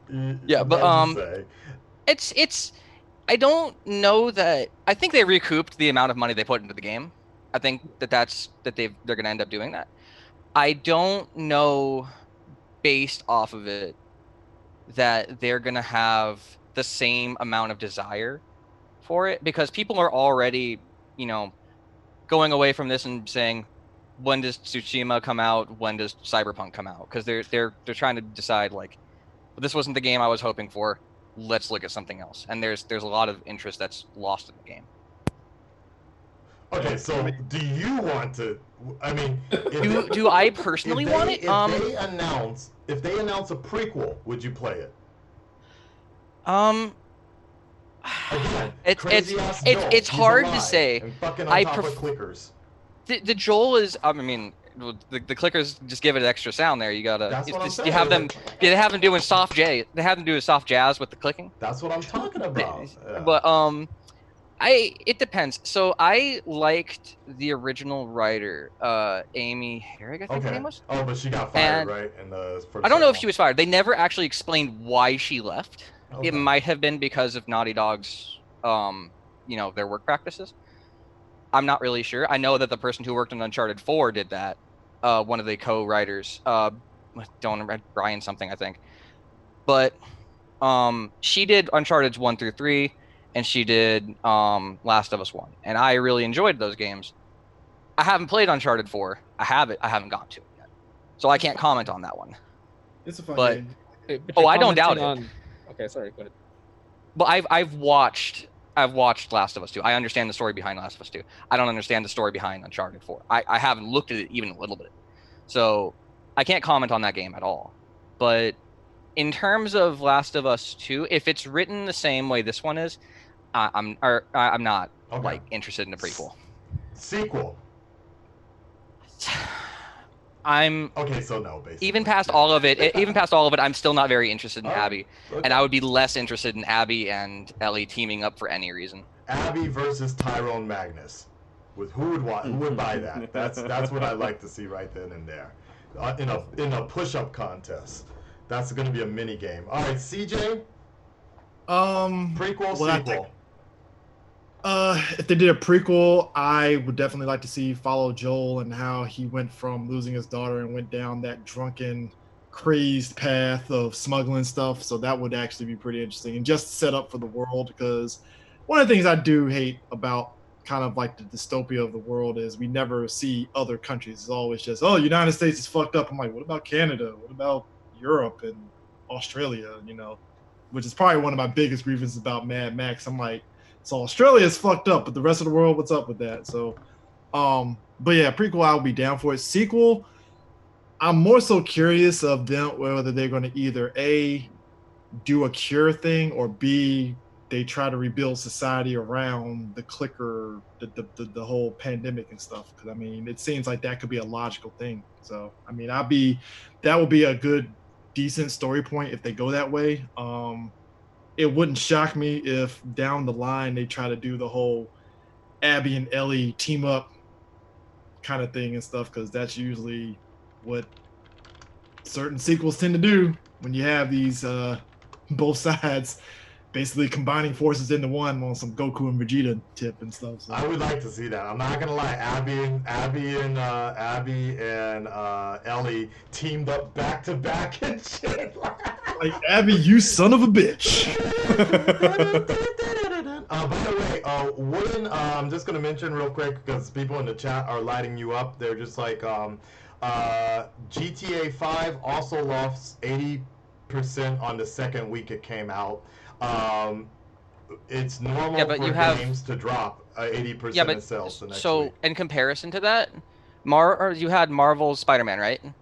yeah, but it's I don't know that I think they recouped the amount of money they put into the game. I think they're going to end up doing that. I don't know, based off of it, that they're gonna have the same amount of desire for it, because people are already, going away from this and saying, when does Tsushima come out? When does Cyberpunk come out? Because they're trying to decide, like, this wasn't the game I was hoping for. Let's look at something else. And there's a lot of interest that's lost in the game. Okay, so do you want to? I mean, do I personally want it? If they announce a prequel, would you play it? Again, it's hard to say. And fucking on top of clickers. The Joel is. I mean, the clickers just give it an extra sound there. You gotta. That's what I'm saying. You have them. They have them doing soft jazz. They have them do a soft jazz with the clicking. That's what I'm talking about. Yeah. But it depends. So I liked the original writer, Amy Herrig, I think her name was. Oh, but she got fired, right? I don't know if she was fired. They never actually explained why she left. Okay. It might have been because of Naughty Dog's, their work practices. I'm not really sure. I know that the person who worked on Uncharted 4 did that. One of the co-writers, Brian something, I think. But she did Uncharted 1 through 3, and she did Last of Us 1. And I really enjoyed those games. I haven't played Uncharted 4. I haven't gotten to it yet. So I can't comment on that one. It's a fun game. I don't doubt it. Okay, sorry, go ahead. But I've watched Last of Us 2. I understand the story behind Last of Us 2. I don't understand the story behind Uncharted 4. I haven't looked at it even a little bit. So I can't comment on that game at all. But in terms of Last of Us 2, if it's written the same way this one is, I'm not interested in a prequel. Sequel. So no, basically. Even past all of it, I'm still not very interested in Abby. Okay. And I would be less interested in Abby and Ellie teaming up for any reason. Abby versus Tyrone Magnus. Who would buy that? That's what I'd like to see right then and there. In a push-up contest. That's going to be a mini game. All right, CJ. Prequel, sequel. If they did a prequel, I would definitely like to follow Joel and how he went from losing his daughter and went down that drunken, crazed path of smuggling stuff. So that would actually be pretty interesting and just set up for the world, because one of the things I do hate about kind of like the dystopia of the world is we never see other countries. It's always just, United States is fucked up. I'm like, what about Canada? What about Europe and Australia? Which is probably one of my biggest grievances about Mad Max. I'm like, so Australia is fucked up, but the rest of the world, what's up with that? So, but yeah, prequel, I'll be down for it. Sequel, I'm more so curious of them whether they're going to either A, do a cure thing, or B, they try to rebuild society around the clicker, the whole pandemic and stuff. Because I mean, it seems like that could be a logical thing. So I mean, that would be a good, decent story point if they go that way. It wouldn't shock me if down the line they try to do the whole Abby and Ellie team up kind of thing and stuff, because that's usually what certain sequels tend to do when you have these both sides basically combining forces into one on some Goku and Vegeta tip and stuff. So. I would like to see that. I'm not gonna lie, Abby and Ellie teamed up back to back and shit. Like, Abby, you son of a bitch. By the way, I'm just gonna mention real quick because people in the chat are lighting you up. They're just like, GTA 5 also lost 80% on the second week it came out. It's normal for games to drop 80% in sales the next week. So in comparison to that, you had Marvel's Spider-Man, right? Yep.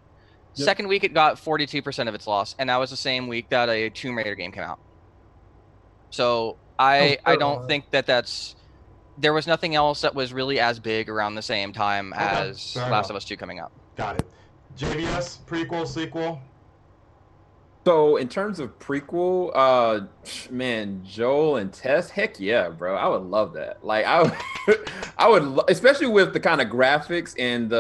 Second week it got 42% of its loss, and that was the same week that a Tomb Raider game came out. So I don't think there was nothing else that was really as big around the same time as Last of Us 2 coming out. Got it. JVS, prequel, sequel? So in terms of prequel, man, Joel and Tess, heck yeah, bro. I would love that. Like I would, especially with the kind of graphics and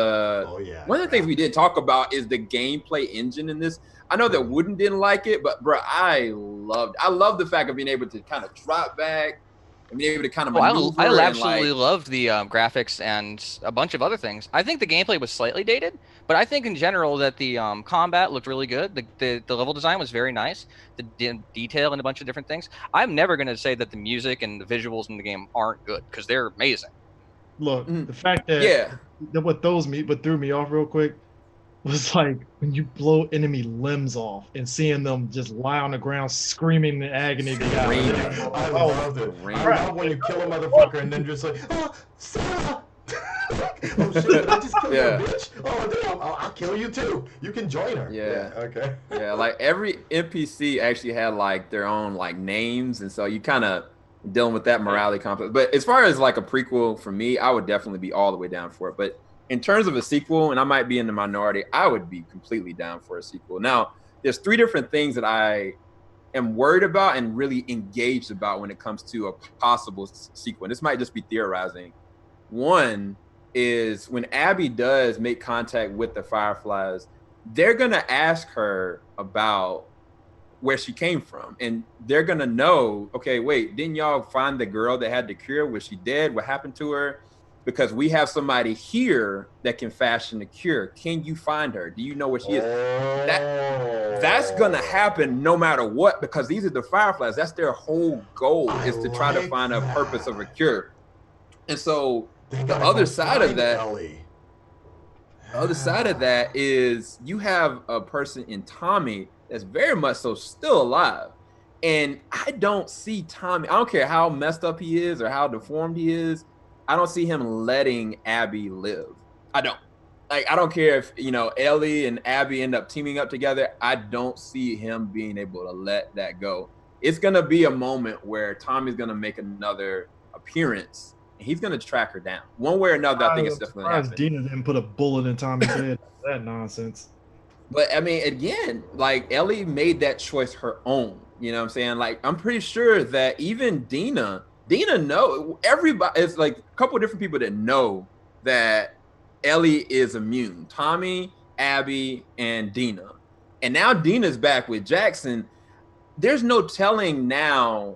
one of the things we did talk about is the gameplay engine in this. I know that Wooden didn't like it, but bro, I love the fact of being able to kind of drop back, and being able to kind of Oh, maneuver. I and absolutely like, loved the graphics and a bunch of other things. I think the gameplay was slightly dated, but I think in general that the combat looked really good. The level design was very nice. The detail and a bunch of different things. I'm never going to say that the music and the visuals in the game aren't good because they're amazing. Look, Mhm. the fact that Yeah. what threw me off real quick was like when you blow enemy limbs off and seeing them just lie on the ground screaming in agony. Screaming. I Oh, loved it. I Right. love when you kill a motherfucker and then just like, oh, Sarah! Oh shit, did I just kill Yeah. your bitch? Oh damn, I'll kill you too. You can join her. Yeah. Okay. Yeah, like every NPC actually had like their own like names, and so you kind of dealing with that morality complex. But as far as like a prequel for me, I would definitely be all the way down for it. But in terms of a sequel, and I might be in the minority, I would be completely down for a sequel. Now, there's three different things that I am worried about and really engaged about when it comes to a possible sequel. And this might just be theorizing. One is when Abby does make contact with the Fireflies, they're going to ask her about where she came from. And they're going to know, okay, wait, didn't y'all find the girl that had the cure? Was she dead? What happened to her? Because we have somebody here that can fashion the cure. Can you find her? Do you know where she is? That's going to happen no matter what, because these are the Fireflies. That's their whole goal, is to try to find a purpose of a cure. And so the other side of that, the other side of that is you have a person in Tommy that's very much so still alive. And I don't see Tommy, I don't care how messed up he is or how deformed he is, I don't see him letting Abby live. I don't. Like, I don't care if, Ellie and Abby end up teaming up together. I don't see him being able to let that go. It's going to be a moment where Tommy's going to make another appearance. He's going to track her down. One way or another, I think it's definitely going to happen. Dina didn't put a bullet in Tommy's head. That nonsense. But, I mean, again, like, Ellie made that choice her own. You know what I'm saying? Like, I'm pretty sure that even Dina know, everybody, it's like a couple of different people that know that Ellie is immune. Tommy, Abby, and Dina. And now Dina's back with Jackson. There's no telling now.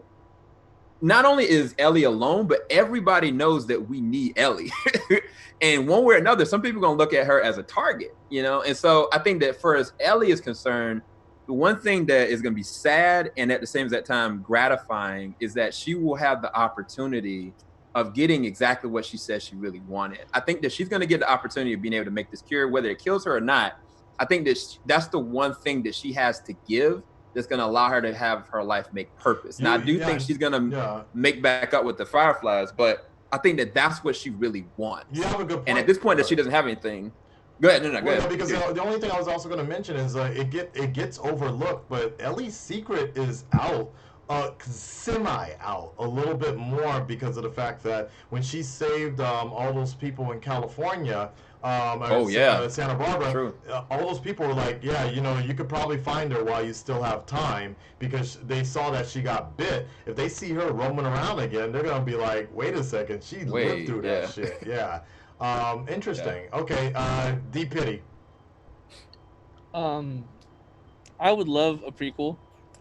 Not only is Ellie alone, but everybody knows that we need Ellie. And one way or another, some people are going to look at her as a target, And so I think that for as Ellie is concerned, the one thing that is going to be sad and at the same time gratifying is that she will have the opportunity of getting exactly what she said she really wanted. I think that she's going to get the opportunity of being able to make this cure, whether it kills her or not. I think that that's the one thing that she has to give that's going to allow her to have her life make purpose. Now, I do think she's going to make back up with the Fireflies, but I think that that's what she really wants. You have a good point. And at this point that she doesn't have anything. Go ahead. Go ahead. Because the only thing I was also going to mention is it gets overlooked, but Ellie's secret is out. Semi out a little bit more because of the fact that when she saved all those people in California, Santa Barbara, all those people were like, yeah, you could probably find her while you still have time, because they saw that she got bit. If they see her roaming around again, they're gonna be like, wait a second, she lived through that shit. Yeah. Interesting. Yeah. Okay. D-Piddy. I would love a prequel.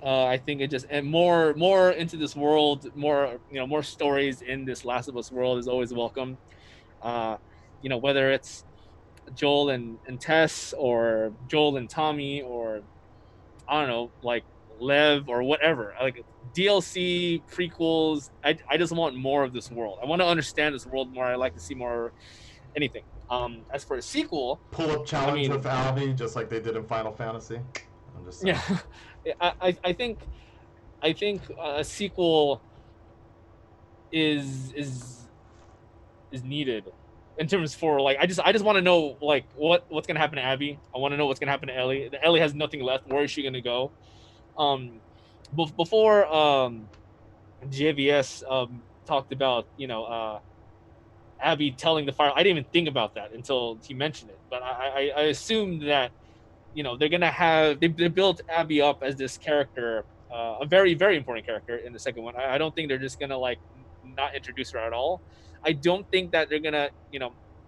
I think it just, and more into this world, more stories in this Last of Us world is always welcome. Whether it's Joel and Tess, or Joel and Tommy, or I don't know, like Lev or whatever, like DLC prequels. I just want more of this world. I want to understand this world more. I like to see more anything. As for a sequel, pull-up challenge with Abby, just like they did in Final Fantasy. I'm just saying. Yeah. I think a sequel is needed in terms for, like, I just want to know, like, what's gonna happen to Abby. I want to know what's gonna happen to Ellie. Ellie has nothing left. Where is she gonna go? Before JVS talked about Abby telling the fire, I didn't even think about that until he mentioned it. But I assumed that they're gonna have they built Abby up as this character, a very, very important character in the second one. I don't think they're just gonna like not introduce her at all. I don't think that they're gonna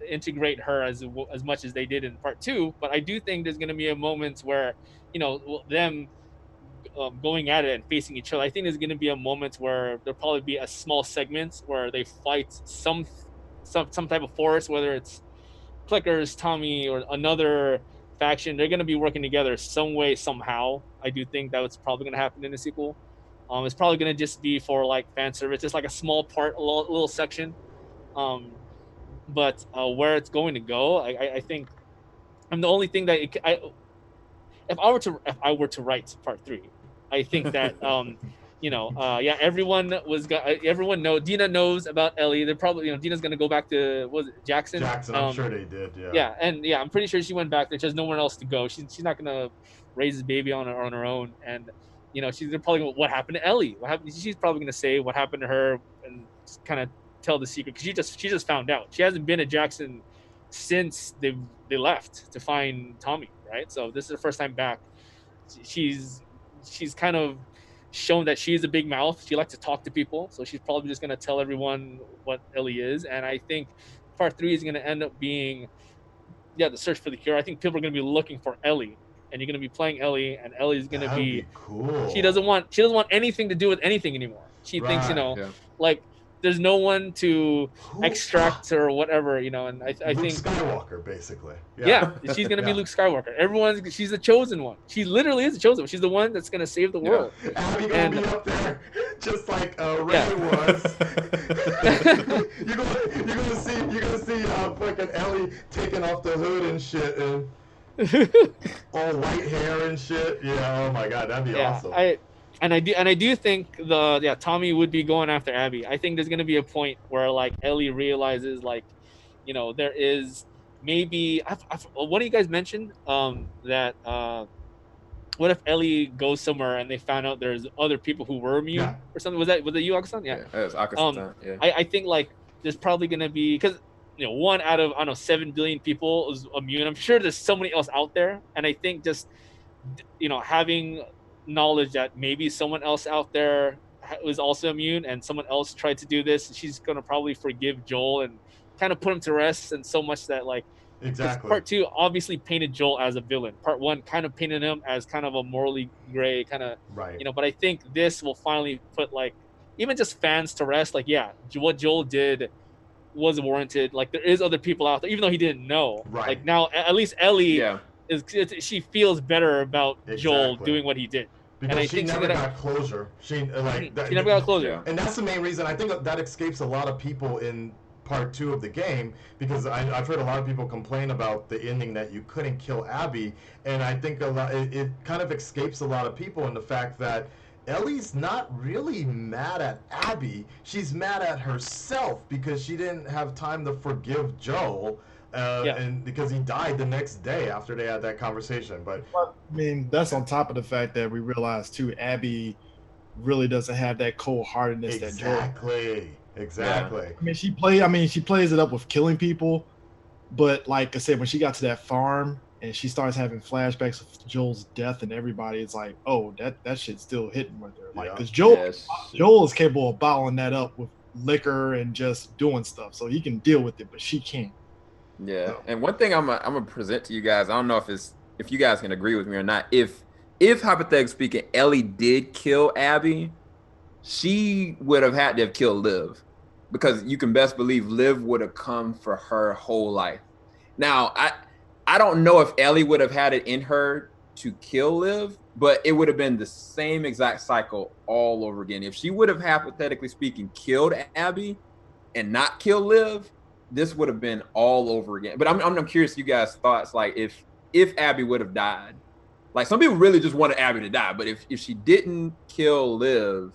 integrate her as much as they did in part 2. But I do think there's gonna be a moments where them going at it and facing each other. I think there's going to be a moment where there'll probably be a small segment where they fight some type of force, whether it's Clickers, Tommy, or another faction. They're going to be working together some way, somehow. I do think that was probably going to happen in the sequel. It's probably going to just be for like fan service, just like a small part, a little section. But where it's going to go, I think I'm the only thing that if I were to write part 3, I think that everyone know Dina knows about Ellie. They're probably Dina's gonna go back to Jackson. I'm sure they did. Yeah. Yeah, and I'm pretty sure she went back there. She has nowhere else to go. She's not gonna raise this baby on her own. And they're probably gonna, what happened to Ellie? What happened? She's probably gonna say what happened to her and kind of tell the secret, because she just found out. She hasn't been at Jackson since they left to find Tommy, right? So this is the first time back. She's kind of shown that she's a big mouth. She likes to talk to people, so she's probably just going to tell everyone what Ellie is. And I think part 3 is going to end up being the search for the cure. I think people are going to be looking for Ellie, and you're going to be playing Ellie, and Ellie's going to be cool. She doesn't want anything to do with anything anymore. She thinks like there's no one to extract or whatever, and I Luke think Skywalker, basically. Yeah, she's gonna be Luke Skywalker. She's the chosen one. She literally is the chosen one. She's the one that's gonna save the world. Abby gonna be up there, just like Ray was. you're gonna see fucking Ellie taking off the hood and shit, and all white hair and shit. Yeah, oh my god, that'd be awesome. I do think Tommy would be going after Abby. I think there's gonna be a point where like Ellie realizes there is maybe one of you guys mentioned that what if Ellie goes somewhere and they found out there's other people who were immune or something? Was it you, Akasan? Yeah, it was Akasan. I think like there's probably gonna be, because 1 out of 7 billion people is immune. I'm sure there's somebody else out there, and I think just having knowledge that maybe someone else out there was also immune and someone else tried to do this, she's gonna probably forgive Joel and kind of put him to rest, and so much that like exactly part 2 obviously painted Joel as a villain. Part 1 kind of painted him as kind of a morally gray kind of right. But I think this will finally put like even just fans to rest. Like what Joel did was warranted. Like there is other people out there, even though he didn't know. Right. Like now at least Ellie she feels better about Joel doing what he did. Because and I she think never got closure. She never got closure. And that's the main reason. I think that escapes a lot of people in part 2 of the game, because I've heard a lot of people complain about the ending that you couldn't kill Abby, and I think it kind of escapes a lot of people in the fact that Ellie's not really mad at Abby. She's mad at herself because she didn't have time to forgive Joel. And because he died the next day after they had that conversation. But I mean, that's on top of the fact that we realized too, Abby really doesn't have that cold-heartedness that Joel. Exactly. I mean, she plays it up with killing people, but like I said, when she got to that farm and she starts having flashbacks of Joel's death and everybody, it's like, oh, that shit's still hitting right there. Like, because Joel is capable of bottling that up with liquor and just doing stuff, so he can deal with it, but she can't. Yeah, and one thing I'm gonna present to you guys, I don't know if you guys can agree with me or not. If hypothetically speaking, Ellie did kill Abby, she would have had to have killed Liv, because you can best believe Liv would have come for her whole life. Now, I don't know if Ellie would have had it in her to kill Liv, but it would have been the same exact cycle all over again. If she would have, hypothetically speaking, killed Abby and not killed Liv, this would have been all over again. But I'm curious you guys' thoughts, like if Abby would have died. Like some people really just wanted Abby to die, but if she didn't kill Liv,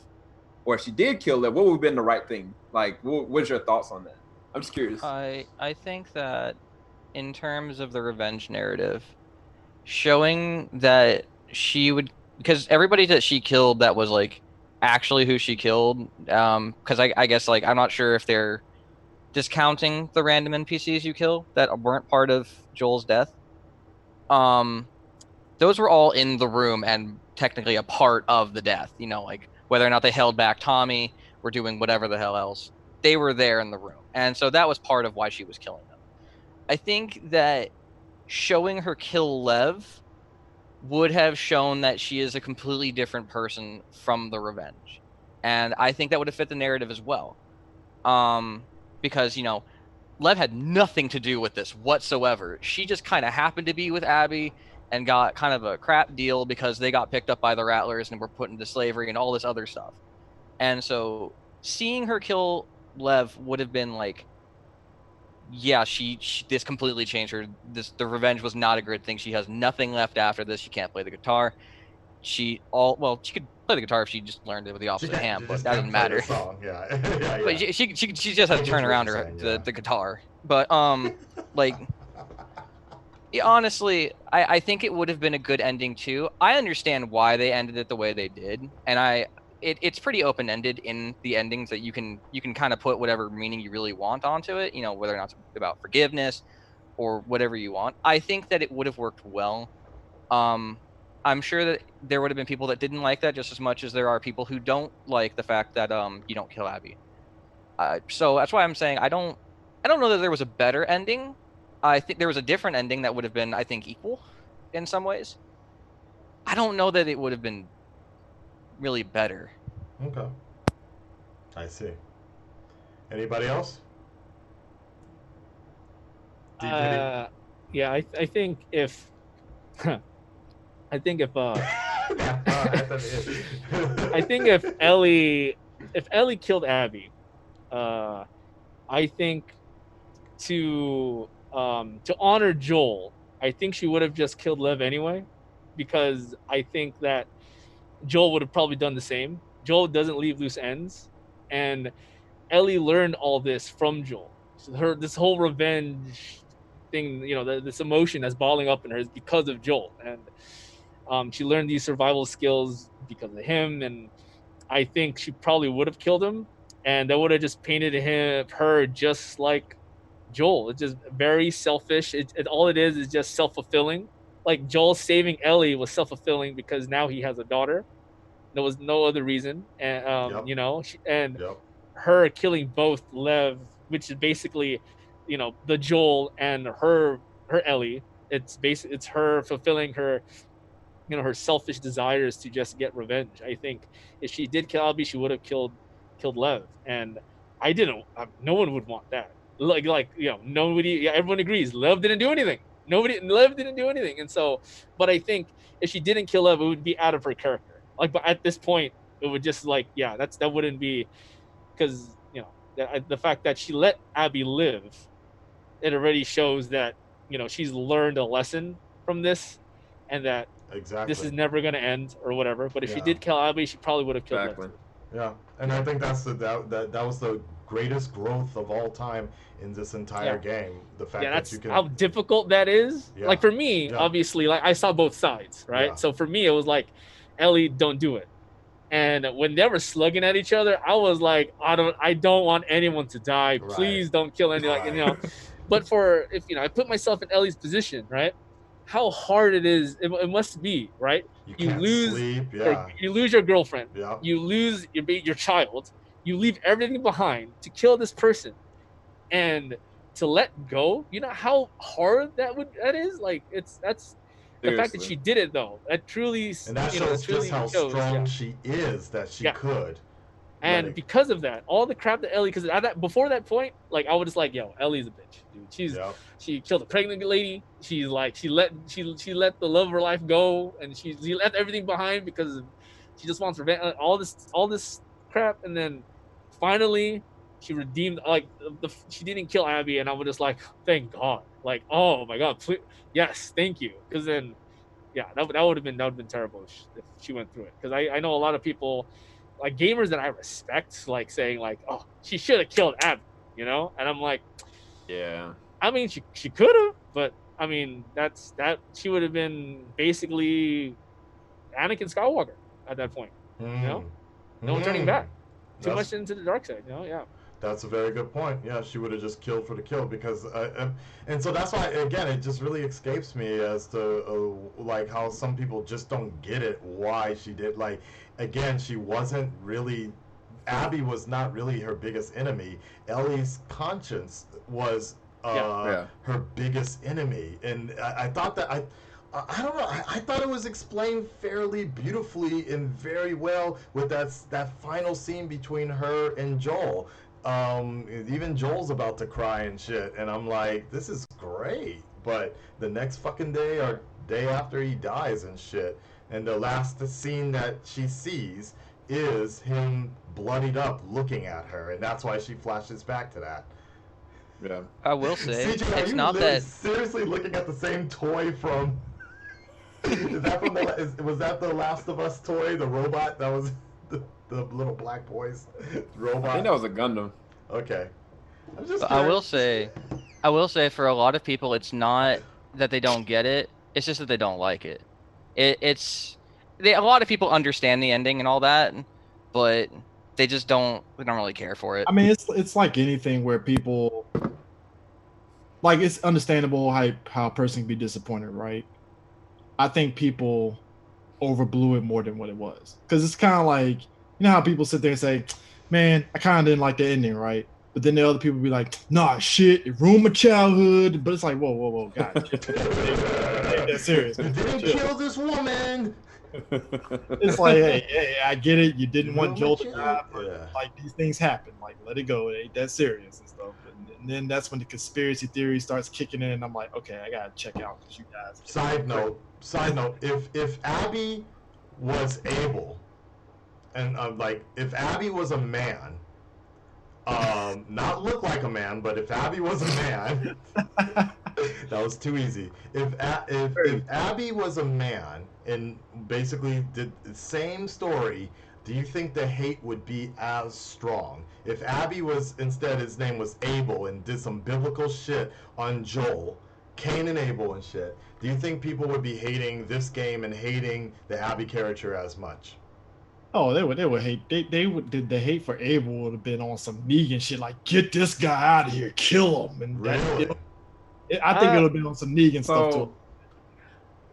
or if she did kill Liv, what would have been the right thing? Like, what's your thoughts on that? I'm just curious. I think that in terms of the revenge narrative, showing that she would, because everybody that she killed that was like actually who she killed, because I guess like I'm not sure if they're discounting the random NPCs you kill that weren't part of Joel's death. Those were all in the room and technically a part of the death, like whether or not they held back Tommy or doing whatever the hell else, they were there in the room. And so that was part of why she was killing them. I think that showing her kill Lev would have shown that she is a completely different person from the revenge. And I think that would have fit the narrative as well. Because, you know, Lev had nothing to do with this whatsoever. She just kind of happened to be with Abby and got kind of a crap deal because they got picked up by the Rattlers and were put into slavery and all this other stuff. And so seeing her kill Lev would have been like, yeah, she this completely changed her. The revenge was not a good thing. She has nothing left after this. She can't play the guitar. She could play the guitar if she just learned it with the opposite hand, but that doesn't matter. Song. Yeah. yeah, yeah. But she just has to turn around the guitar. But like, yeah, honestly, I think it would have been a good ending too. I understand why they ended it the way they did, and it's pretty open ended in the endings that you can kind of put whatever meaning you really want onto it. You know, whether or not it's about forgiveness or whatever you want. I think that it would have worked well. I'm sure that there would have been people that didn't like that just as much as there are people who don't like the fact that you don't kill Abby. So that's why I'm saying I don't know that there was a better ending. I think there was a different ending that would have been, I think, equal in some ways. I don't know that it would have been really better. Okay. I see. Anybody else? Yeah, I think if I think if I think if Ellie killed Abby, I think to honor Joel, I think she would have just killed Lev anyway, because I think that Joel would have probably done the same. Joel doesn't leave loose ends, and Ellie learned all this from Joel. So this whole revenge thing, you know, this emotion that's bottling up in her is because of Joel, and she learned these survival skills because of him. And I think she probably would have killed him, and that would have just painted her just like Joel. It's just very selfish. All it is just self-fulfilling. Like Joel saving Ellie was self-fulfilling because now he has a daughter. There was no other reason, and Yep. you know, and Yep. her killing both Lev, which is basically, you know, the Joel and her Ellie. It's her fulfilling her, you know, her selfish desires to just get revenge. I think if she did kill Abby, she would have killed Lev, and I didn't. No one would want that. Like you know, nobody. Yeah, everyone agrees. Lev didn't do anything. Lev didn't do anything, and so. But I think if she didn't kill Lev, it would be out of her character. Like, but at this point, it would just like, yeah, that wouldn't be, because you know the fact that she let Abby live, it already shows that, you know, she's learned a lesson from this, and that Exactly. this is never going to end or whatever. But if she Yeah. did kill Abby, she probably would have killed Exactly. Lev. Yeah, and I think that's that was the greatest growth of all time in this entire game. The fact Yeah, that that's you can. how difficult that is. Yeah. Like for me, Yeah. obviously, like I saw both sides, right? Yeah. So for me, it was like, Ellie, don't do it. And when they were slugging at each other, I was like, I don't want anyone to die. Right. Please don't kill anyone. Like, you know. But if you know, I put myself in Ellie's position, right? How hard it is. It must be, right? You You can't lose sleep. Yeah. you lose your girlfriend. Yeah. You lose your child. You leave everything behind to kill this person, and to let go. You know how hard that is. Like that's the fact that Seriously. she did it though. That truly, And that you know, shows truly just how shows, strong yeah. she is that she Yeah. could. And let it- because of that, all the crap that Ellie, because before that point, like I was just like, yo, Ellie's a bitch, dude. Yep. She killed a pregnant lady. She's like, she let the love of her life go, and she left everything behind because she just wants revenge. All this crap, and then finally she redeemed. Like she didn't kill Abby, and I was just like, thank God. Like, oh my God, please, yes, thank you. Because then, yeah, that would have been terrible if she went through it. Because I know a lot of people, like gamers that I respect, like saying like, oh, she should have killed Abby, you know, and I'm like, Yeah. I mean, she could have, but I mean, that she would have been basically Anakin Skywalker at that point. You know, no turning back. Too much into the dark side. You know, yeah. That's a very good point. Yeah, she would have just killed for the kill because, and so that's why again it just really escapes me as to like how some people just don't get it why she did. Like again, she wasn't really. Abby was not really her biggest enemy. Ellie's conscience was her biggest enemy, and I thought that I don't know. I thought it was explained fairly beautifully and very well with that final scene between her and Joel. Even Joel's about to cry and shit, and I'm like, this is great. But the next fucking day or day after he dies and shit, and the last scene that she sees is him bloodied up looking at her, and that's why she flashes back to that. Yeah. I will say, CJ, are it's you not literally that. seriously looking at the same toy from? Is that from was that the Last of Us toy, the robot that was the little black boy's robot? I think that was a Gundam. Okay. I'm just But I will curious. say, for a lot of people, it's not that they don't get it. It's just that they don't like it. A lot of people understand the ending and all that, but they just don't. They don't really care for it. I mean, it's like anything where people like it's understandable how a person can be disappointed, right? I think people overblew it more than what it was because it's kind of like how people sit there and say, "Man, I kind of didn't like the ending, right?" But then the other people be like, "Nah, shit, it ruined my childhood." But it's like, whoa, guys, ain't that serious? Didn't kill this woman. It's like, hey, I get it. You didn't want Joel to Ruined die, my but child. like these things happen. Like, let it go. It ain't that serious and stuff. And then that's when the conspiracy theory starts kicking in. And I'm like, okay, I gotta check out because you guys. Side note. If Abby was able, and like if Abby was a man, not look like a man, but if Abby was a man, that was too easy. If Abby was a man and basically did the same story, do you think the hate would be as strong? If Abby was instead his name was Abel and did some biblical shit on Joel, Cain and Abel and shit, do you think people would be hating this game and hating the Abby character as much? Oh, they would hate. They would. The hate for Abel would have been on some Negan shit, like get this guy out of here, kill him, and Really? I think it would have been on some Negan stuff too.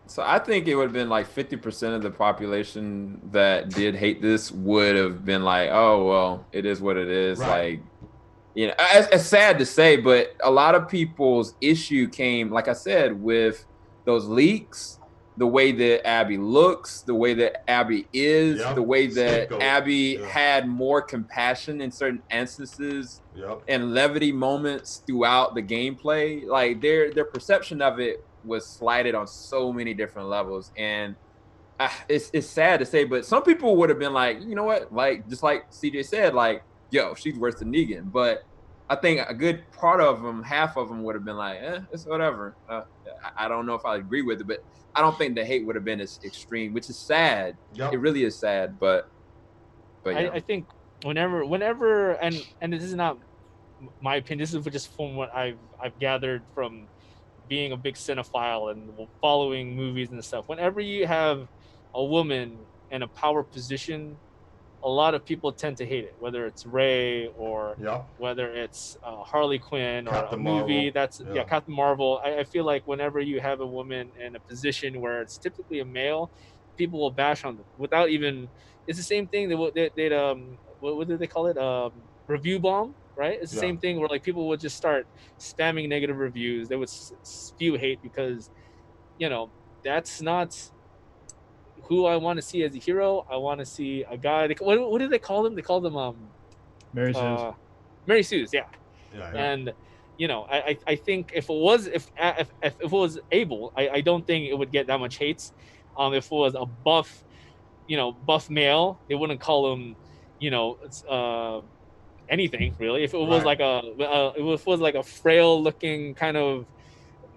So I think it would have been like 50% of the population that did hate this would have been like, oh, well, it is what it is. Right. Like, you know, it's sad to say, but a lot of people's issue came, like I said, with those leaks, the way that Abby looks, the way that Abby is, Yep. the way that Scapegoat. Abby Yeah. had more compassion in certain instances Yep. and levity moments throughout the gameplay. Like their perception of it was slighted on so many different levels, and it's sad to say, but some people would have been like, you know what, like just like CJ said, like, yo, she's worse than Negan. But I think a good part of them, half of them would have been like, it's whatever. I don't know if I agree with it, but I don't think the hate would have been as extreme, which is sad. Yep. It really is sad, but yeah. I think whenever and this is not my opinion, this is just from what I've gathered from being a big cinephile and following movies and stuff. Whenever you have a woman in a power position, a lot of people tend to hate it, whether it's Rey or Yep. whether it's Harley Quinn or Captain a movie Marvel. that's Yeah. Captain Marvel. I feel like whenever you have a woman in a position where it's typically a male, people will bash on them without even. It's the same thing they'd what did they call it, review bomb, right? It's the Yeah. same thing where like people would just start spamming negative reviews. They would spew hate because that's not who I want to see as a hero. I want to see a guy. What do they call them? They call them Mary Sue. Mary Sue's, yeah. Yeah. And I think if it was Abel, I don't think it would get that much hate. If it was a buff male, they wouldn't call him anything really. If it was Right. if it was like a frail looking kind of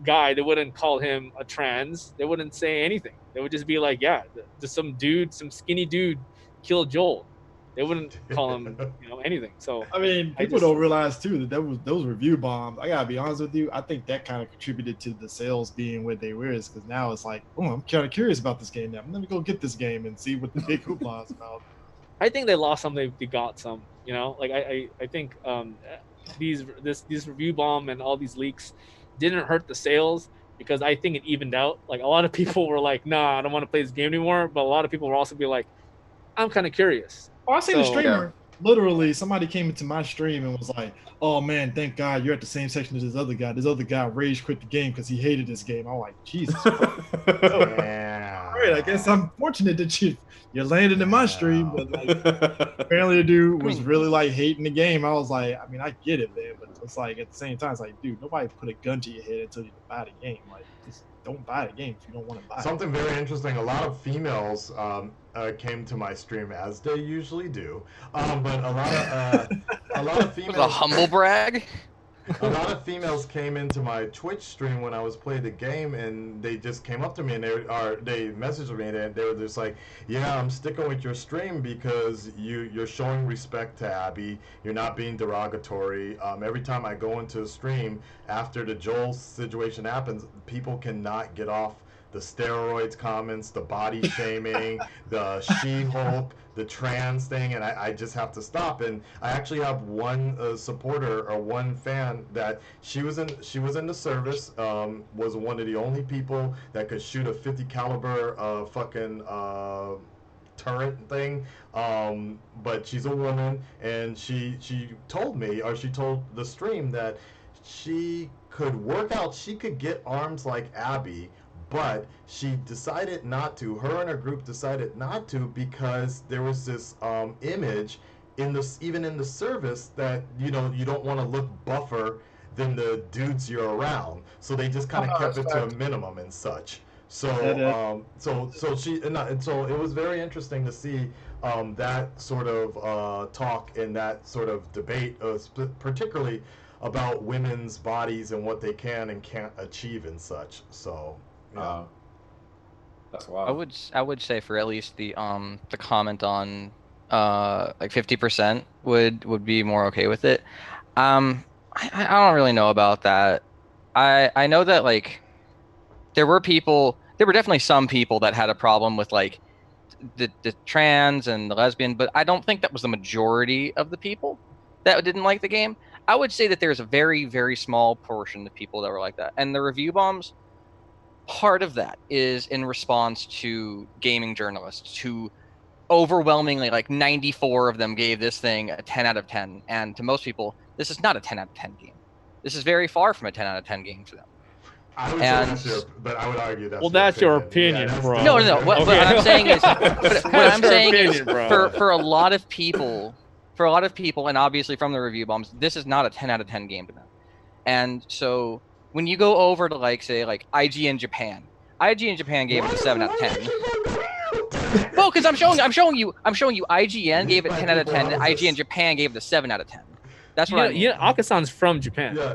guy, they wouldn't call him a trans. They wouldn't say anything. They would just be like, yeah, just some skinny dude killed Joel. They wouldn't call him anything. So I mean, people don't realize too that was those review bombs. I gotta be honest with you. I think that kind of contributed to the sales being where they were, because now it's like, oh, I'm kind of curious about this game now. I'm gonna go get this game and see what the big hoopla is about. I think they lost some. They got some. Like I think these review bomb and all these leaks didn't hurt the sales because I think it evened out. Like a lot of people were like, nah, I don't want to play this game anymore. But a lot of people will also be like, I'm kind of curious. Oh, I seen a streamer literally somebody came into my stream and was like, "Oh man, thank God you're at the same section as this other guy. This other guy rage quit the game because he hated this game." I'm like, Jesus Christ. Yeah. All right, I guess I'm fortunate that you landed in my stream, but like apparently the dude I was mean- really like hating the game. I was like, I mean, I get it, man, but it's like at the same time, it's like, dude, nobody put a gun to your head until you buy the game. Like, just don't buy the game if you don't want to buy it. Something very interesting. A lot of females came to my stream, as they usually do. But a lot of Was it a females. humble brag? A lot of females came into my Twitch stream when I was playing the game, and they just came up to me and they messaged me and they were just like, "Yeah, I'm sticking with your stream because you're showing respect to Abby. You're not being derogatory. Every time I go into a stream after the Joel situation happens, people cannot get off the steroids comments, the body shaming, the She-Hulk, the trans thing, and I just have to stop." And I actually have one supporter or one fan that she was in the service, was one of the only people that could shoot a 50 caliber fucking turret thing, but she's a woman, and she told me, or she told the stream, that she could work out, she could get arms like Abby, but she decided not to. Her and her group decided not to because there was this image in this, even in the service, that you don't want to look buffer than the dudes you're around. So they just kind of kept it to a minimum and such. So so she and so it was very interesting to see that sort of talk and that sort of debate, particularly about women's bodies and what they can and can't achieve and such. So. Yeah. That's wild. I would say for at least the comment on like 50% would be more okay with it. I don't really know about that. I know that like there were definitely some people that had a problem with like the trans and the lesbian, but I don't think that was the majority of the people that didn't like the game. I would say that there's a very, very small portion of people that were like that. And the review bombs, part of that is in response to gaming journalists who overwhelmingly, like 94 of them, gave this thing a 10 out of 10. And to most people, this is not a 10 out of 10 game. This is very far from a 10 out of 10 game for them. I would say that's but I would argue that's that's your opinion, that's bro. No. What I'm saying is, Bro. for a lot of people, and obviously from the review bombs, this is not a 10 out of 10 game to them. And so when you go over to like say like IGN Japan gave it a 7 out of 10. No, because I'm showing you IGN gave it 10 out of 10, and IGN Japan gave it a 7 out of 10. That's what I mean. Akasan's from Japan. Yeah.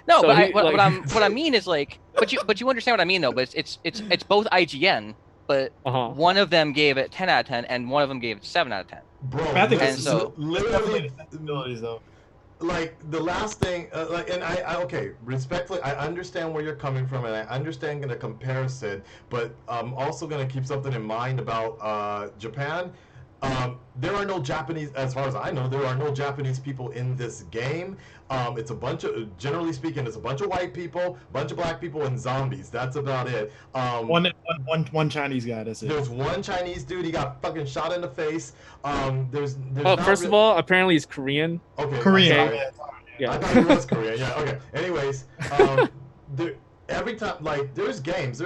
No, So but what I mean is like, but you understand what I mean though. But it's both IGN, but one of them gave it 10 out of 10, and one of them gave it 7 out of 10. Bro, I think and so literally sensibilities though. like the last thing, and I okay, respectfully, I understand where you're coming from, and I understand the comparison, but I'm also gonna keep something in mind about Japan. There are no Japanese, as far as I know, there are no Japanese people in this game. It's a bunch of, generally speaking, it's a bunch of white people, a bunch of black people, and zombies. That's about it. One Chinese guy. That's it. There's one Chinese dude. He got fucking shot in the face. There's First of all, apparently he's Korean. Okay. Korean. I'm sorry. Yeah. I thought he was Korean. Yeah. Okay. Anyways, every time, like, there's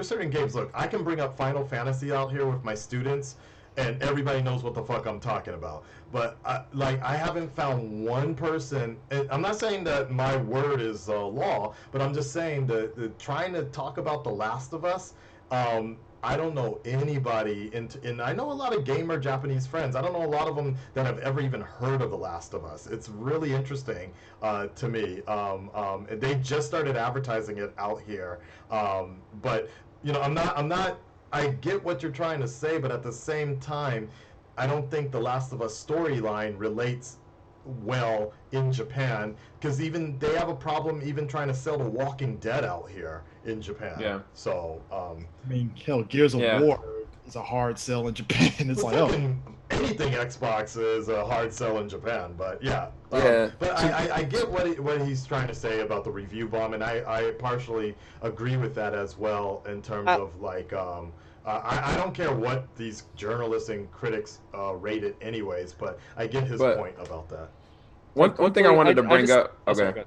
certain games. Look, I can bring up Final Fantasy out here with my students, and everybody knows what the fuck I'm talking about. But I haven't found one person. And I'm not saying that my word is law, but I'm just saying that trying to talk about The Last of Us. I don't know anybody, and I know a lot of gamer Japanese friends. I don't know a lot of them that have ever even heard of The Last of Us. It's really interesting to me. They just started advertising it out here, but I'm not. I get what you're trying to say, but at the same time, I don't think The Last of Us storyline relates well in Japan, because even they have a problem even trying to sell The Walking Dead out here in Japan. Yeah. So I mean, hell, Gears of War is a hard sell in Japan. It's like, anything Xbox is a hard sell in Japan, but yeah. Yeah. But I get what he's trying to say about the review bomb, and I partially agree with that as well in terms of like I don't care what these journalists and critics rate it anyways, but I get his But- point about that. One thing I wanted to bring up. sorry, Okay.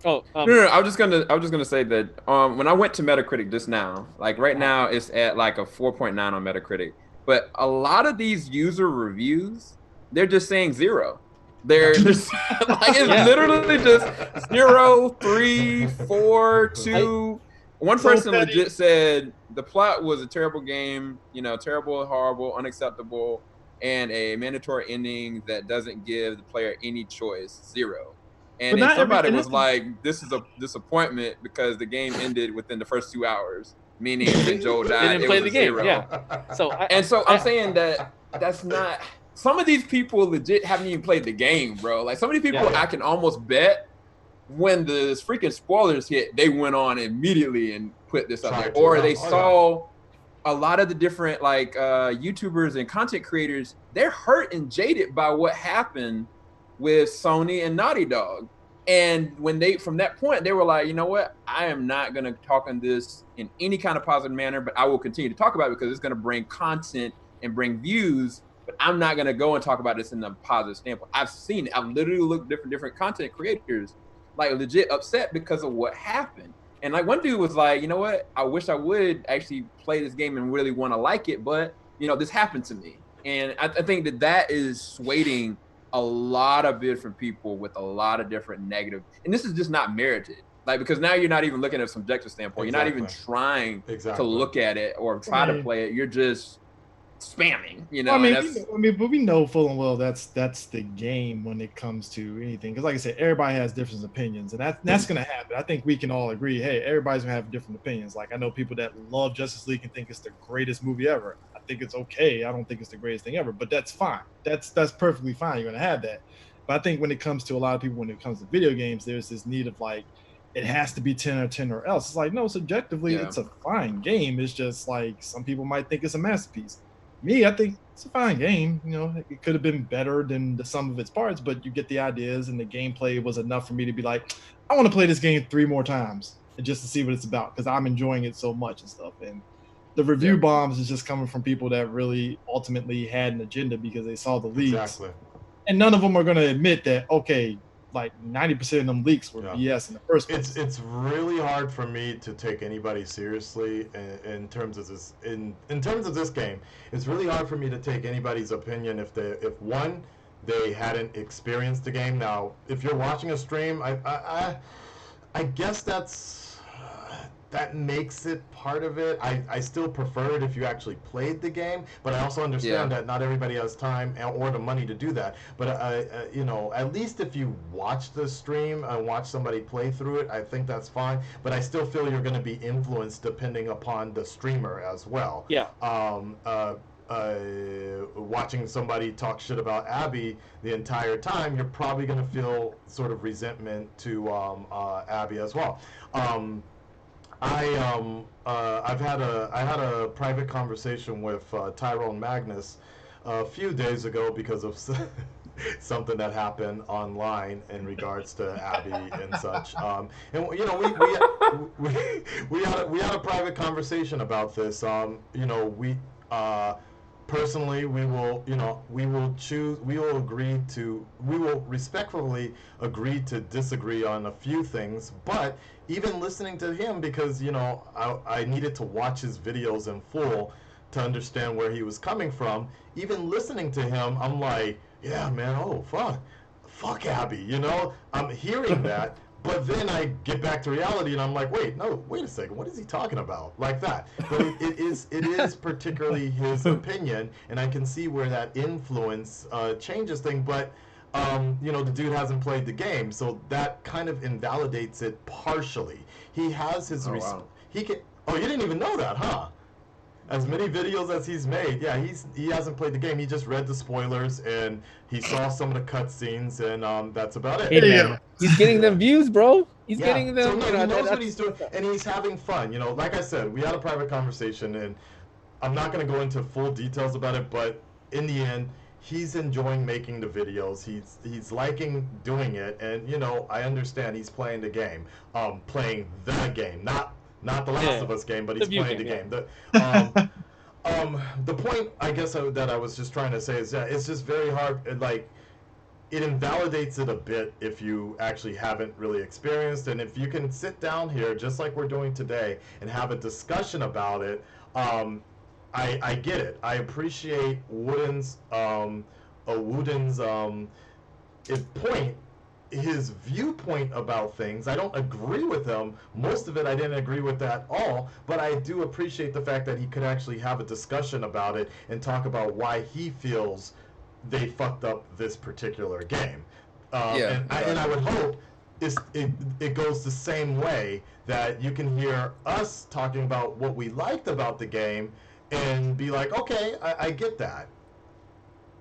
go ahead. Oh, No. I was just gonna say that when I went to Metacritic just now, like right now it's at like a 4.9 on Metacritic, but a lot of these user reviews, they're just saying 0. They're just like it's literally just 0, 3, 4, 2. One person legit said the plot was a terrible game, terrible, horrible, unacceptable, and a mandatory ending that doesn't give the player any choice, 0. And then somebody was like, "This is a disappointment because the game ended within the first 2 hours, meaning that Joel died." Didn't play the game. 0. Yeah. So I'm saying that's not. Some of these people legit haven't even played the game, bro. Like some of these people, I can almost bet when the freaking spoilers hit, they went on immediately and put this up there, or they saw a lot of the different like YouTubers and content creators. They're hurt and jaded by what happened with Sony and Naughty Dog. And when from that point, they were like, you know what? I am not going to talk on this in any kind of positive manner, but I will continue to talk about it because it's going to bring content and bring views, but I'm not going to go and talk about this in a positive standpoint. I've seen it. I've literally looked at different content creators, like legit upset because of what happened. And like one dude was like, you know what? I wish I would actually play this game and really want to like it, but this happened to me. And I think that is swaying a lot of different people with a lot of different negative, and this is just not merited. Like because now you're not even looking at a subjective standpoint. You're not even trying to look at it or try to play it. You're just spamming. But we know full and well that's the game when it comes to anything. Because like I said, everybody has different opinions, and that's gonna happen. I think we can all agree. Hey, everybody's gonna have different opinions. Like I know people that love Justice League and think it's the greatest movie ever. I think it's okay. I don't think it's the greatest thing ever, but that's fine. That's perfectly fine. You're gonna have that. But I think when it comes to a lot of people, when it comes to video games, there's this need of like it has to be 10 or 10 or else. It's like no, subjectively, it's a fine game. It's just like some people might think it's a masterpiece. Me, I think it's a fine game. It could have been better than the sum of its parts, but you get the ideas, and the gameplay was enough for me to be like, I want to play this game 3 more times and just to see what it's about because I'm enjoying it so much and stuff. And the review bombs is just coming from people that really ultimately had an agenda because they saw the leaks. Exactly. And none of them are going to admit that, okay, like 90% of them leaks were BS in the first place. It's really hard for me to take anybody seriously in terms of this in terms of this game. It's really hard for me to take anybody's opinion if one they hadn't experienced the game. Now, if you're watching a stream, I guess that makes it part of it. I still prefer it if you actually played the game, but I also understand that not everybody has time or the money to do that. But at least if you watch the stream and watch somebody play through it, I think that's fine. But I still feel you're going to be influenced depending upon the streamer as well. Yeah. Watching somebody talk shit about Abby the entire time, you're probably going to feel sort of resentment to Abby as well. I had a private conversation with Tyrone Magnus a few days ago because of something that happened online in regards to Abby and such. And we had a private conversation about this. Personally, we will respectfully agree to disagree on a few things, but even listening to him, because I needed to watch his videos in full to understand where he was coming from. Even listening to him, I'm like, yeah, man, oh fuck Abby, I'm hearing that. But then I get back to reality and I'm like, wait a second, what is he talking about? Like that. But it is particularly his opinion, and I can see where that influence changes things. But the dude hasn't played the game, so that kind of invalidates it partially. He has his he can. Oh, you didn't even know that, huh? As many videos as he's made, he hasn't played the game. He just read the spoilers and he saw some of the cutscenes, and that's about it. Hey, man, he's getting them views, bro. He's getting them. So he knows what he's doing, and he's having fun. Like I said, we had a private conversation, and I'm not going to go into full details about it, but in the end, he's enjoying making the videos. He's liking doing it, and I understand he's playing the game, playing the game, not the Last of Us game, but he's playing the game. point I guess that I was just trying to say is that it's just very hard. Like, it invalidates it a bit if you actually haven't really experienced, and if you can sit down here just like we're doing today and have a discussion about it. I get it. I appreciate Wooden's point, his viewpoint about things. I don't agree with him. Most of it I didn't agree with at all, but I do appreciate the fact that he could actually have a discussion about it and talk about why he feels they fucked up this particular game. And I would hope it goes the same way, that you can hear us talking about what we liked about the game and be like, okay, I get that.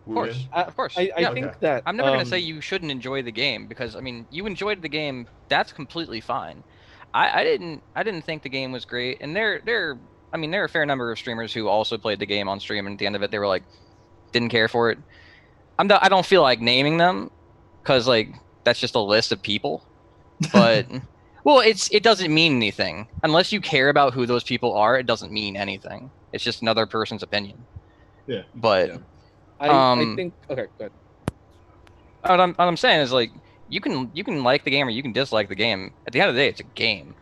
Of course, of course. I think that I'm never going to say you shouldn't enjoy the game, because I mean, you enjoyed the game. That's completely fine. I didn't think the game was great, and there are a fair number of streamers who also played the game on stream, and at the end of it, they were like, didn't care for it. I don't feel like naming them, because like that's just a list of people. But well, it doesn't mean anything unless you care about who those people are. It doesn't mean anything. It's just another person's opinion. Yeah. But yeah. I think okay, good. What I'm saying is, like, you can like the game or you can dislike the game. At the end of the day, it's a game.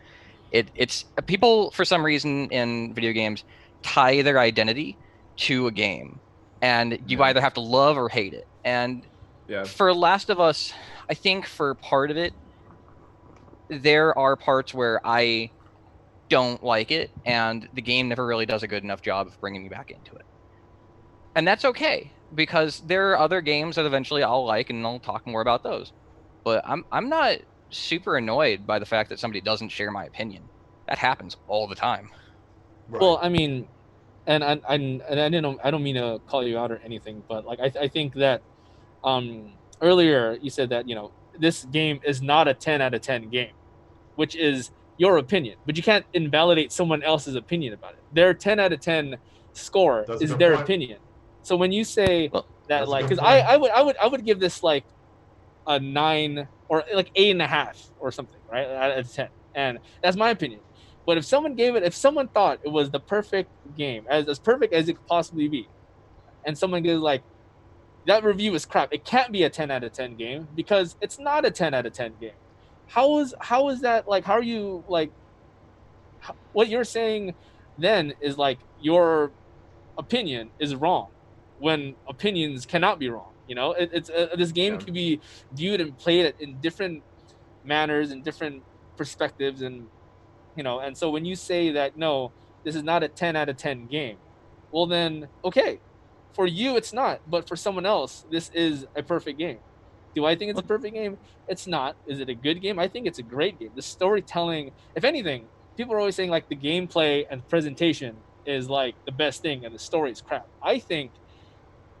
It's people, for some reason in video games, tie their identity to a game, and you either have to love or hate it. And for Last of Us, I think for part of it, there are parts where I don't like it, and the game never really does a good enough job of bringing me back into it. And that's okay, because there are other games that eventually I'll like, and I'll talk more about those. But I'm not super annoyed by the fact that somebody doesn't share my opinion. That happens all the time. Right. Well, I mean, and I don't mean to call you out or anything, but like I think that earlier you said that, you know, this game is not a 10 out of 10 game, which is your opinion, but you can't invalidate someone else's opinion about it. Their 10 out of 10 score is their opinion. So when you say that, like, because I would give this like a 9 or like 8.5 or something, right, out of 10, and that's my opinion. But if someone thought it was the perfect game, as perfect as it could possibly be, and someone goes like, that review is crap, it can't be a 10 out of 10 game because it's not a 10 out of 10 game. How is that, like, how are you, like, what you're saying then is like your opinion is wrong when opinions cannot be wrong. You know, this game can be viewed and played in different manners and different perspectives, and you know, and so when you say that no, this is not a 10 out of 10 game, well then okay, for you it's not, but for someone else this is a perfect game. Do I think it's a perfect game? It's not. Is it a good game? I think it's a great game. The storytelling, if anything, people are always saying like the gameplay and presentation is like the best thing and the story is crap. I think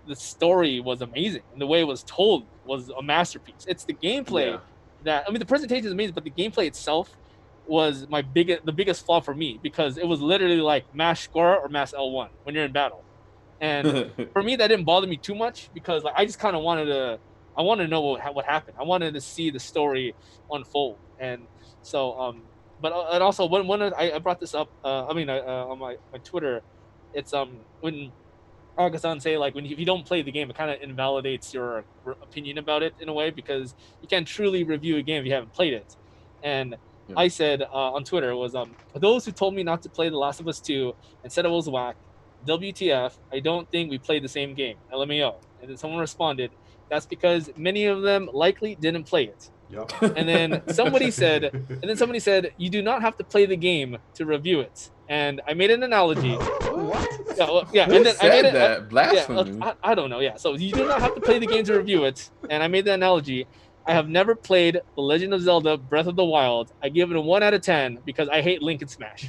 the story was amazing and the way it was told was a masterpiece. It's the gameplay that, I mean, the presentation is amazing, but the gameplay itself was the biggest flaw for me, because it was literally like mash square or mash L1 when you're in battle. And for me, that didn't bother me too much, because like I just kind of wanted to know what happened. I wanted to see the story unfold. And so but and also when I brought this up on my Twitter, it's when Aga-san say like if you don't play the game, it kind of invalidates your opinion about it in a way, because you can't truly review a game if you haven't played it. And I said on Twitter was for those who told me not to play The Last of Us 2 and said it was whack, WTF, I don't think we played the same game, LMAO. And then someone responded, that's because many of them likely didn't play it. Yep. And then somebody said, you do not have to play the game to review it. And I made an analogy. What? Yeah. Who And then said I made that? Blasphemy. I don't know. Yeah. So you do not have to play the game to review it. And I made the analogy. I have never played The Legend of Zelda Breath of the Wild. I give it a 1 out of 10 because I hate Link and Smash.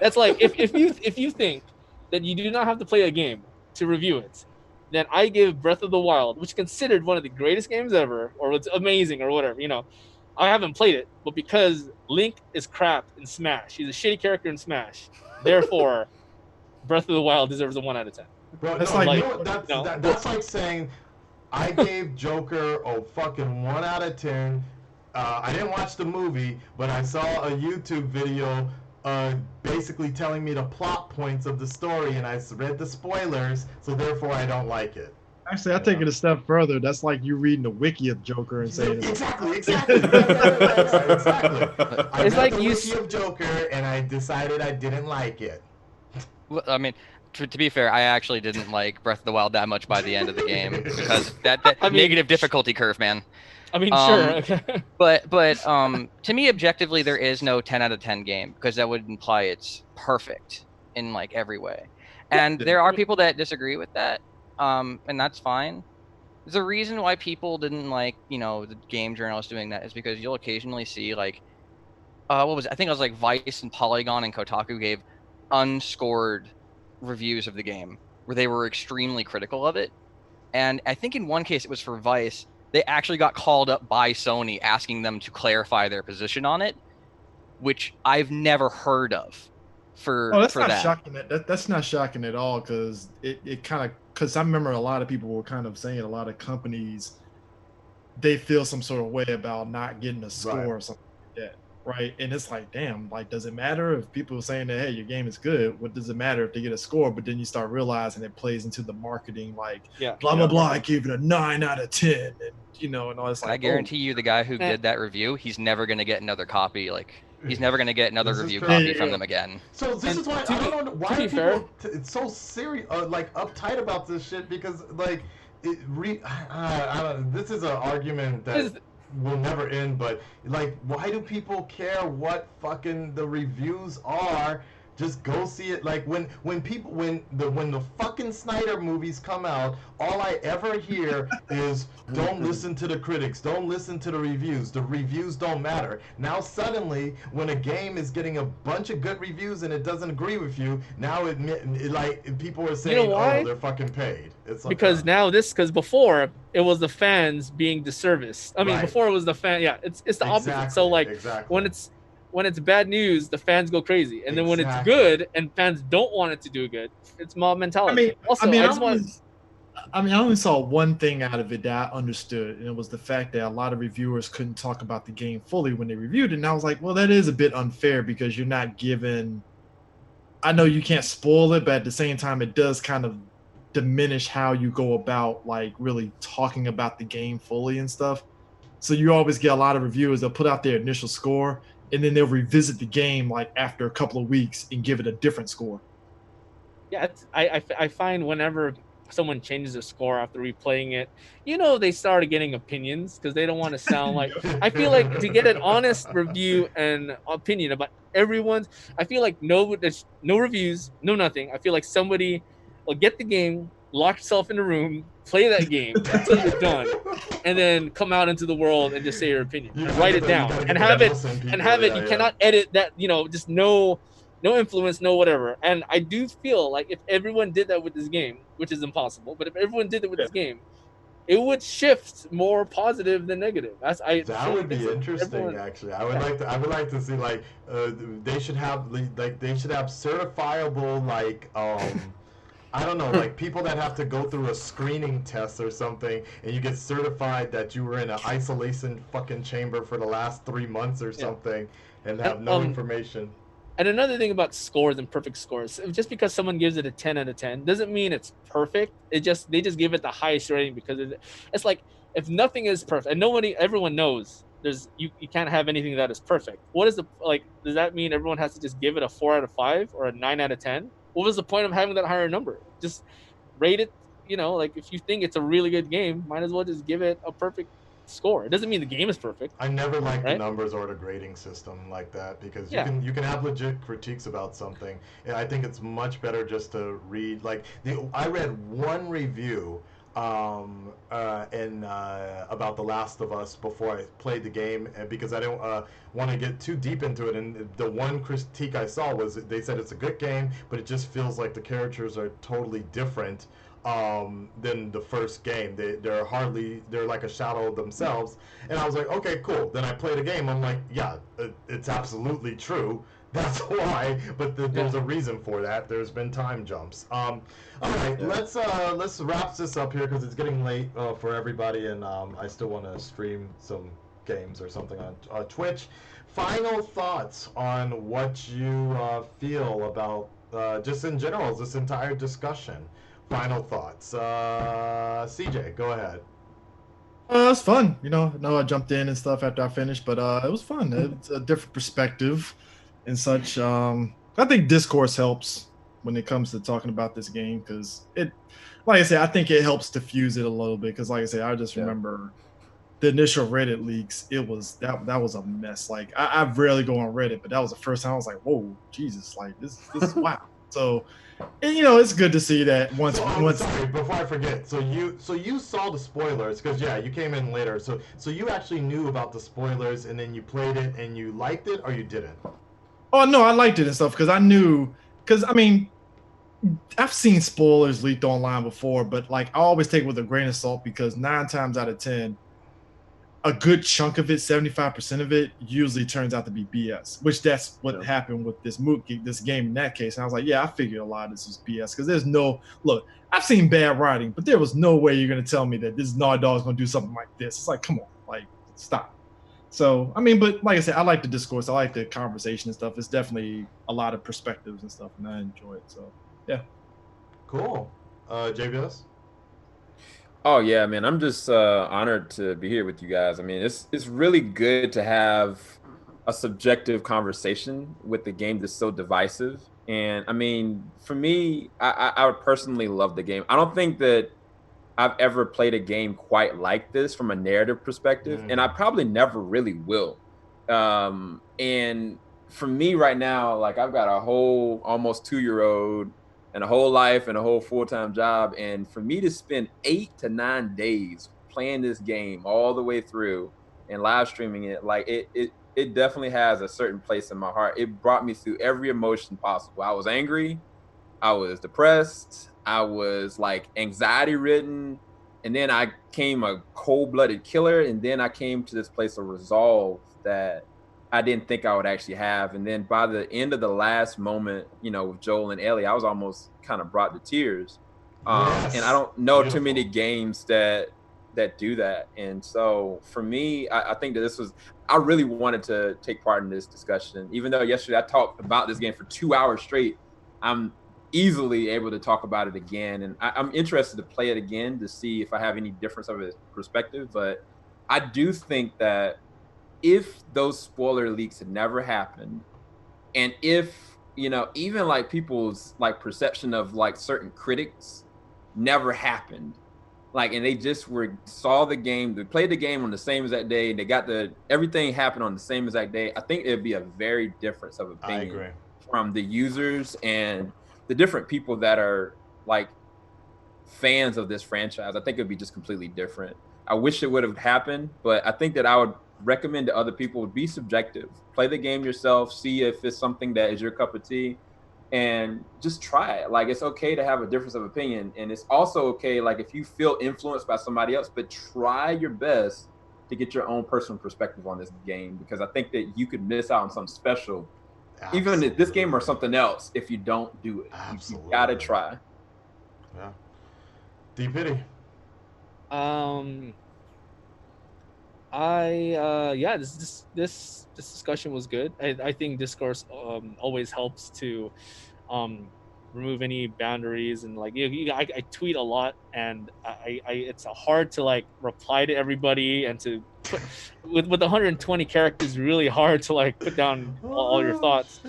That's like if you think that you do not have to play a game to review it, then I give Breath of the Wild, which is considered one of the greatest games ever, or it's amazing or whatever, you know. I haven't played it, but because Link is crap in Smash, he's a shitty character in Smash, therefore Breath of the Wild deserves a 1 out of 10. Bro, That's no, like- you know, that's like saying I gave Joker a fucking 1 out of 10. I didn't watch the movie, but I saw a YouTube video basically telling me the plot points of the story, and I read the spoilers, so therefore I don't like it. Actually, I take it a step further. That's like you reading the wiki of Joker and saying exactly. Yeah, exactly. I It's read like the you wiki of Joker, and I decided I didn't like it. Well, I mean, to be fair, I actually didn't like Breath of the Wild that much by the end of the game because that I mean, negative difficulty curve, man. I mean, Um, sure. But to me, objectively, there is no 10 out of 10 game because that would imply it's perfect in like every way. And there are people that disagree with that, and that's fine. The reason why people didn't like, the game journalists doing that is because you'll occasionally see like, what was it? I think it was like Vice and Polygon and Kotaku gave unscored reviews of the game where they were extremely critical of it. And I think in one case it was for Vice, they actually got called up by Sony asking them to clarify their position on it, which I've never heard of that's for not that. shocking. That's not shocking at all because it kind of because I remember a lot of people were kind of saying a lot of companies they feel some sort of way about not getting a score or something like that, right? And it's like, damn, like does it matter if people are saying that hey your game is good? What does it matter if they get a score? But then you start realizing it plays into the marketing, like blah blah blah. I gave it a 9 out of 10, and and all this. I guarantee you, the guy who did that review, he's never gonna get another copy. Like he's never gonna get another review copy from them again. So this is why I don't know why are people it's so serious, like uptight about this shit because like I don't. This is an argument that will never end. But like, why do people care what fucking the reviews are? Just go see it. Like when the fucking Snyder movies come out, all I ever hear is don't listen to the critics, don't listen to the reviews. The reviews don't matter. Now suddenly, when a game is getting a bunch of good reviews and it doesn't agree with you, now it like people are saying, oh, they're fucking paid. It's like, because because before it was the fans being disserviced. I mean, before it was the fan. Yeah, it's the opposite. So like when it's bad news, the fans go crazy, and then when it's good and fans don't want it to do good, it's mob mentality. I only saw one thing out of it that I understood, and it was the fact that a lot of reviewers couldn't talk about the game fully when they reviewed it. And I was like, well, that is a bit unfair because you're not given. I know you can't spoil it, but at the same time, it does kind of diminish how you go about like really talking about the game fully and stuff. So you always get a lot of reviewers that put out their initial score, and then they'll revisit the game like after a couple of weeks and give it a different score. Yeah, I find whenever someone changes a score after replaying it, they started getting opinions because they don't want to sound like. I feel like to get an honest review and opinion about everyone's, I feel like there's no reviews, no nothing. I feel like somebody will get the game, lock yourself in a room, play that game until you're done, and then come out into the world and just say your opinion, write it down, and have it. You cannot edit that. Just no influence, no whatever. And I do feel like if everyone did that with this game, which is impossible, but if everyone did it with this game, it would shift more positive than negative. That would be interesting. Actually, I would like to see like they should have certifiable like I don't know, like people that have to go through a screening test or something, and you get certified that you were in an isolation fucking chamber for the last 3 months or something, and have no information. And another thing about scores and perfect scores, just because someone gives it a 10 out of 10 doesn't mean it's perfect. They just give it the highest rating because it's like if nothing is perfect, and everyone knows you can't have anything that is perfect. What is does that mean everyone has to just give it a 4 out of 5 or a 9 out of 10? What was the point of having that higher number? Just rate it, like if you think it's a really good game, might as well just give it a perfect score. It doesn't mean the game is perfect. I never liked the numbers or the grading system like that because you can have legit critiques about something. And I think it's much better just to read I read one review about The Last of Us before I played the game because I didn't want to get too deep into it, and the one critique I saw was they said it's a good game but it just feels like the characters are totally different than the first game. They're like a shadow of themselves, and I was like, okay, cool. Then I played a game. I'm like, yeah, it's absolutely true. That's why, but there's a reason for that. There's been time jumps. All right, let's wrap this up here because it's getting late for everybody, and I still want to stream some games or something on Twitch. Final thoughts on what you feel about just in general this entire discussion. Final thoughts. CJ, go ahead. It was fun. I jumped in and stuff after I finished, but it was fun. It's a different perspective and such. I think discourse helps when it comes to talking about this game because like I said, I think it helps diffuse it a little bit because, like I said, I just remember the initial Reddit leaks. It was that was a mess. Like I rarely go on Reddit, but that was the first time I was like, "Whoa, Jesus! Like this is wow." So, and it's good to see that once. Sorry, before I forget. So you saw the spoilers because you came in later. So you actually knew about the spoilers and then you played it and you liked it or you didn't? Oh no, I liked it and stuff because I knew. Because I mean, I've seen spoilers leaked online before, but like I always take it with a grain of salt because 9 times out of 10, a good chunk of it, 75% of it, usually turns out to be BS. Which that's what happened with this game in that case. And I was like, I figured a lot of this was BS because there's no look. I've seen bad writing, but there was no way you're gonna tell me that this Naughty Dog's gonna do something like this. It's like, come on, like stop. So I mean, but like I said, I like the discourse. I like the conversation and stuff. It's definitely a lot of perspectives and stuff, and I enjoy it. So yeah. Cool. JVS? Oh yeah, man. I'm just honored to be here with you guys. I mean, it's really good to have a subjective conversation with the game that's so divisive. And I mean, for me, I would personally love the game. I don't think that I've ever played a game quite like this from a narrative perspective, and I probably never really will. And for me right now, like I've got a whole almost 2-year-old and a whole life and a whole full-time job. And for me to spend 8 to 9 days playing this game all the way through and live streaming it, like it definitely has a certain place in my heart. It brought me through every emotion possible. I was angry, I was depressed, I was like anxiety ridden, and then I came a cold-blooded killer, and then I came to this place of resolve that I didn't think I would actually have. And then by the end of the last moment, with Joel and Ellie, I was almost kind of brought to tears. Yes. And I don't know too many games that do that. And so for me, I think that I really wanted to take part in this discussion. Even though yesterday I talked about this game for 2 hours straight, I'm easily able to talk about it again. And I'm interested to play it again to see if I have any difference of a perspective. But I do think that if those spoiler leaks had never happened, and if even like people's like perception of like certain critics never happened, like, and they just saw the game, they played the game on the same exact day, and they got everything happened on the same exact day, I think it'd be a very difference of opinion from the users and the different people that are like fans of this franchise. I think it'd be just completely different. I wish it would have happened, but I think that I would recommend to other people would be subjective. Play the game yourself, see if it's something that is your cup of tea, and just try it. Like, it's okay to have a difference of opinion, and it's also okay, like, if you feel influenced by somebody else, but try your best to get your own personal perspective on this game, because I think that you could miss out on something special, even if this game or something else, if you don't do it. You gotta try. Yeah. D-Piddy. This discussion was good. I think discourse always helps to remove any boundaries, and like I tweet a lot, and it's hard to like reply to everybody, and to put, with 120 characters, really hard to like put down all your thoughts.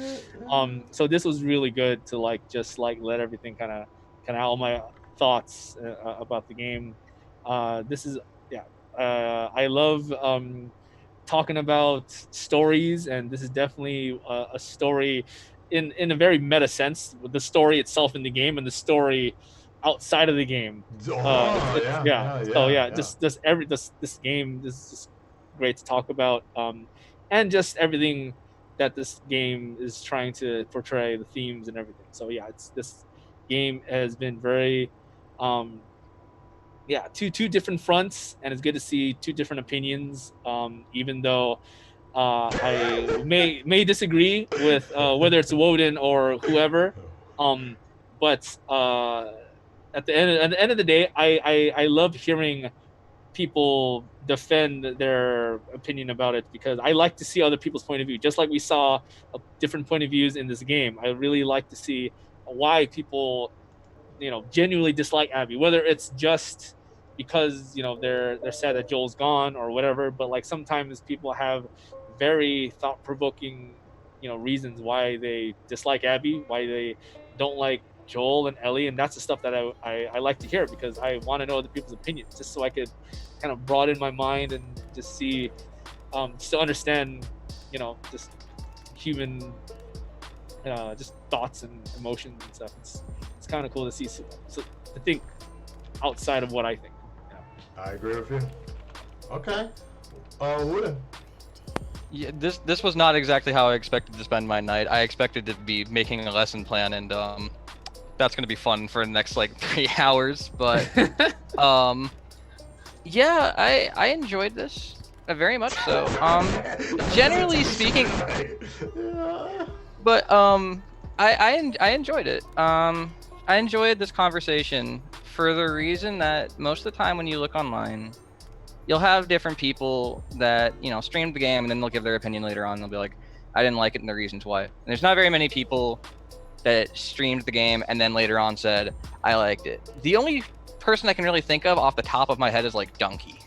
So this was really good to like just like let everything kind of all my thoughts about the game. I love talking about stories, and this is definitely a story in a very meta sense, with the story itself in the game and the story outside of the game. This game is just great to talk about, and just everything that this game is trying to portray, the themes and everything. So this game has been very two different fronts, and it's good to see two different opinions, even though I may disagree with whether it's Woden or whoever, but at the end of the day, I love hearing people defend their opinion about it, because I like to see other people's point of view. Just like we saw a different point of views in this game, I really like to see why people, genuinely dislike Abby. Whether it's just because they're sad that Joel's gone or whatever, but like sometimes people have very thought-provoking reasons why they dislike Abby, why they don't like Joel and Ellie, and that's the stuff that I like to hear, because I want to know other people's opinions, just so I could kind of broaden my mind and just see, just to understand, just human, just thoughts and emotions and stuff. It's kind of cool to see, so to think outside of what I think. I agree with you. Okay, Wooden. Yeah, this was not exactly how I expected to spend my night. I expected to be making a lesson plan, and that's gonna be fun for the next like 3 hours. But yeah, I enjoyed this very much so. Generally speaking, but I enjoyed it. I enjoyed this conversation for the reason that most of the time when you look online, you'll have different people that stream the game and then they'll give their opinion later on. They'll be like, I didn't like it and the reasons why. And there's not very many people that streamed the game and then later on said, I liked it. The only person I can really think of off the top of my head is like Donkey.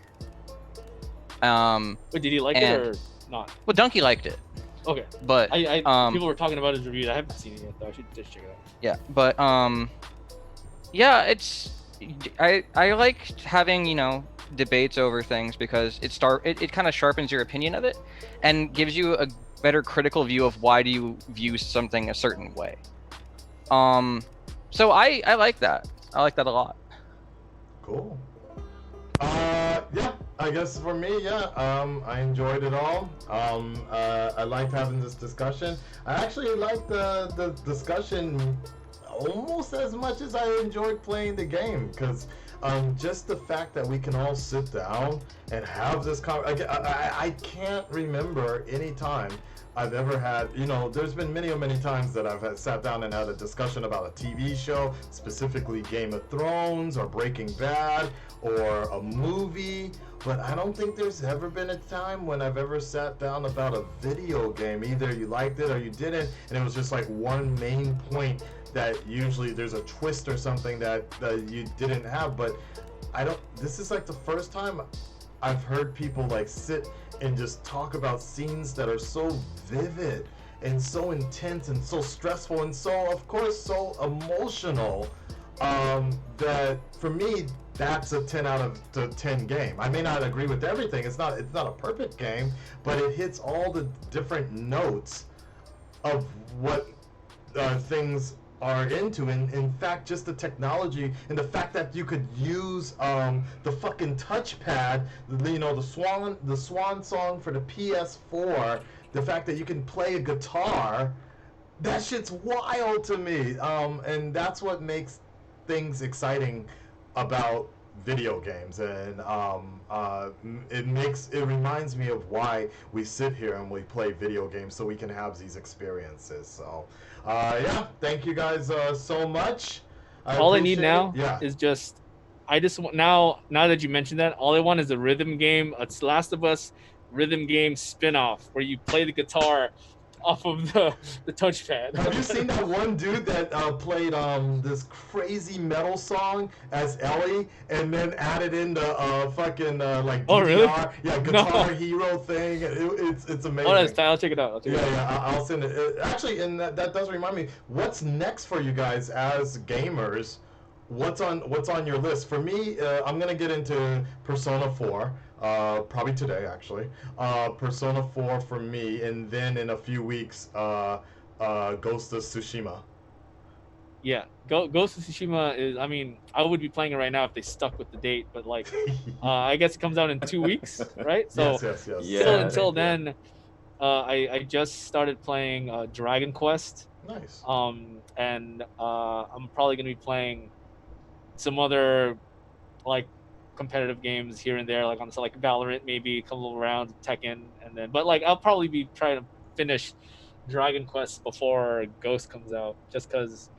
But did he like it or not? Well, Donkey liked it. Okay. But people were talking about his reviews. I haven't seen it yet though. I should just check it out. Yeah, but yeah, it's I like having debates over things, because it kind of sharpens your opinion of it and gives you a better critical view of why do you view something a certain way. So I like that. I like that a lot. Cool. Yeah, I guess for me, I enjoyed it all. I liked having this discussion. I actually liked the discussion almost as much as I enjoyed playing the game, because just the fact that we can all sit down and have this I can't remember any time I've ever had, there's been many times that I've sat down and had a discussion about a TV show, specifically Game of Thrones or Breaking Bad or a movie, but I don't think there's ever been a time when I've ever sat down about a video game. Either you liked it or you didn't, and it was just like one main point that usually there's a twist or something that you didn't have. But this is like the first time I've heard people like sit and just talk about scenes that are so vivid and so intense and so stressful and so, of course, so emotional, that for me, that's a 10 out of 10 game. I may not agree with everything. It's not a perfect game, but it hits all the different notes of what things are into. And in fact, just the technology and the fact that you could use the fucking touchpad, the swan song for the PS4, the fact that you can play a guitar, that shit's wild to me. And that's what makes things exciting about video games, and it reminds me of why we sit here and we play video games, so we can have these experiences. So yeah, thank you guys so much. All I need now is just now that you mentioned that, all I want is a rhythm game, a Last of Us rhythm game spin-off where you play the guitar off of the touchpad. Have you seen that one dude that played this crazy metal song as Ellie and then added in the fucking like DDR, oh, really? Yeah, Guitar Hero thing? It's amazing. Oh, that's time. I'll check it out. I'll send it. Actually, and that does remind me, what's next for you guys as gamers? What's on your list? For me, I'm gonna get into Persona 4. Probably today, actually. Persona 4 for me, and then in a few weeks, Ghost of Tsushima. Yeah, Ghost of Tsushima is. I mean, I would be playing it right now if they stuck with the date, but like, I guess it comes out in 2 weeks, right? So yes. Yeah, until then, I just started playing Dragon Quest. Nice. And I'm probably gonna be playing some other like competitive games here and there, like on like Valorant, maybe a couple of rounds of Tekken, and then but like I'll probably be trying to finish Dragon Quest before Ghost comes out, just because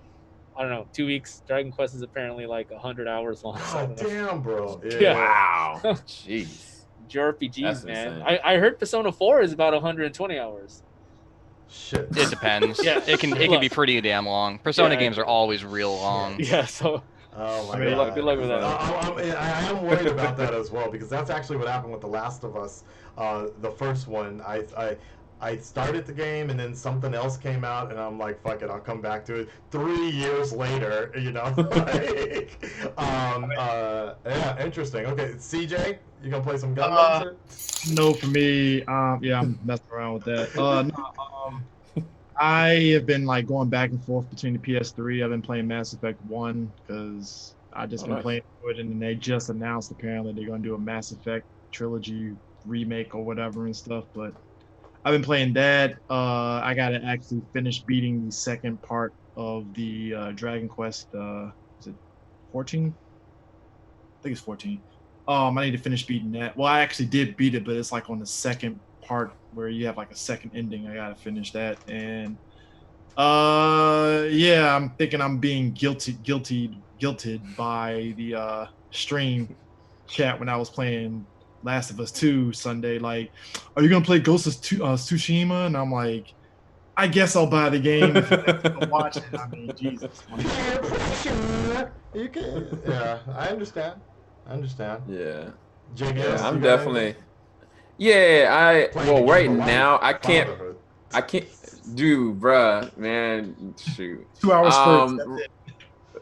I don't know, 2 weeks. Dragon Quest is apparently like 100 hours long. So I God don't know. damn, bro. Yeah. Wow. Jeez. JRPGs, That's man. insane. I heard Persona 4 is about 120 hours. Shit. It depends. Yeah. It can be pretty damn long. Persona games are always real long. Yeah, so Oh my Good god! luck with that. I am worried about that as well because that's actually what happened with The Last of Us, the first one. I started the game and then something else came out and I'm like, fuck it, I'll come back to it. 3 years later, you know. Like, yeah, interesting. Okay, CJ, you gonna play some Gunman? No, for me, yeah, I'm messing around with that. I have been like going back and forth between the PS3. I've been playing Mass Effect 1 because I just been nice. playing through it, and then they just announced apparently they're gonna do a Mass Effect trilogy remake or whatever and stuff. But I've been playing that. I gotta actually finish beating the second part of the Dragon Quest. Is it 14? I think it's 14. I need to finish beating that. Well, I actually did beat it, but it's like on the second part where you have like a second ending. I gotta finish that. And yeah, I'm thinking I'm being guilted by the stream chat when I was playing Last of Us 2 Sunday. Like, are you gonna play Ghost of Tsushima? And I'm like, I guess I'll buy the game if you watch it. I mean, Jesus. You can, yeah, I understand. Yeah. JVS, Yeah, I'm you got definitely. anything? Yeah, Playing well, the right game of life, now I can't. fatherhood. I can't. Dude, bruh, man, shoot. 2 hours first.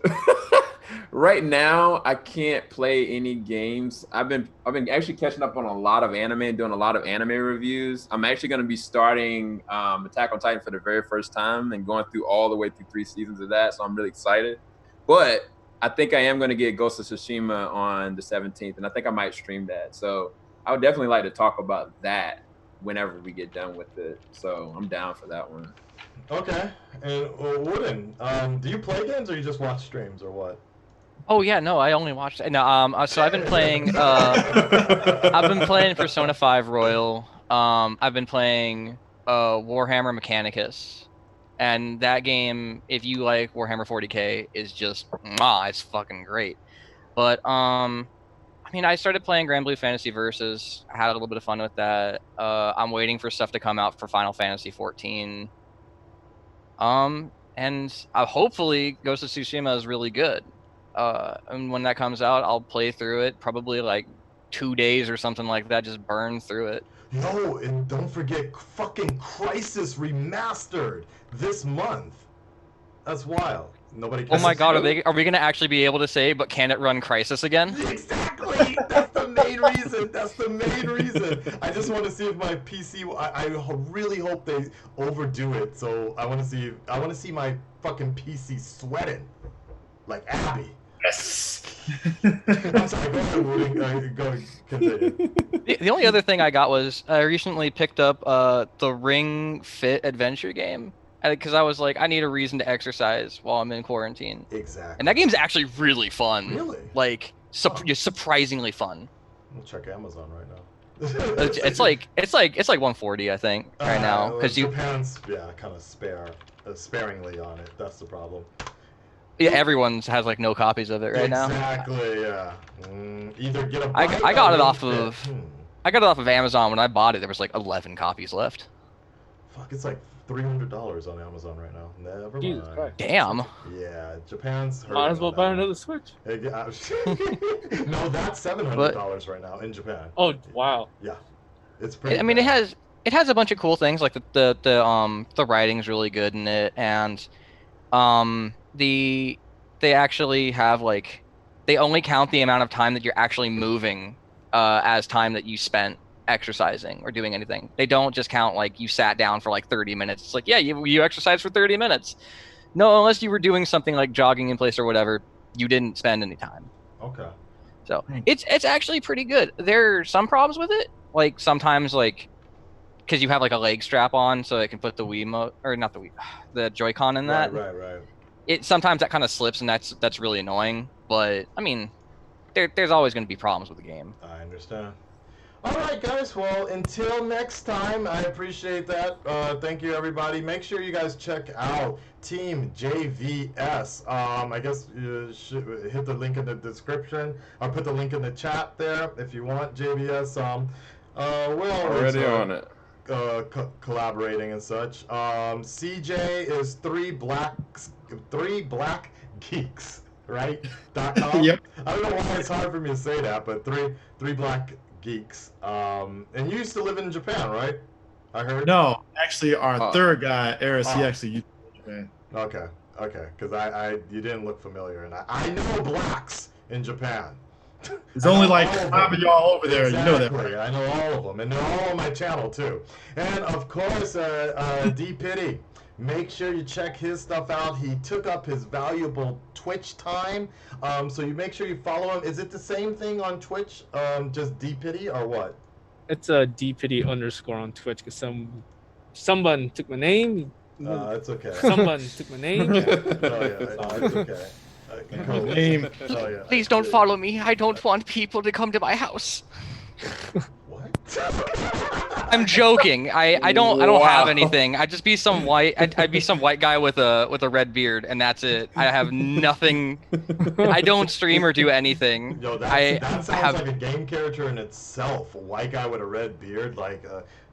That's it. Right now, I can't play any games. I've been actually catching up on a lot of anime and doing a lot of anime reviews. I'm actually going to be starting Attack on Titan for the very first time and going through all the way through 3 seasons of that. So I'm really excited. But I think I am going to get Ghost of Tsushima on the 17th, and I think I might stream that. So I would definitely like to talk about that whenever we get done with it. So I'm down for that one. Okay. And Wooden, do you play games or you just watch streams or what? Oh yeah, no, I only watched. No, so I've been playing. I've been playing Persona 5 Royal. I've been playing Warhammer Mechanicus, and that game, if you like Warhammer 40K, is just it's fucking great. But I mean, I started playing Grand Blue Fantasy Versus. I had a little bit of fun with that. I'm waiting for stuff to come out for Final Fantasy 14. And hopefully Ghost of Tsushima is really good. And when that comes out, I'll play through it probably like 2 days or something like that. Just burn through it. No, and don't forget fucking Crisis Remastered this month. That's wild. Nobody cares. Oh my god, are we gonna actually be able to say, but can it run Crisis again? Exactly. That's the main reason. I just want to see if my PC. I really hope they overdo it. So I want to see my fucking PC sweating like Abby. Yes. I'm sorry. Go ahead, Woody. Go continue. The only other thing I got was I recently picked up the Ring Fit adventure game because I was like, I need a reason to exercise while I'm in quarantine. Exactly. And that game's actually really fun. Really? Like surprisingly fun. I'll check Amazon right now. It's like 140, I think, right now, because Japan's kind of sparingly on it. That's the problem. Yeah, everyone's has like no copies of it right now. Exactly. Yeah. Either get a. I got it off of Amazon. When I bought it, there was like 11 copies left. Fuck, it's like $300 on Amazon right now. Never Jesus mind. Christ. Damn. Yeah, Japan's. Might as well buy another Switch. No, that's $700 right now in Japan. Oh wow. Yeah, it's pretty. I mean, bad. it has a bunch of cool things, like the writing's really good in it, and they actually have like they only count the amount of time that you're actually moving as time that you spent exercising or doing anything. They don't just count like you sat down for like 30 minutes. It's like, yeah, you exercised for 30 minutes. No, unless you were doing something like jogging in place or whatever, you didn't spend any time. Okay. So it's actually pretty good. There are some problems with it, like sometimes like because you have like a leg strap on, so it can put the Wiimote or not the Joy-Con in that. Right. It sometimes that kind of slips, and that's really annoying. But I mean, there's always going to be problems with the game. I understand. All right, guys. Well, until next time, I appreciate that. Thank you, everybody. Make sure you guys check out Team JVS. I guess you should hit the link in the description. I'll put the link in the chat there if you want JVS. We're always Already on it. collaborating and such. CJ is three black geeks, right? .com. Yep. I don't know why it's hard for me to say that, but three black geeks. And you used to live in Japan, right? I heard. No, actually, our Oh. third guy, Eris, he Oh. actually used to be in Japan. Okay, because you didn't look familiar, and I know blacks in Japan. There's I only know like all of 5 them. of y'all over there. Exactly. You know that, right? I know all of them, and they're all on my channel too. And of course, D-Piddy. Make sure you check his stuff out. He took up his valuable Twitch time, so you make sure you follow him. Is it the same thing on Twitch, just D-Piddy, or what? It's a D-Piddy _ on Twitch because someone took my name. It's okay. Someone took my name. Oh yeah, it's okay. Cool. Name. Oh yeah. Please don't follow me. I don't want people to come to my house. What? I'm joking. I don't have Wow. anything. I'd just be some white. I'd be some white guy with a red beard, and that's it. I have nothing. I don't stream or do anything. Yo, I that sounds have. like a game character in itself. A white guy with a red beard, like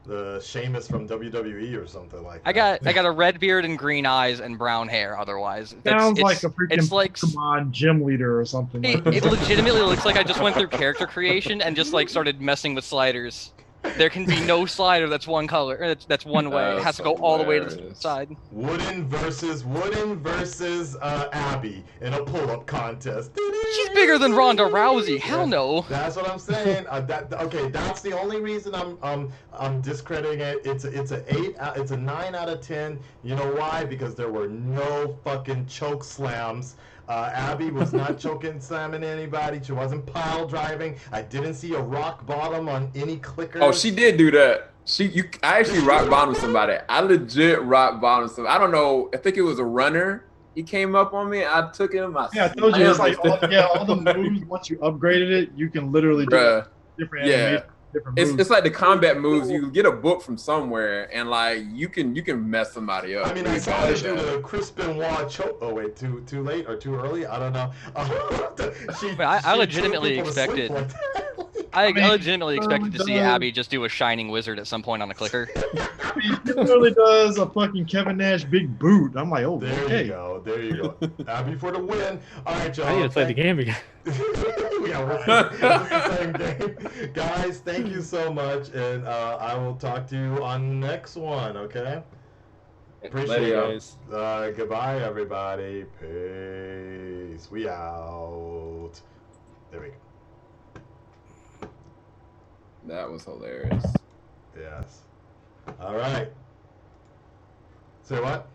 the Sheamus from WWE or something like that. I got a red beard and green eyes and brown hair. Otherwise, Sounds like it's a freaking it's like Pokemon gym leader or something. it, Like it legitimately looks like I just went through character creation and just like started messing with sliders. There can be no slider that's one color. Or that's one way. It has to go all the way to the hilarious. side. Wooden versus Abby in a pull-up contest. She's bigger than Ronda Rousey. Hell no. That's what I'm saying. Okay, that's the only reason I'm discrediting it. It's a 9 out of 10. You know why? Because there were no fucking choke slams. Abby was not choking slamming anybody. She wasn't pile driving. I didn't see a rock bottom on any clicker. Oh, she did do that. I actually rock bottomed somebody. I legit rock bottomed somebody. I don't know. I think it was a runner. He came up on me. I took him. yeah, I told you it's like all the moves. Once you upgraded it, you can literally do Bruh. different Yeah. animations, different moves. It's like the combat moves. You get a book from somewhere, and like you can mess somebody up. I mean, I saw her do the Chris Benoit choke. Oh wait, too late or too early? I don't know. I legitimately expected. I legitimately expected to see Abby just do a shining wizard at some point on a clicker. He literally does a fucking Kevin Nash big boot. I'm like, oh, There okay. you go. There you go. Abby for the win. All right, y'all. I need to play the game again. Yeah, right. It's the same game. Guys, thank you so much, and I will talk to you on the next one. Okay. Appreciate Later, it. guys. Goodbye, everybody. Peace. We out. There we go. That was hilarious. Yes. All right. Say what?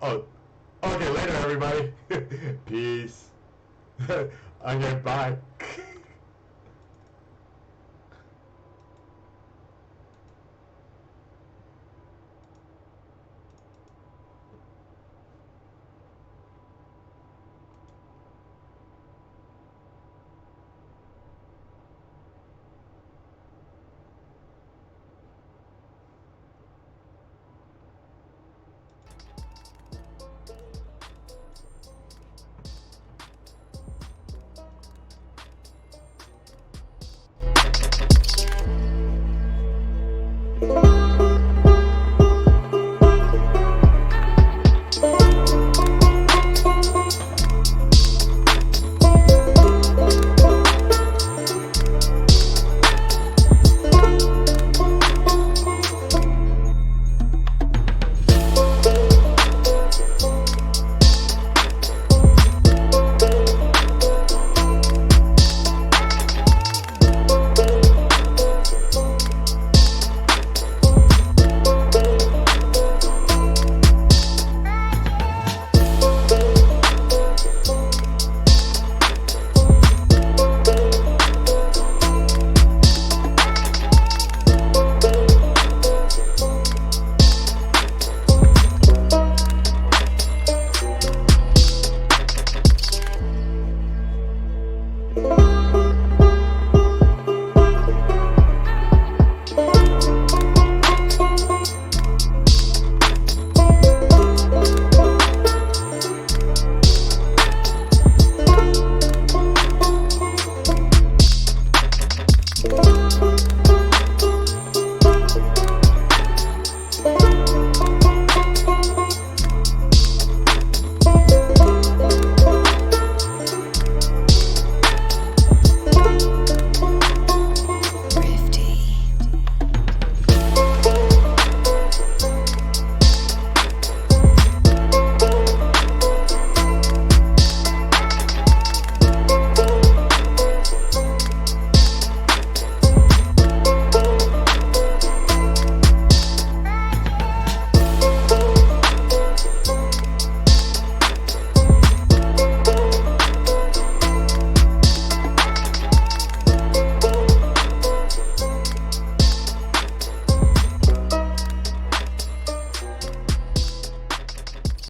Oh. Okay, later, everybody. Peace. Okay, bye.